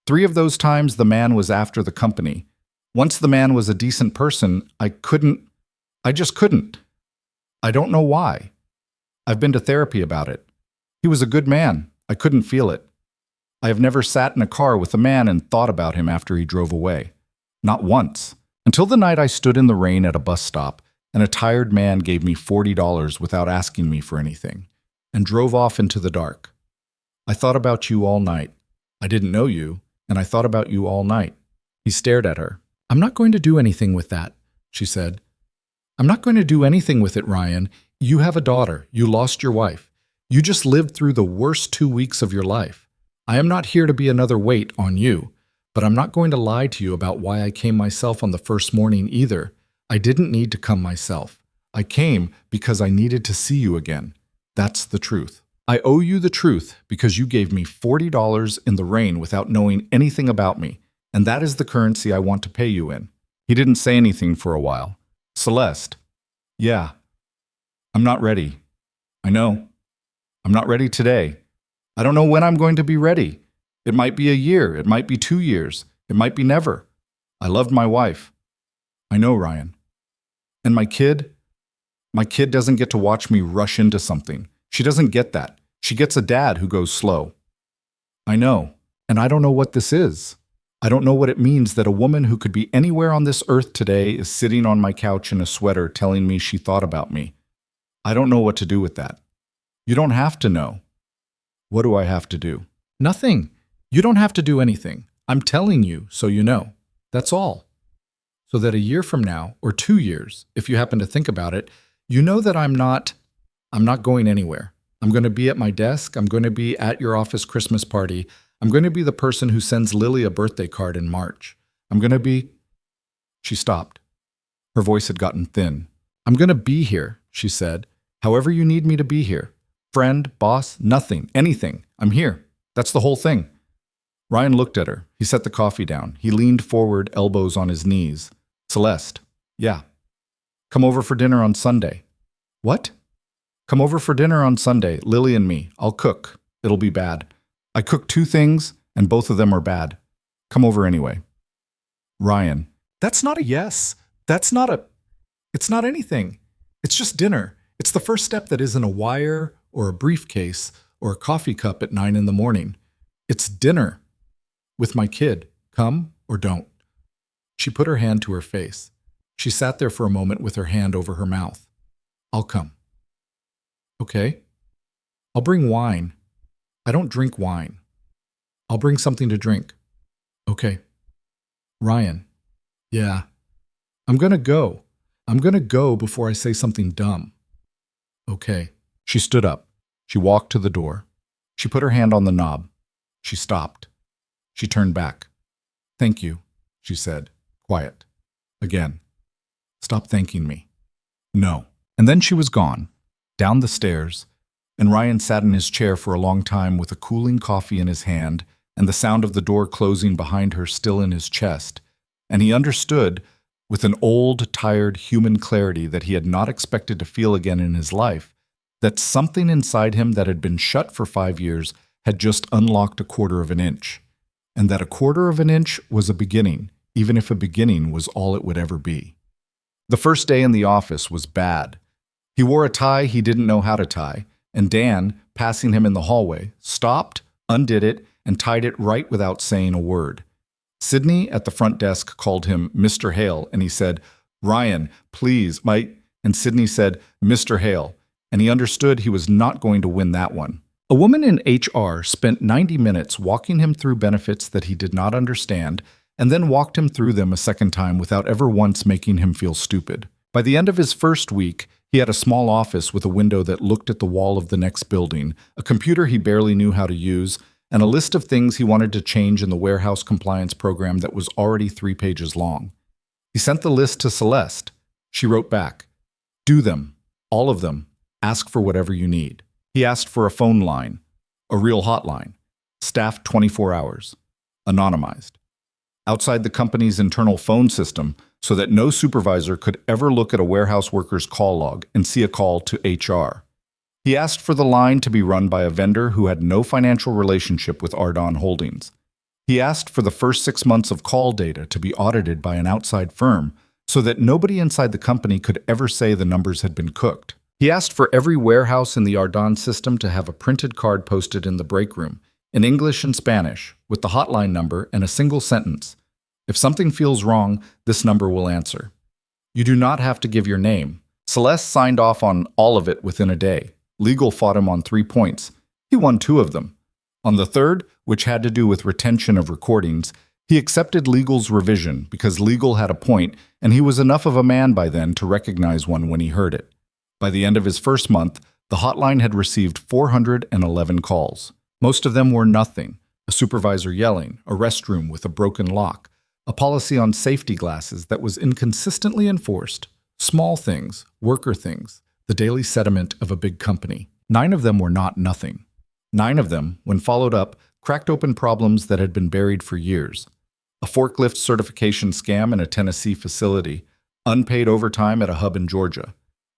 3 of those times the man was after the company. Once the man was a decent person, I just couldn't. I don't know why. I've been to therapy about it. He was a good man. I couldn't feel it. I have never sat in a car with a man and thought about him after he drove away. Not once. Until the night I stood in the rain at a bus stop and a tired man gave me $40 without asking me for anything and drove off into the dark. I thought about you all night. I didn't know you, and I thought about you all night. He stared at her. I'm not going to do anything with that, she said. I'm not going to do anything with it, Ryan. You have a daughter. You lost your wife. You just lived through the worst 2 weeks of your life. I am not here to be another weight on you, but I'm not going to lie to you about why I came myself on the first morning either. I didn't need to come myself. I came because I needed to see you again. That's the truth. I owe you the truth because you gave me $40 in the rain without knowing anything about me, and that is the currency I want to pay you in. He didn't say anything for a while. Celeste. Yeah. I'm not ready. I know. I'm not ready today. I don't know when I'm going to be ready. It might be a year. It might be 2 years. It might be never. I loved my wife. I know, Ryan. And my kid doesn't get to watch me rush into something. She doesn't get that. She gets a dad who goes slow. I know. And I don't know what this is. I don't know what it means that a woman who could be anywhere on this earth today is sitting on my couch in a sweater telling me she thought about me. I don't know what to do with that. You don't have to know. What do I have to do? Nothing. You don't have to do anything. I'm telling you so you know. That's all. so that a year from now, or 2 years, if you happen to think about it, you know that I'm not going anywhere. I'm going to be at my desk. I'm going to be at your office Christmas party. I'm going to be the person who sends Lily a birthday card in March. I'm going to be... She stopped. Her voice had gotten thin. I'm going to be here, she said. However you need me to be here. Friend, boss, nothing, anything. I'm here. That's the whole thing. Ryan looked at her. He set the coffee down. He leaned forward, elbows on his knees. Celeste. Yeah. Come over for dinner on Sunday. What? Come over for dinner on Sunday, Lily and me. I'll cook. It'll be bad. I cooked 2 things, and both of them are bad. Come over anyway. Ryan. That's not a yes. It's not anything. It's just dinner. It's the first step that isn't a wire or a briefcase or a coffee cup at 9 in the morning. It's dinner. With my kid. Come or don't. She put her hand to her face. She sat there for a moment with her hand over her mouth. I'll come. Okay. I'll bring wine. I don't drink wine. I'll bring something to drink. Okay. Ryan. Yeah. I'm gonna go. I'm gonna go before I say something dumb. Okay. She stood up. She walked to the door. She put her hand on the knob. She stopped. She turned back. Thank you, she said, quiet. Again. Stop thanking me. No. And then she was gone, down the stairs, and Ryan sat in his chair for a long time with a cooling coffee in his hand and the sound of the door closing behind her still in his chest, and he understood, with an old, tired human clarity that he had not expected to feel again in his life, that something inside him that had been shut for 5 years had just unlocked a 1/4 of an inch, and that a 1/4 of an inch was a beginning, even if a beginning was all it would ever be. The first day in the office was bad. He wore a tie he didn't know how to tie, and Dan, passing him in the hallway, stopped, undid it, and tied it right without saying a word. Sydney at the front desk called him Mr. Hale, and he said, Ryan, please, and Sydney said, Mr. Hale, and he understood he was not going to win that one. A woman in HR spent 90 minutes walking him through benefits that he did not understand, and then walked him through them a second time without ever once making him feel stupid. By the end of his first week, he had a small office with a window that looked at the wall of the next building, a computer he barely knew how to use, and a list of things he wanted to change in the warehouse compliance program that was already 3 pages long. He sent the list to Celeste. She wrote back, do them, all of them, ask for whatever you need. He asked for a phone line, a real hotline, staffed 24 hours, anonymized, outside the company's internal phone system so that no supervisor could ever look at a warehouse worker's call log and see a call to HR. He asked for the line to be run by a vendor who had no financial relationship with Ardon Holdings. He asked for the first 6 months of call data to be audited by an outside firm so that nobody inside the company could ever say the numbers had been cooked. He asked for every warehouse in the Ardon system to have a printed card posted in the break room, in English and Spanish, with the hotline number and a single sentence. If something feels wrong, this number will answer. You do not have to give your name. Celeste signed off on all of it within a day. Legal fought him on 3 points. He won 2 of them. On the third, which had to do with retention of recordings, he accepted legal's revision because legal had a point, and he was enough of a man by then to recognize one when he heard it. By the end of his first month, the hotline had received 411 calls. Most of them were nothing: a supervisor yelling, a restroom with a broken lock, a policy on safety glasses that was inconsistently enforced, small things, worker things, the daily sediment of a big company. 9 of them were not nothing. 9 of them, when followed up, cracked open problems that had been buried for years. A forklift certification scam in a Tennessee facility, unpaid overtime at a hub in Georgia,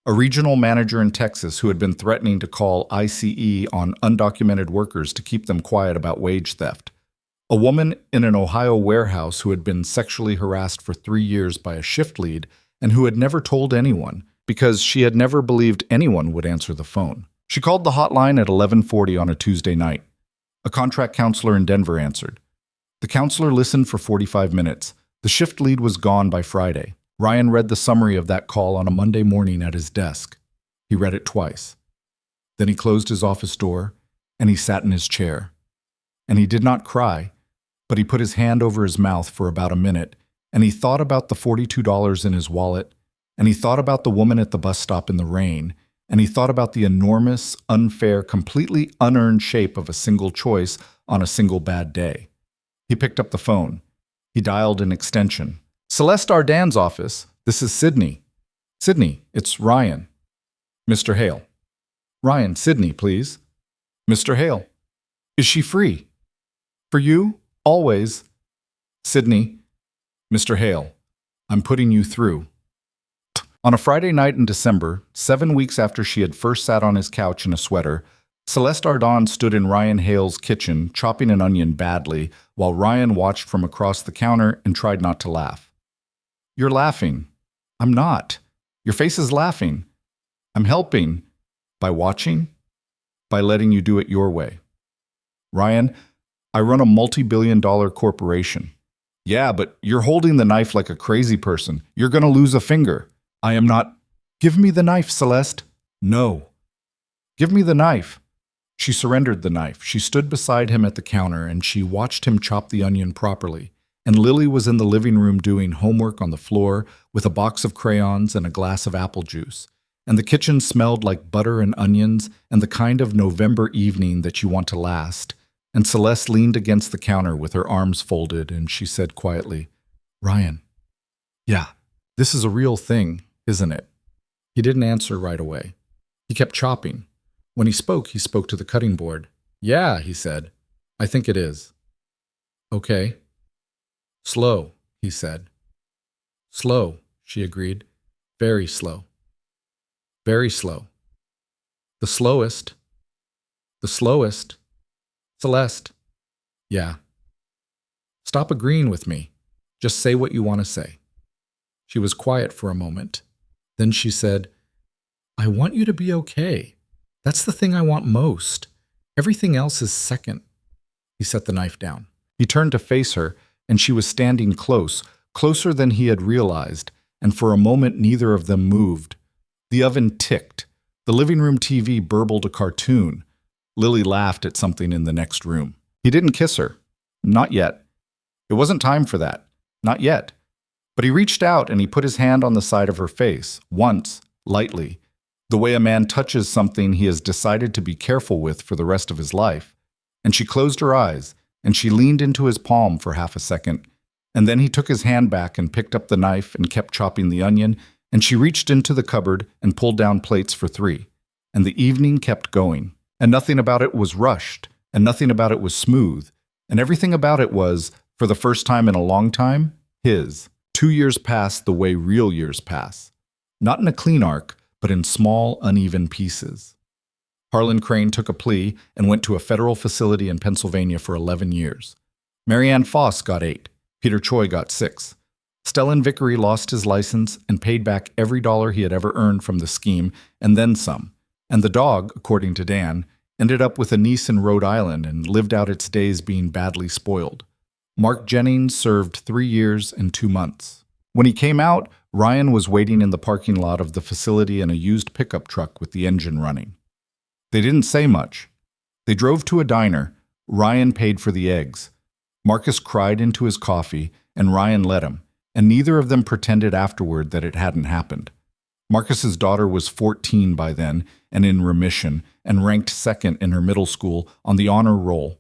a regional manager in Texas who had been threatening to call ICE on undocumented workers to keep them quiet about wage theft, a woman in an Ohio warehouse who had been sexually harassed for 3 years by a shift lead and who had never told anyone because she had never believed anyone would answer the phone. She called the hotline at 11:40 on a Tuesday night. A contract counselor in Denver answered. The counselor listened for 45 minutes. The shift lead was gone by Friday. Ryan read the summary of that call on a Monday morning at his desk. He read it twice. Then he closed his office door, and he sat in his chair. And he did not cry, but he put his hand over his mouth for about a minute, and he thought about the $42 in his wallet, and he thought about the woman at the bus stop in the rain, and he thought about the enormous, unfair, completely unearned shape of a single choice on a single bad day. He picked up the phone. He dialed an extension. Celeste Ardan's office. This is Sydney. Sydney, it's Ryan. Mr. Hale. Ryan, Sydney, please. Mr. Hale. Is she free? For you? Always. Sydney. Mr. Hale. I'm putting you through. On a Friday night in December, 7 weeks after she had first sat on his couch in a sweater, Celeste Ardan stood in Ryan Hale's kitchen, chopping an onion badly, while Ryan watched from across the counter and tried not to laugh. You're laughing. I'm not. Your face is laughing. I'm helping. By watching? By letting you do it your way. Ryan, I run a multi-billion-dollar corporation. Yeah, but you're holding the knife like a crazy person. You're going to lose a finger. I am not. Give me the knife, Celeste. No. Give me the knife. She surrendered the knife. She stood beside him at the counter and she watched him chop the onion properly. And Lily was in the living room doing homework on the floor with a box of crayons and a glass of apple juice. And the kitchen smelled like butter and onions and the kind of November evening that you want to last. And Celeste leaned against the counter with her arms folded and she said quietly, Ryan, yeah, this is a real thing, isn't it? He didn't answer right away. He kept chopping. When he spoke to the cutting board. Yeah, he said. I think it is. Okay. Slow, he said. Slow, she agreed. Very slow. Very slow. The slowest. The slowest. Celeste. Yeah. Stop agreeing with me. Just say what you want to say. She was quiet for a moment. Then she said, I want you to be okay. That's the thing I want most. Everything else is second. He set the knife down. He turned to face her, and she was standing close, closer than he had realized, and for a moment neither of them moved. The oven ticked. The living room TV burbled a cartoon. Lily laughed at something in the next room. He didn't kiss her. Not yet. It wasn't time for that. Not yet. But he reached out and he put his hand on the side of her face, once, lightly, the way a man touches something he has decided to be careful with for the rest of his life. And she closed her eyes, and she leaned into his palm for half a second. And then he took his hand back and picked up the knife and kept chopping the onion, and she reached into the cupboard and pulled down plates for 3. And the evening kept going. And nothing about it was rushed, and nothing about it was smooth, and everything about it was, for the first time in a long time, his. 2 years passed the way real years pass. Not in a clean arc, but in small, uneven pieces. Harlan Crane took a plea and went to a federal facility in Pennsylvania for 11 years. Marianne Foss got 8. Peter Choi got 6. Stellan Vickery lost his license and paid back every dollar he had ever earned from the scheme, and then some. And the dog, according to Dan, ended up with a niece in Rhode Island and lived out its days being badly spoiled. Mark Jennings served 3 years and 2 months. When he came out, Ryan was waiting in the parking lot of the facility in a used pickup truck with the engine running. They didn't say much. They drove to a diner. Ryan paid for the eggs. Marcus cried into his coffee, and Ryan let him, and neither of them pretended afterward that it hadn't happened. Marcus's daughter was 14 by then and in remission and ranked second in her middle school on the honor roll.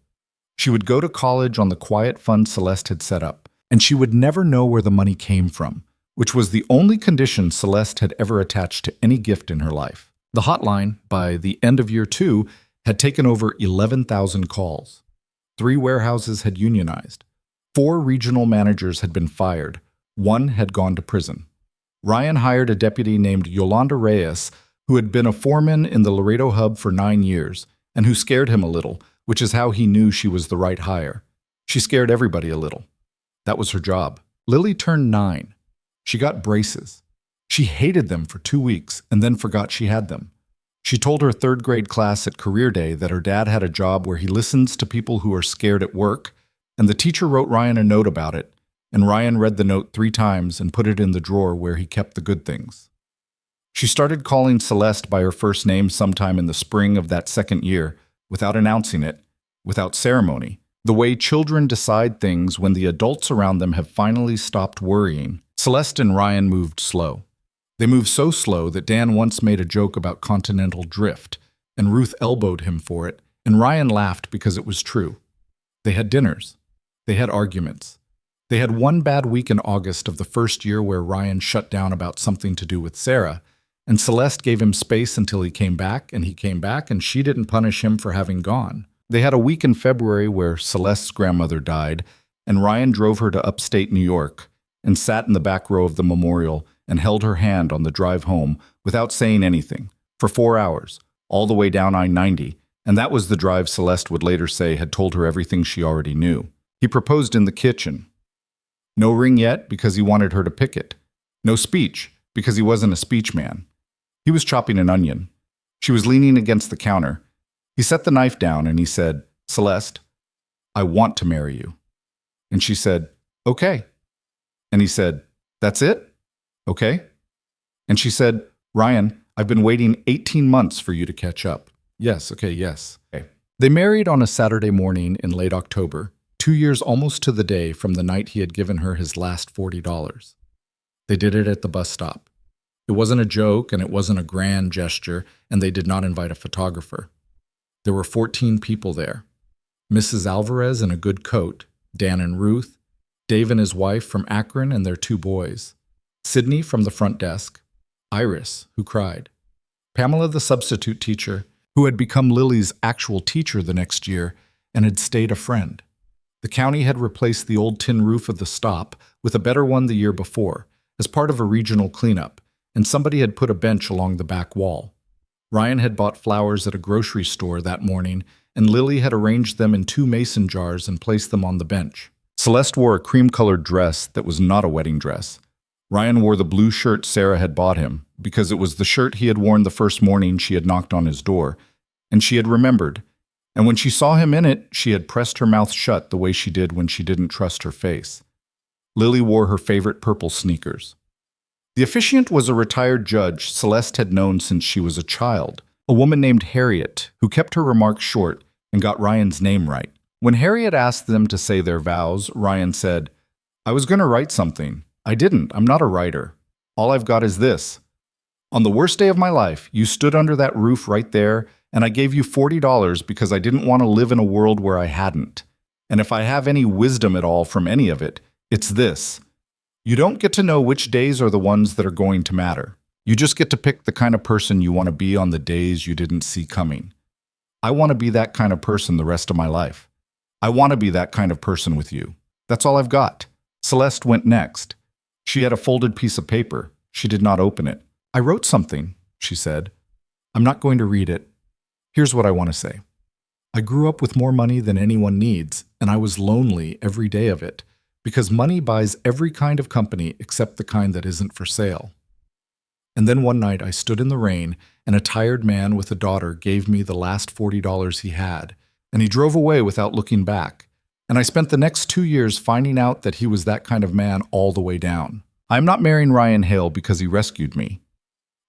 She would go to college on the quiet fund Celeste had set up, and she would never know where the money came from, which was the only condition Celeste had ever attached to any gift in her life. The hotline, by the end of year 2, had taken over 11,000 calls. 3 warehouses had unionized. 4 regional managers had been fired. 1 had gone to prison. Ryan hired a deputy named Yolanda Reyes, who had been a foreman in the Laredo hub for 9 years, and who scared him a little, which is how he knew she was the right hire. She scared everybody a little. That was her job. Lily turned 9. She got braces. She hated them for 2 weeks and then forgot she had them. She told her 3rd grade class at Career Day that her dad had a job where he listens to people who are scared at work, and the teacher wrote Ryan a note about it, and Ryan read the note 3 times and put it in the drawer where he kept the good things. She started calling Celeste by her first name sometime in the spring of that 2nd year, without announcing it, without ceremony, The way children decide things when the adults around them have finally stopped worrying. Celeste and Ryan moved slow. They moved so slow that Dan once made a joke about continental drift, and Ruth elbowed him for it, and Ryan laughed because it was true. They had dinners. They had arguments. They had one bad week in August of the first year where Ryan shut down about something to do with Sarah, and Celeste gave him space until he came back, and she didn't punish him for having gone. They had a week in February where Celeste's grandmother died, and Ryan drove her to upstate New York and sat in the back row of the memorial and held her hand on the drive home without saying anything for 4 hours, all the way down I-90, and that was the drive Celeste would later say had told her everything she already knew. He proposed in the kitchen. No ring yet because he wanted her to pick it. No speech because he wasn't a speech man. He was chopping an onion. She was leaning against the counter. He set the knife down and he said, "Celeste, I want to marry you." And she said, "Okay." And he said, "That's it? Okay." And she said, "Ryan, I've been waiting 18 months for you to catch up." "Yes, okay, yes." Okay. They married on a Saturday morning in late October, 2 years almost to the day from the night he had given her his last $40. They did it at the bus stop. It wasn't a joke and it wasn't a grand gesture, and they did not invite a photographer. There were 14 people there. Mrs. Alvarez in a good coat, Dan and Ruth, Dave and his wife from Akron and their 2 boys, Sydney from the front desk, Iris, who cried, Pamela the substitute teacher, who had become Lily's actual teacher the next year and had stayed a friend. The county had replaced the old tin roof of the stop with a better one the year before, as part of a regional cleanup, and somebody had put a bench along the back wall. Ryan had bought flowers at a grocery store that morning, and Lily had arranged them in 2 mason jars and placed them on the bench. Celeste wore a cream-colored dress that was not a wedding dress. Ryan wore the blue shirt Sarah had bought him, because it was the shirt he had worn the first morning she had knocked on his door, and she had remembered. And when she saw him in it, she had pressed her mouth shut the way she did when she didn't trust her face. Lily wore her favorite purple sneakers. The officiant was a retired judge Celeste had known since she was a child, a woman named Harriet, who kept her remarks short and got Ryan's name right. When Harriet asked them to say their vows, Ryan said, "I was going to write something. I didn't. I'm not a writer. All I've got is this. On the worst day of my life, you stood under that roof right there, and I gave you $40 because I didn't want to live in a world where I hadn't. And if I have any wisdom at all from any of it, it's this. You don't get to know which days are the ones that are going to matter. You just get to pick the kind of person you want to be on the days you didn't see coming. I want to be that kind of person the rest of my life. I want to be that kind of person with you. That's all I've got." Celeste went next. She had a folded piece of paper. She did not open it. "I wrote something," she said. "I'm not going to read it. Here's what I want to say. I grew up with more money than anyone needs, and I was lonely every day of it, because money buys every kind of company except the kind that isn't for sale. And then one night I stood in the rain, and a tired man with a daughter gave me the last $40 he had, and he drove away without looking back. And I spent the next 2 years finding out that he was that kind of man all the way down. I am not marrying Ryan Hale because he rescued me.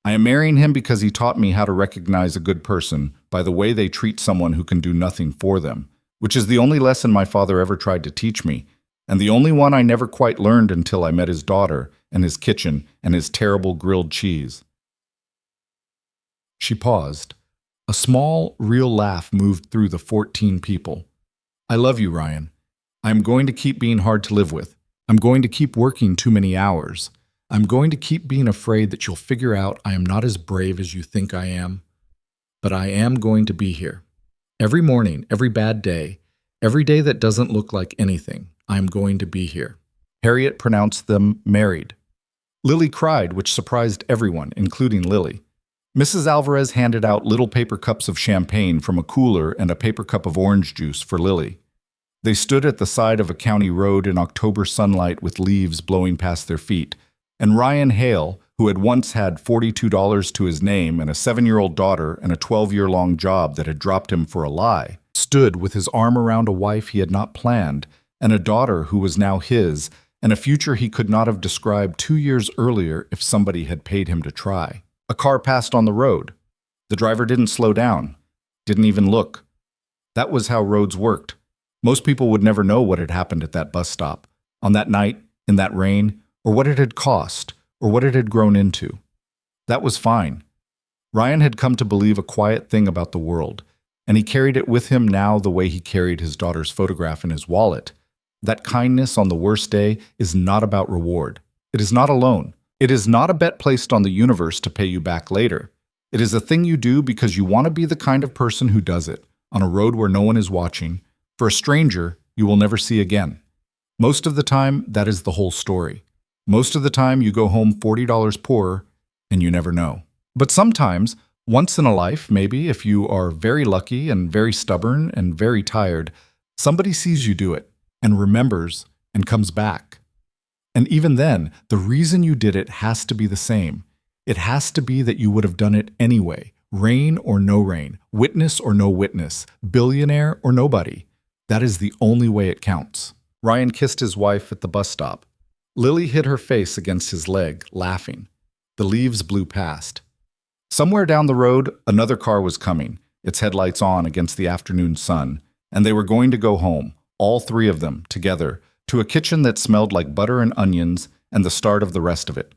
I am marrying him because he taught me how to recognize a good person by the way they treat someone who can do nothing for them, which is the only lesson my father ever tried to teach me, and the only one I never quite learned until I met his daughter and his kitchen and his terrible grilled cheese." She paused. A small, real laugh moved through the 14 people. "I love you, Ryan. I am going to keep being hard to live with. I'm going to keep working too many hours. I'm going to keep being afraid that you'll figure out I am not as brave as you think I am. But I am going to be here. Every morning, every bad day, every day that doesn't look like anything, I am going to be here." Harriet pronounced them married. Lily cried, which surprised everyone, including Lily. Mrs. Alvarez handed out little paper cups of champagne from a cooler and a paper cup of orange juice for Lily. They stood at the side of a county road in October sunlight with leaves blowing past their feet, and Ryan Hale, who had once had $42 to his name and a 7-year-old daughter and a 12-year-long job that had dropped him for a lie, stood with his arm around a wife he had not planned and a daughter who was now his, and a future he could not have described 2 years earlier if somebody had paid him to try. A car passed on the road. The driver didn't slow down, didn't even look. That was how roads worked. Most people would never know what had happened at that bus stop, on that night, in that rain, or what it had cost, or what it had grown into. That was fine. Ryan had come to believe a quiet thing about the world, and he carried it with him now the way he carried his daughter's photograph in his wallet. That kindness on the worst day is not about reward. It is not a loan. It is not a bet placed on the universe to pay you back later. It is a thing you do because you want to be the kind of person who does it, on a road where no one is watching, for a stranger you will never see again. Most of the time, that is the whole story. Most of the time, you go home $40 poorer, and you never know. But sometimes, once in a life, maybe, if you are very lucky and very stubborn and very tired, somebody sees you do it and remembers and comes back. And even then, the reason you did it has to be the same. It has to be that you would have done it anyway, rain or no rain, witness or no witness, billionaire or nobody. That is the only way it counts. Ryan kissed his wife at the bus stop. Lily hid her face against his leg, laughing. The leaves blew past. Somewhere down the road, another car was coming, its headlights on against the afternoon sun, and they were going to go home, all three of them, together, to a kitchen that smelled like butter and onions and the start of the rest of it.